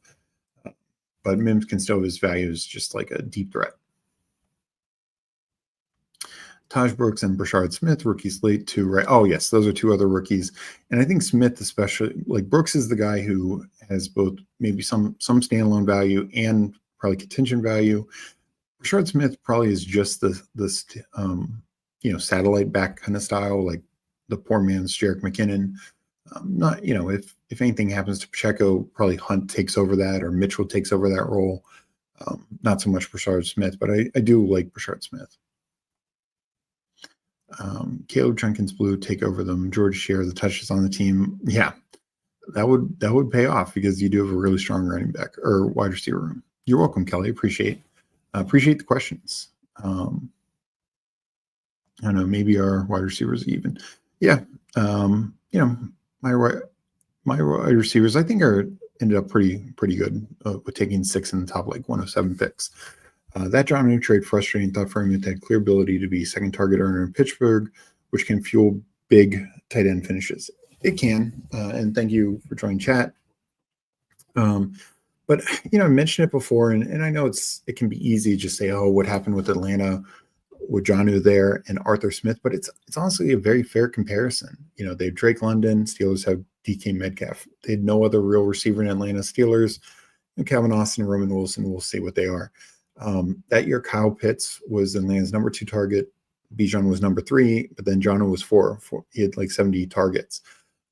But Mims can still have his value as just like a deep threat. Taj Brooks and Brashard Smith, rookies late to right. Oh, yes, those are two other rookies. And I think Smith, especially, like Brooks is the guy who has both maybe some standalone value and probably contingent value. Brashard Smith probably is just this satellite back kind of style, like the poor man's Jerick McKinnon. Not, if anything happens to Pacheco, probably Hunt takes over that or Mitchell takes over that role. Not so much Brashard Smith, but I do like Brashard Smith. Caleb Jenkins Blue take over them. George share the touches on the team. Yeah, that would pay off because you do have a really strong running back or wide receiver room. You're welcome, Kelly. Appreciate the questions. I don't know, maybe our wide receivers even. Yeah, my wide receivers I think ended up pretty good with taking 6 in the top like 107 picks. That Jonnu trade frustrating. Thought Freeman had clear ability to be second target earner in Pittsburgh, which can fuel big tight end finishes. It can, and thank you for joining chat. But I mentioned it before, and I know it can be easy to just say, oh, what happened with Atlanta with Jonnu there and Arthur Smith, but it's honestly a very fair comparison. They have Drake London, Steelers have DK Metcalf. They had no other real receiver in Atlanta. Steelers, and Calvin Austin and Roman Wilson, we'll see what they are. That year, Kyle Pitts was Atlanta's number 2 target. Bijan was number 3, but then Jonnu was 4. He had like 70 targets,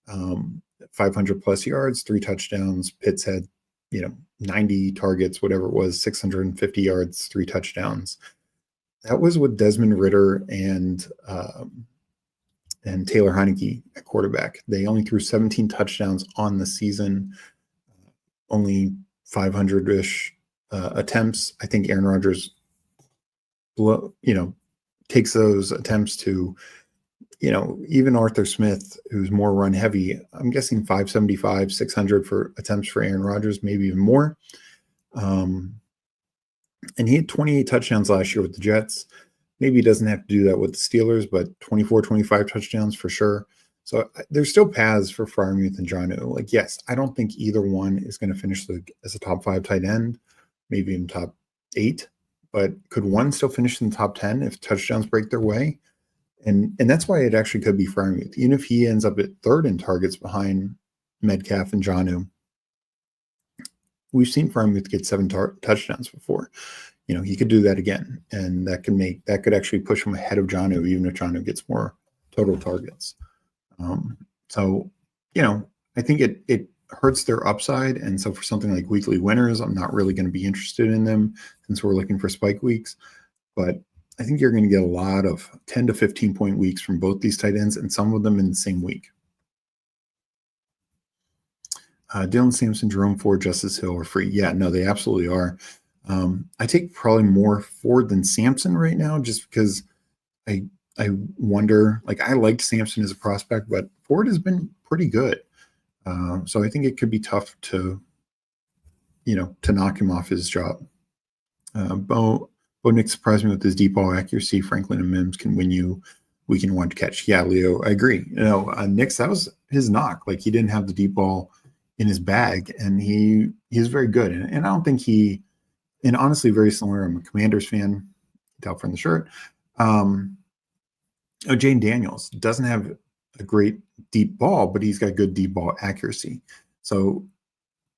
500 plus yards, 3 touchdowns. Pitts had, 90 targets, whatever it was, 650 yards, 3 touchdowns. That was with Desmond Ridder and Taylor Heineke at quarterback. They only threw 17 touchdowns on the season, only 500-ish attempts. I think Aaron Rodgers, takes those attempts to, even Arthur Smith, who's more run heavy. I'm guessing 575, 600 for attempts for Aaron Rodgers, maybe even more. And he had 28 touchdowns last year with the Jets. Maybe he doesn't have to do that with the Steelers, but 24, 25 touchdowns for sure. So there's still paths for Freiermuth and Jonnu. Like, yes, I don't think either one is going to finish as a top 5 tight end, maybe in top 8. But could one still finish in the top 10 if touchdowns break their way? And that's why it actually could be Freiermuth. Even if he ends up at 3rd in targets behind Metcalf and Jonnu, we've seen Freiermuth get 7 touchdowns before. He could do that again, and that could actually push him ahead of Jonnu, even if Jonnu gets more total targets. So I think it hurts their upside, and so for something like weekly winners, I'm not really going to be interested in them since we're looking for spike weeks. But I think you're going to get a lot of 10 to 15 point weeks from both these tight ends, and some of them in the same week. Dylan Sampson, Jerome Ford, Justice Hill are free. Yeah, no, they absolutely are. I take probably more Ford than Sampson right now, just because I wonder. Like, I liked Sampson as a prospect, but Ford has been pretty good. So I think it could be tough to knock him off his job. Bo Nick surprised me with his deep ball accuracy. Franklin and Mims can win you weekend 1 to catch. Yeah, Leo, I agree. Nick's, that was his knock. Like, he didn't have the deep ball in his bag, and he's very good. And I don't think and honestly, very similar. I'm a Commanders fan, tell from the shirt. Jane Daniels doesn't have a great deep ball, but he's got good deep ball accuracy. So,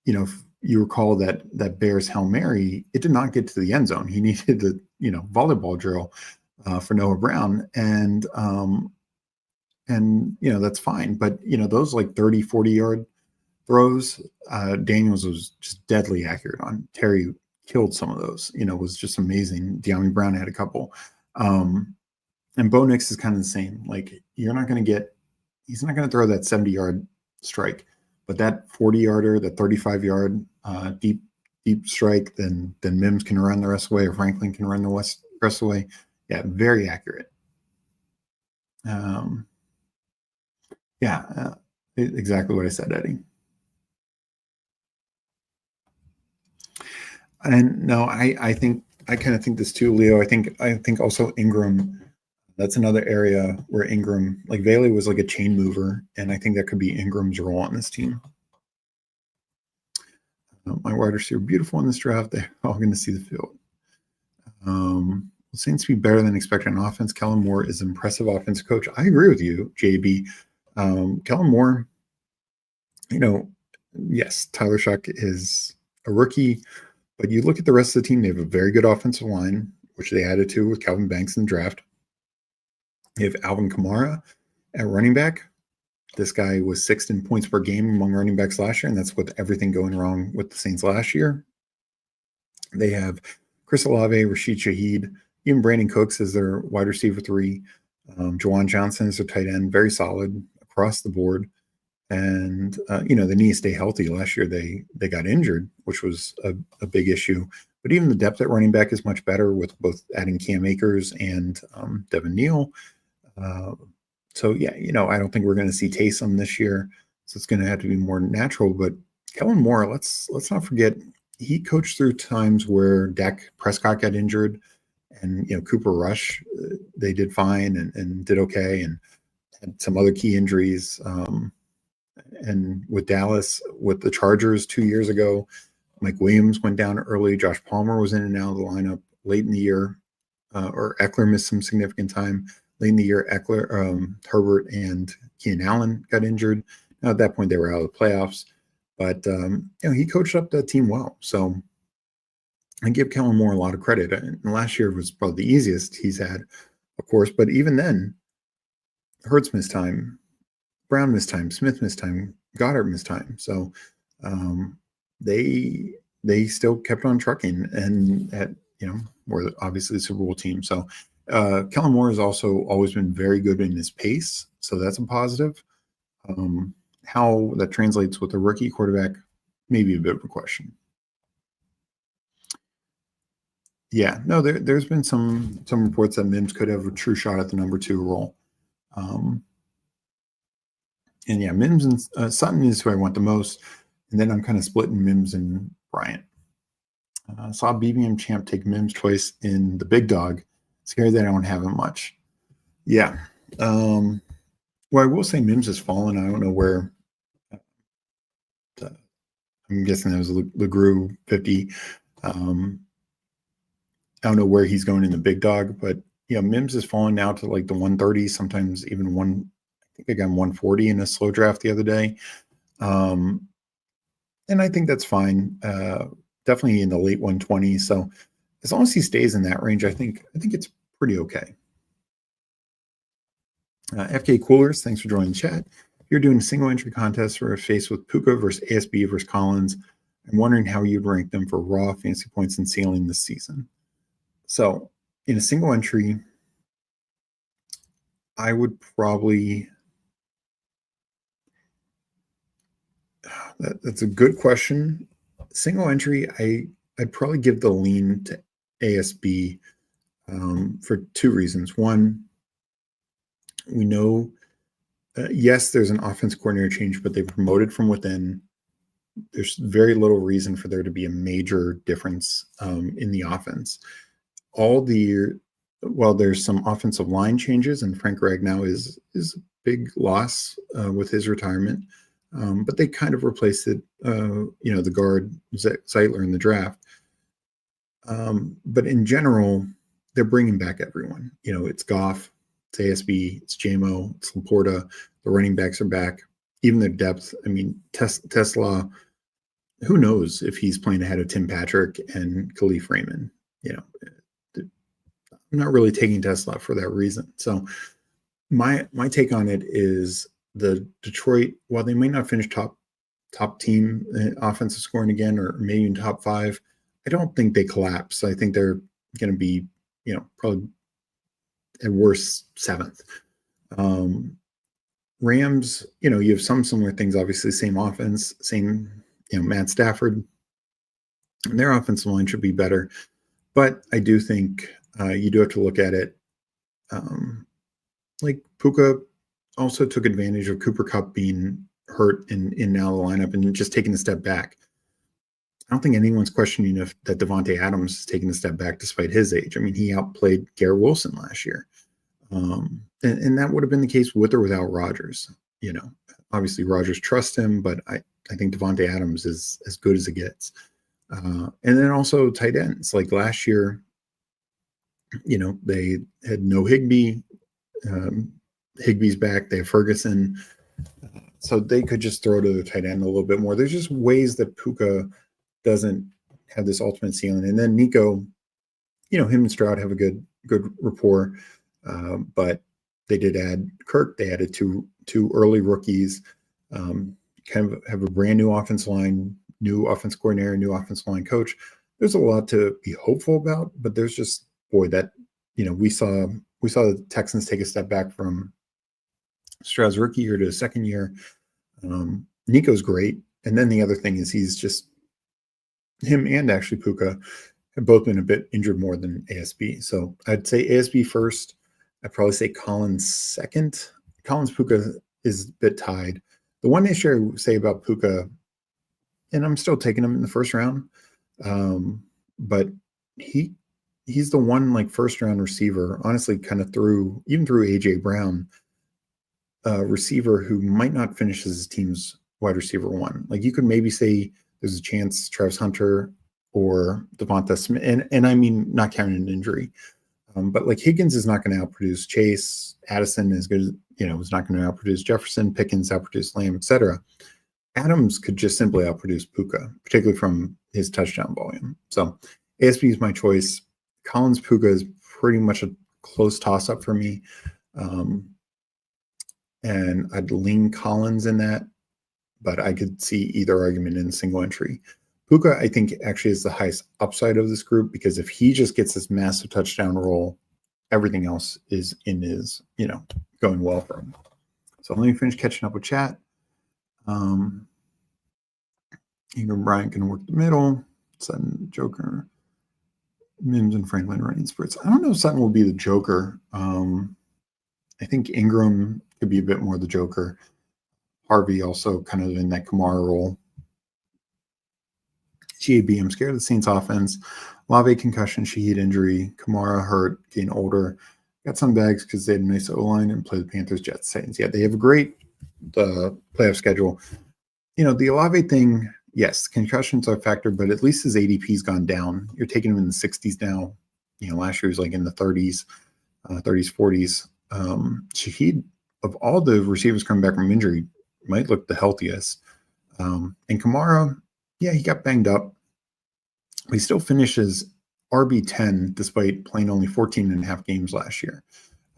if you recall that Bears Hail Mary, it did not get to the end zone. He needed the, volleyball drill for Noah Brown. And that's fine. But, those like 30, 40-yard throws, Daniels was just deadly accurate on. Terry killed some of those, was just amazing. De'Ami Brown had a couple. And Bo Nix is kind of the same. Like, he's not going to throw that 70-yard strike, but that 40-yarder, that 35-yard deep strike, then Mims can run the rest of the way, or Franklin can run the rest of the way. Yeah, very accurate. Exactly what I said, Eddie. And no, I kind of think this too, Leo. I think also Ingram. That's another area where Ingram, like Bailey, was like a chain mover, and I think that could be Ingram's role on this team. My wide receiver, beautiful in this draft. They're all going to see the field. Seems to be better than expected on offense. Kellen Moore is an impressive offensive coach. I agree with you, JB. Kellen Moore, yes, Tyler Shuck is a rookie, but you look at the rest of the team, they have a very good offensive line, which they added to with Calvin Banks in the draft. You have Alvin Kamara at running back. This guy was sixth in points per game among running backs last year, and that's with everything going wrong with the Saints last year. They have Chris Olave, Rashid Shaheed, even Brandon Cooks as their wide receiver 3. Jawan Johnson is their tight end, very solid across the board. And, they need to stay healthy. Last year they got injured, which was a big issue. But even the depth at running back is much better with both adding Cam Akers and Devin Neal. I don't think we're going to see Taysom this year. So it's going to have to be more natural. But Kellen Moore, let's not forget, he coached through times where Dak Prescott got injured and, Cooper Rush, they did fine and did okay and had some other key injuries. And with Dallas, with the Chargers 2 years ago, Mike Williams went down early. Josh Palmer was in and out of the lineup late in the year, or Eckler missed some significant time. Late in the year, Herbert and Keenan Allen got injured. Now at that point, they were out of the playoffs. But, he coached up that team well. So I give Kellen Moore a lot of credit. And last year was probably the easiest he's had, of course. But even then, Hurts missed time, Brown missed time, Smith missed time, Goddard missed time. So they still kept on trucking and were obviously the Super Bowl team. So Kellen Moore has also always been very good in his pace. So that's a positive. How that translates with a rookie quarterback, maybe a bit of a question. Yeah, no, there's been some reports that Mims could have a true shot at the number 2 role. And yeah, Mims and Sutton is who I want the most. And then I'm kind of splitting Mims and Bryant. Saw BBM champ take Mims twice in the big dog. Scary that I don't have him much. Yeah. Well, I will say Mims has fallen. I don't know where. I'm guessing that was LeGrew 50. I don't know where he's going in the big dog, but Mims has fallen now to like the 130, sometimes even I think I got him 140 in a slow draft the other day. And I think that's fine. Definitely in the late 120s. So as long as he stays in that range, I think it's pretty okay. FK Coolers, thanks for joining the chat. You're doing a single entry contest for a face with Puka versus ASB versus Collins. I'm wondering how you'd rank them for raw fantasy points and ceiling this season. So in a single entry, I would probably, that's a good question. Single entry, I'd probably give the lean to ASB for 2 reasons. One, we know, yes, there's an offense coordinator change, but they promoted from within. There's very little reason for there to be a major difference in the offense. There's some offensive line changes, and Frank Ragnow is a big loss with his retirement. But they kind of replaced it, the guard Zeitler in the draft. But in general, they're bringing back everyone. It's Goff, it's ASB, it's JMO, it's Laporta. The running backs are back. Even their depth. I mean, Tesla. Who knows if he's playing ahead of Tim Patrick and Khalif Raymond? I'm not really taking Tesla for that reason. So my take on it is the Detroit, while they might not finish top team offensive scoring again, or maybe in top 5, I don't think they collapse. I think they're going to be, probably at worst 7th. Rams, you have some similar things, obviously, same offense, same, Matt Stafford. And their offensive line should be better. But I do think you do have to look at it. Like Puka also took advantage of Cooper Kupp being hurt in now the lineup and just taking a step back. I don't think anyone's questioning if that Devontae Adams is taking a step back despite his age. I mean, he outplayed Garrett Wilson last year. And that would have been the case with or without Rodgers. Obviously Rodgers trusts him, but I think Devontae Adams is as good as it gets. And then also tight ends. Like last year, they had no Higbee. Higbee's back. They have Ferguson. So they could just throw to the tight end a little bit more. There's just ways that Puka doesn't have this ultimate ceiling. And then Nico, him and Stroud have a good rapport. But they did add Kirk. They added two early rookies. Kind of have a brand new offensive line, new offense coordinator, new offensive line coach. There's a lot to be hopeful about, but there's just that we saw the Texans take a step back from Stroud's rookie year to second year. Nico's great, and then the other thing is he's just him and actually Puka have both been a bit injured more than ASB. So I'd say ASB first. I'd probably say Collins second. Collins Puka is a bit tied. The one issue I would say about Puka, and I'm still taking him in the first round, but he's the one first round receiver, honestly, kind of through AJ Brown, receiver who might not finish as his team's wide receiver one. Like you could maybe say there's a chance Travis Hunter or Devonta Smith, and I mean not counting an injury. But Higgins is not going to outproduce Chase. Addison is good, is not going to outproduce Jefferson. Pickens outproduce Lamb, etc. Adams could just simply outproduce Puka, particularly from his touchdown volume. So ASB is my choice. Collins Puka is pretty much a close toss-up for me. And I'd lean Collins in that, but I could see either argument in single entry. Puka, I think, actually is the highest upside of this group because if he just gets this massive touchdown roll, everything else is going well for him. So let me finish catching up with chat. Even Bryant can work the middle. Sutton, Joker, Mims, and Franklin running splits. I don't know if Sutton will be the Joker. I think Ingram could be a bit more the Joker. Harvey also kind of in that Kamara role. GAB, I'm scared of the Saints offense. Lave concussion, Shaheed injury, Kamara hurt, getting older. Got some bags because they had a nice O-line and play the Panthers, Jets, Titans. Yeah, they have a great playoff schedule. The Olave thing, yes, concussions are a factor, but at least his ADP's gone down. You're taking him in the 60s now. Last year was in the 30s, 40s. Shaheed, of all the receivers coming back from injury, might look the healthiest. And Kamara, yeah, he got banged up. He still finishes RB10 despite playing only 14 and a half games last year.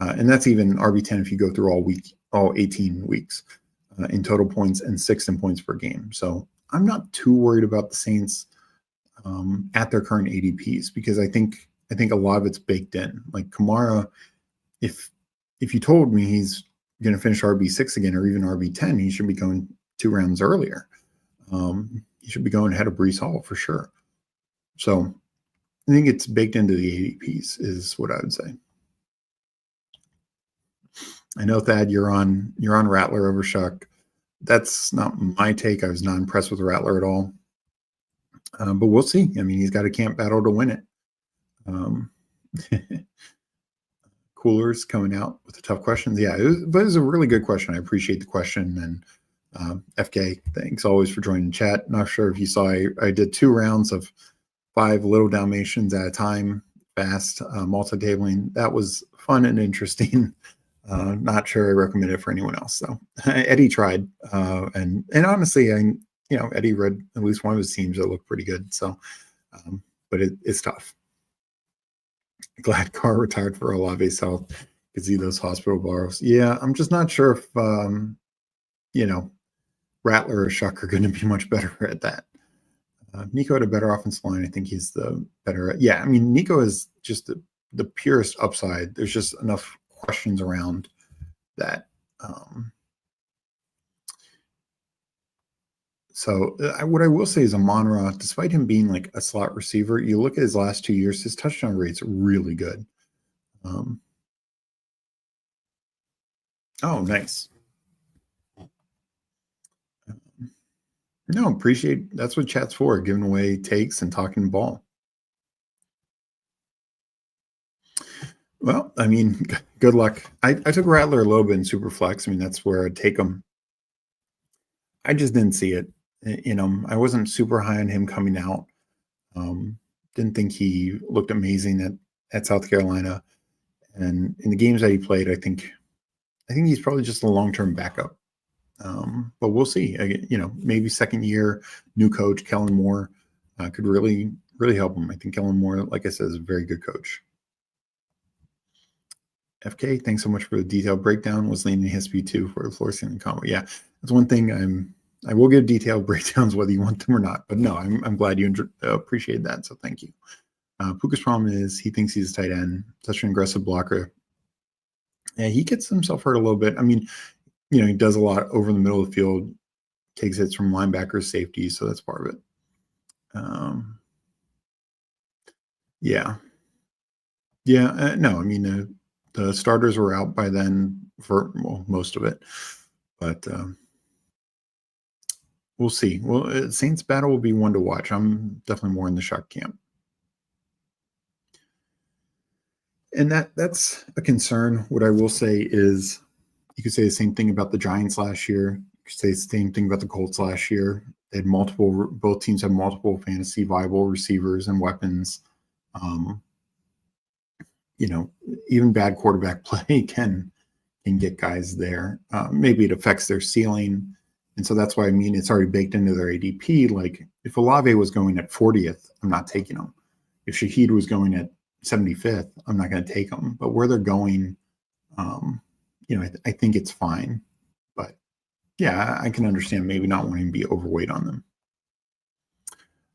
And that's even RB10 if you go through all 18 weeks in total points and 6 in points per game. So I'm not too worried about the Saints at their current ADPs because I think a lot of it's baked in. Like Kamara, if you told me he's going to finish RB6 again or even RB10, he should be going 2 rounds earlier. He should be going ahead of Breece Hall for sure. So I think it's baked into the ADPs is what I would say. I know, Thad, you're on Rattler over Shuck. That's not my take. I was not impressed with Rattler at all. But we'll see. I mean, he's got a camp battle to win it. Coolers coming out with the tough questions. Yeah, but it was a really good question. I appreciate the question. And FK, thanks always for joining the chat. Not sure if you saw, I did 2 rounds of 5 Little Dalmatians at a time, fast multi-tabling. That was fun and interesting. Not sure I recommend it for anyone else. So Eddie tried, and honestly, Eddie read at least one of his teams that looked pretty good. So, but it's tough. Glad Carr retired for Olave's health. Could see those hospital borrows. Yeah, I'm just not sure if Rattler or Shuck are going to be much better at that. Nico had a better offensive line. I think he's the better. Yeah, I mean, Nico is just the purest upside. There's just enough questions around that. So what I will say is Amon-Ra, despite him being like a slot receiver, you look at his last 2 years, his touchdown rate's really good. Oh, nice. No, appreciate that's what chat's for, giving away takes and talking ball. Well, I mean, good luck. I took Rattler a little bit in Superflex. I mean, that's where I'd take him. I just didn't see it. I wasn't super high on him coming out. Um, didn't think he looked amazing at South Carolina. And in the games that he played, I think he's probably just a long-term backup. But we'll see. Maybe second year, new coach Kellen Moore could really help him. I think Kellen Moore, like I said, is a very good coach. FK, thanks so much for the detailed breakdown. Was leaning SB2 for the floor ceiling combo. Yeah, that's one thing I will give detailed breakdowns whether you want them or not. But no, I'm glad you appreciate that. So thank you. Puka's problem is he thinks he's a tight end, such an aggressive blocker. Yeah, he gets himself hurt a little bit. I mean, he does a lot over the middle of the field, takes hits from linebackers, safety, so that's part of it. Yeah. No, I mean, the starters were out by then for most of it, but we'll see. Well, Saints battle will be one to watch. I'm definitely more in the Shock camp. And that's a concern. What I will say is you could say the same thing about the Giants last year. You could say the same thing about the Colts last year. They had both teams had multiple fantasy viable receivers and weapons. Even bad quarterback play can get guys there. Maybe it affects their ceiling. And so that's why, it's already baked into their ADP. Like if Olave was going at 40th, I'm not taking him. If Shaheed was going at 75th, I'm not going to take them. But where they're going, I think it's fine. But yeah, I can understand maybe not wanting to be overweight on them.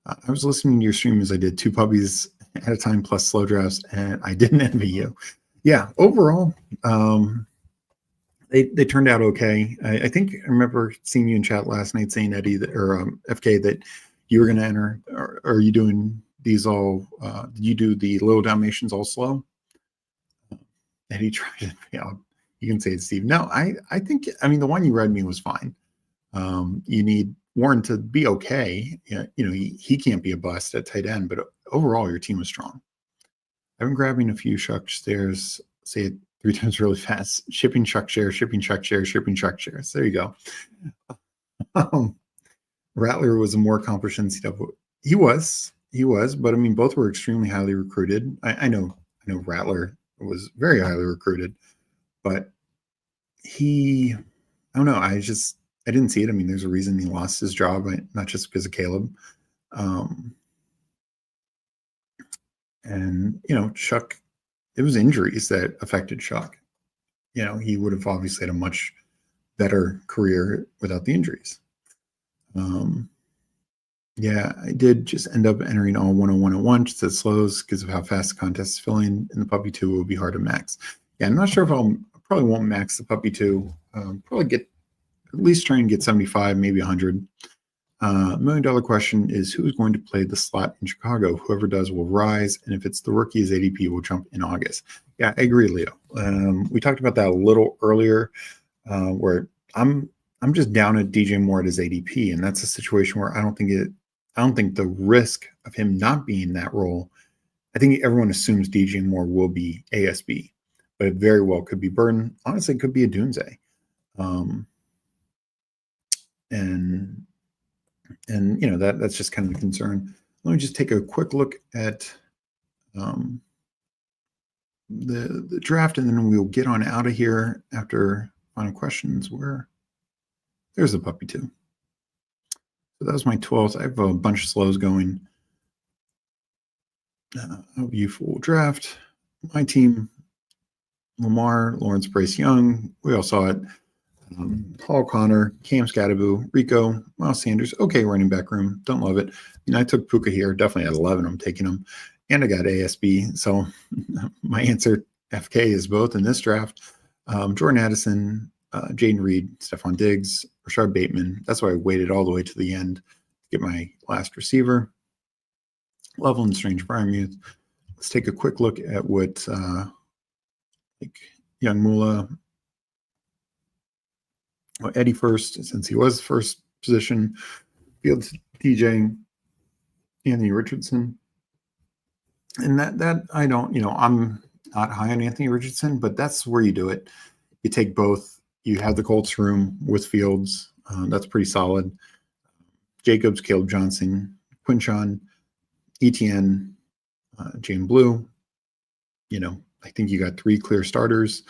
I was listening to your stream as I did 2 puppies at a time plus slow drafts, and I didn't envy you. Yeah, overall, they turned out okay. I think I remember seeing you in chat last night saying, Eddie, or FK, that you were going to enter. Or are you doing these all? Did you do the Little Dalmations all slow? Eddie tried it. Yeah, you can say it, Steve. No, I think, the one you read me was fine. You need Warren to be okay. He can't be a bust at tight end, but overall your team was strong. I've been grabbing a few Shuck shares, say it 3 times really fast. Shipping Shuck share, shipping Shuck share, shipping Shuck shares. There you go. Rattler was a more accomplished NCAA. He was, but both were extremely highly recruited. I know Rattler was very highly recruited, but I don't know. I didn't see it. There's a reason he lost his job, not just because of Caleb. And Shuck, it was injuries that affected Shuck. He would have obviously had a much better career without the injuries. Yeah, I did just end up entering all 101 just at slows because of how fast the contest is filling, and the puppy 2 will be hard to max. Yeah, I'm not sure if I probably won't max the puppy 2. Probably get at least try and get 75, maybe 100. $1 million question is who's going to play the slot in Chicago? Whoever does will rise, and if it's the rookie, his ADP will jump in August. Yeah, I agree, Leo. We talked about that a little earlier, where I'm just down at DJ Moore at his ADP, and that's a situation where I don't think the risk of him not being that role. I think everyone assumes DJ Moore will be ASB, but it very well could be Burton. Honestly, it could be a Dunze. And that's just kind of a concern. Let me just take a quick look at the draft, and then we'll get on out of here after final questions. There's the puppy 2. So that was my 12th. I have a bunch of slows going. OU full draft. My team: Lamar, Lawrence, Bryce Young. We all saw it. Paul Connor, Cam Scattaboo, Rico, Miles Sanders. Okay, running back room. Don't love it. I took Puka here. Definitely at 11. I'm taking him. And I got ASB. So my answer, FK, is both in this draft. Jordan Addison, Jaden Reed, Stephon Diggs, Rashard Bateman. That's why I waited all the way to the end to get my last receiver. Loveland Strange Briarmuth. Let's take a quick look at what Young Mula. Eddie first, since he was first position. Fields, DJ, Anthony Richardson. And that I don't, I'm not high on Anthony Richardson, but that's where you do it. You take both. You have the Colts room with Fields. That's pretty solid. Jacobs, Caleb Johnson, Quinshon, ETN, Jane Blue. I think you got 3 clear starters.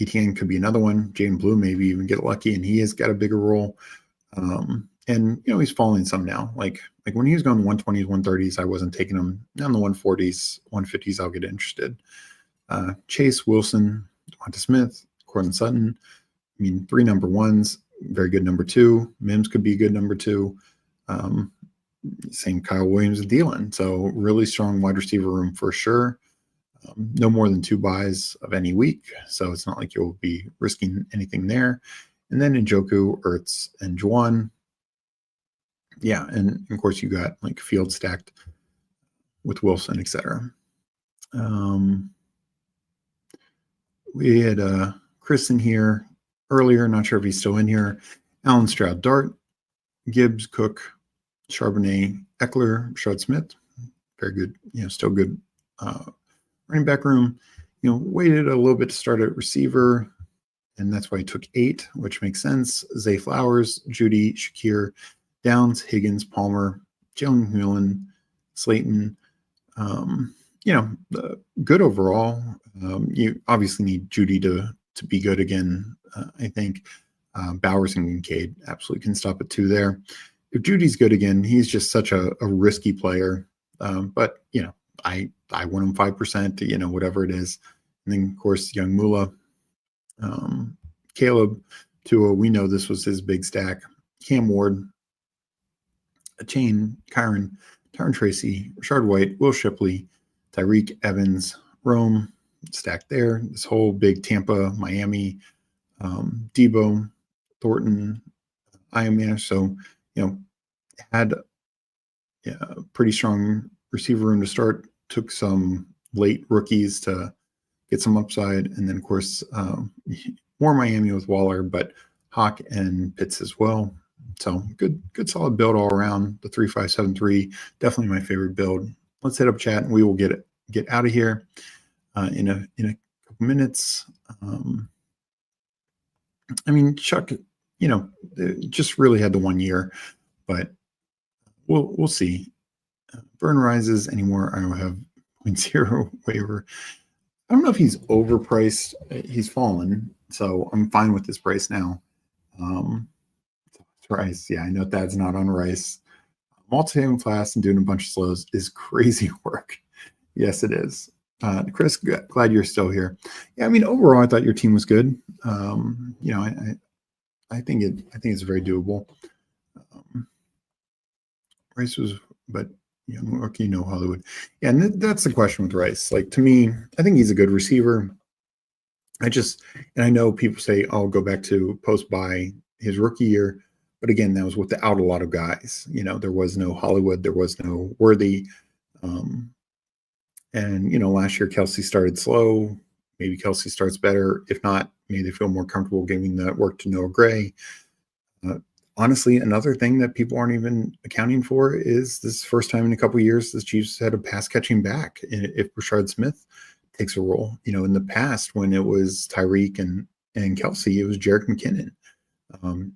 ETN could be another one. Jane Blue maybe even get lucky, and he has got a bigger role. And he's falling some now. Like when he was going 120s, 130s, I wasn't taking him. Now in the 140s, 150s, I'll get interested. Chase, Wilson, Devonta Smith, Cortland Sutton. 3 number ones, very good number 2. Mims could be a good number 2. Same Kyle Williams and Thielen. So really strong wide receiver room for sure. No more than 2 buys of any week. So it's not like you'll be risking anything there. And then Njoku, Ertz, and Juwan. Yeah, and of course you got like Field stacked with Wilson, etc. We had Chris in here earlier. Not sure if he's still in here. Allen Stroud, Dart, Gibbs, Cook, Charbonnet, Eckler, Rashad Smith. Very good. Still good running back room. Waited a little bit to start at receiver, and that's why he took 8, which makes sense. Zay Flowers, Judy, Shakir, Downs, Higgins, Palmer, Jalen Hewlin, Slayton. Good overall. You obviously need Judy to be good again. I think Bowers and Kincaid absolutely can stop at 2 there. If Judy's good again, he's just such a risky player. But I won him 5%. Whatever it is. And then of course young Mula, Caleb, Tua. We know this was his big stack. Cam Ward, Chain, Kyron, Tyron Tracy, Rashard White, Will Shipley, Tyreek Evans, Rome, stacked there. This whole big Tampa, Miami, Debo, Thornton, Ironman. So, had pretty strong receiver room to start. Took some late rookies to get some upside. And then, of course, more Miami with Waller, but Hawk and Pitts as well. So good solid build all around. The 3-5-7-3, definitely my favorite build. Let's hit up chat and we will get out of here in a couple minutes. Chuck, just really had the 1 year, but we'll see. Burn rises anymore. I don't have 0.0 waiver. I don't know if he's overpriced. He's fallen, so I'm fine with this price now. Rice, yeah, I know that's not on Rice. Multi-table class and doing a bunch of slows is crazy work. Yes, it is. Chris, glad you're still here. Yeah, overall, I thought your team was good. I think it's very doable. Rice was, but rookie, no Hollywood. Yeah, and that's the question with Rice. Like, to me, I think he's a good receiver. I know people say, "Oh, go back to post buy his rookie year." But again, that was without a lot of guys. There was no Hollywood, there was no Worthy. Last year Kelsey started slow. Maybe Kelsey starts better. If not, maybe they feel more comfortable giving that work to Noah Gray. Honestly, another thing that people aren't even accounting for is this first time in a couple of years, the Chiefs had a pass catching back. If Rashard Smith takes a role, in the past when it was Tyreek and Kelsey, it was Jerick McKinnon.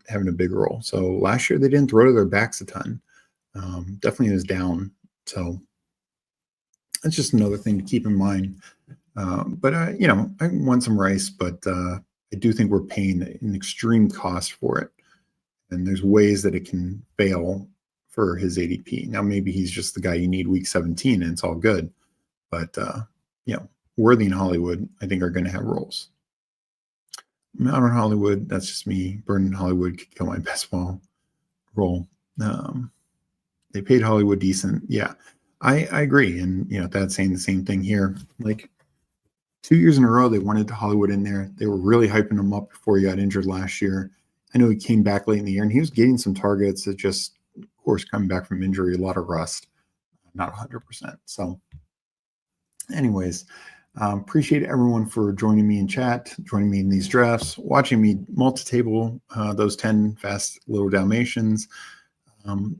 Having a big role. So last year they didn't throw to their backs a ton. Definitely was down. So that's just another thing to keep in mind. But I want some Rice, but I do think we're paying an extreme cost for it. And there's ways that it can fail for his ADP. Now maybe he's just the guy you need week 17 and it's all good. But Worthy and Hollywood, I think, are going to have roles. Out on Hollywood, that's just me. Burning Hollywood could kill my best ball role. They paid Hollywood decent. Yeah, I agree. And, that's saying the same thing here. Like 2 years in a row, they wanted Hollywood in there. They were really hyping him up before he got injured last year. I know he came back late in the year and he was getting some targets. It just, of course, coming back from injury, a lot of rust, not 100%. So anyways, appreciate everyone for joining me in chat, joining me in these drafts, watching me multi-table those 10 fast Little Dalmatians.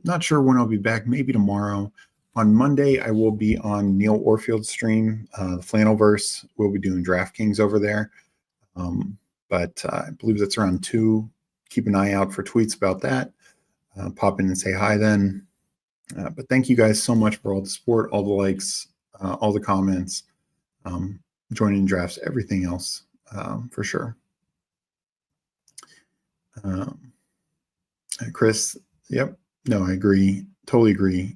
Not sure when I'll be back, maybe tomorrow. On Monday, I will be on Neil Orfield's stream, the Flannelverse. We'll be doing DraftKings over there. But I believe that's around 2. Keep an eye out for tweets about that. Pop in and say hi then. But thank you guys so much for all the support, all the likes, all the comments, joining drafts, everything else, for sure. Chris, yep. No, I agree. Totally agree.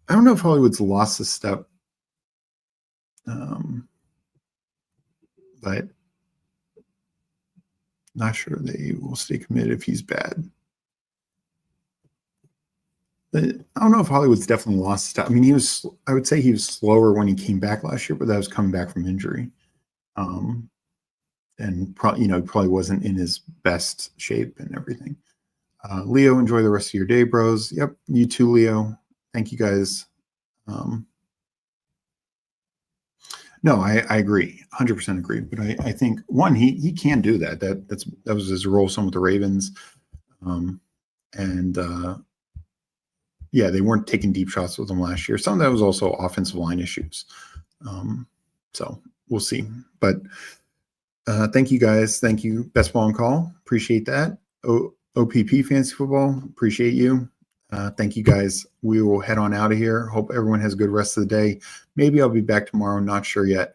I don't know if Hollywood's lost a step, but not sure they will stay committed if he's bad. But I don't know if Hollywood's definitely lost a step. I mean, I would say he was slower when he came back last year, but that was coming back from injury. And probably wasn't in his best shape and everything. Leo, enjoy the rest of your day, bros. Yep, you too, Leo. Thank you guys. No, I agree, 100% agree. But I think one, he can do that. That was his role. Some with the Ravens, yeah, they weren't taking deep shots with him last year. Some of that was also offensive line issues. So we'll see. But thank you guys. Thank you, Best Ball and Call. Appreciate that. OPP Fantasy Football. Appreciate you. Thank you guys. We will head on out of here. Hope everyone has a good rest of the day. Maybe I'll be back tomorrow. Not sure yet.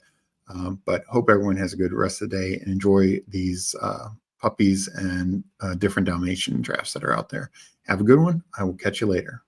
But hope everyone has a good rest of the day and enjoy these puppies and different Dalmatian drafts that are out there. Have a good one. I will catch you later.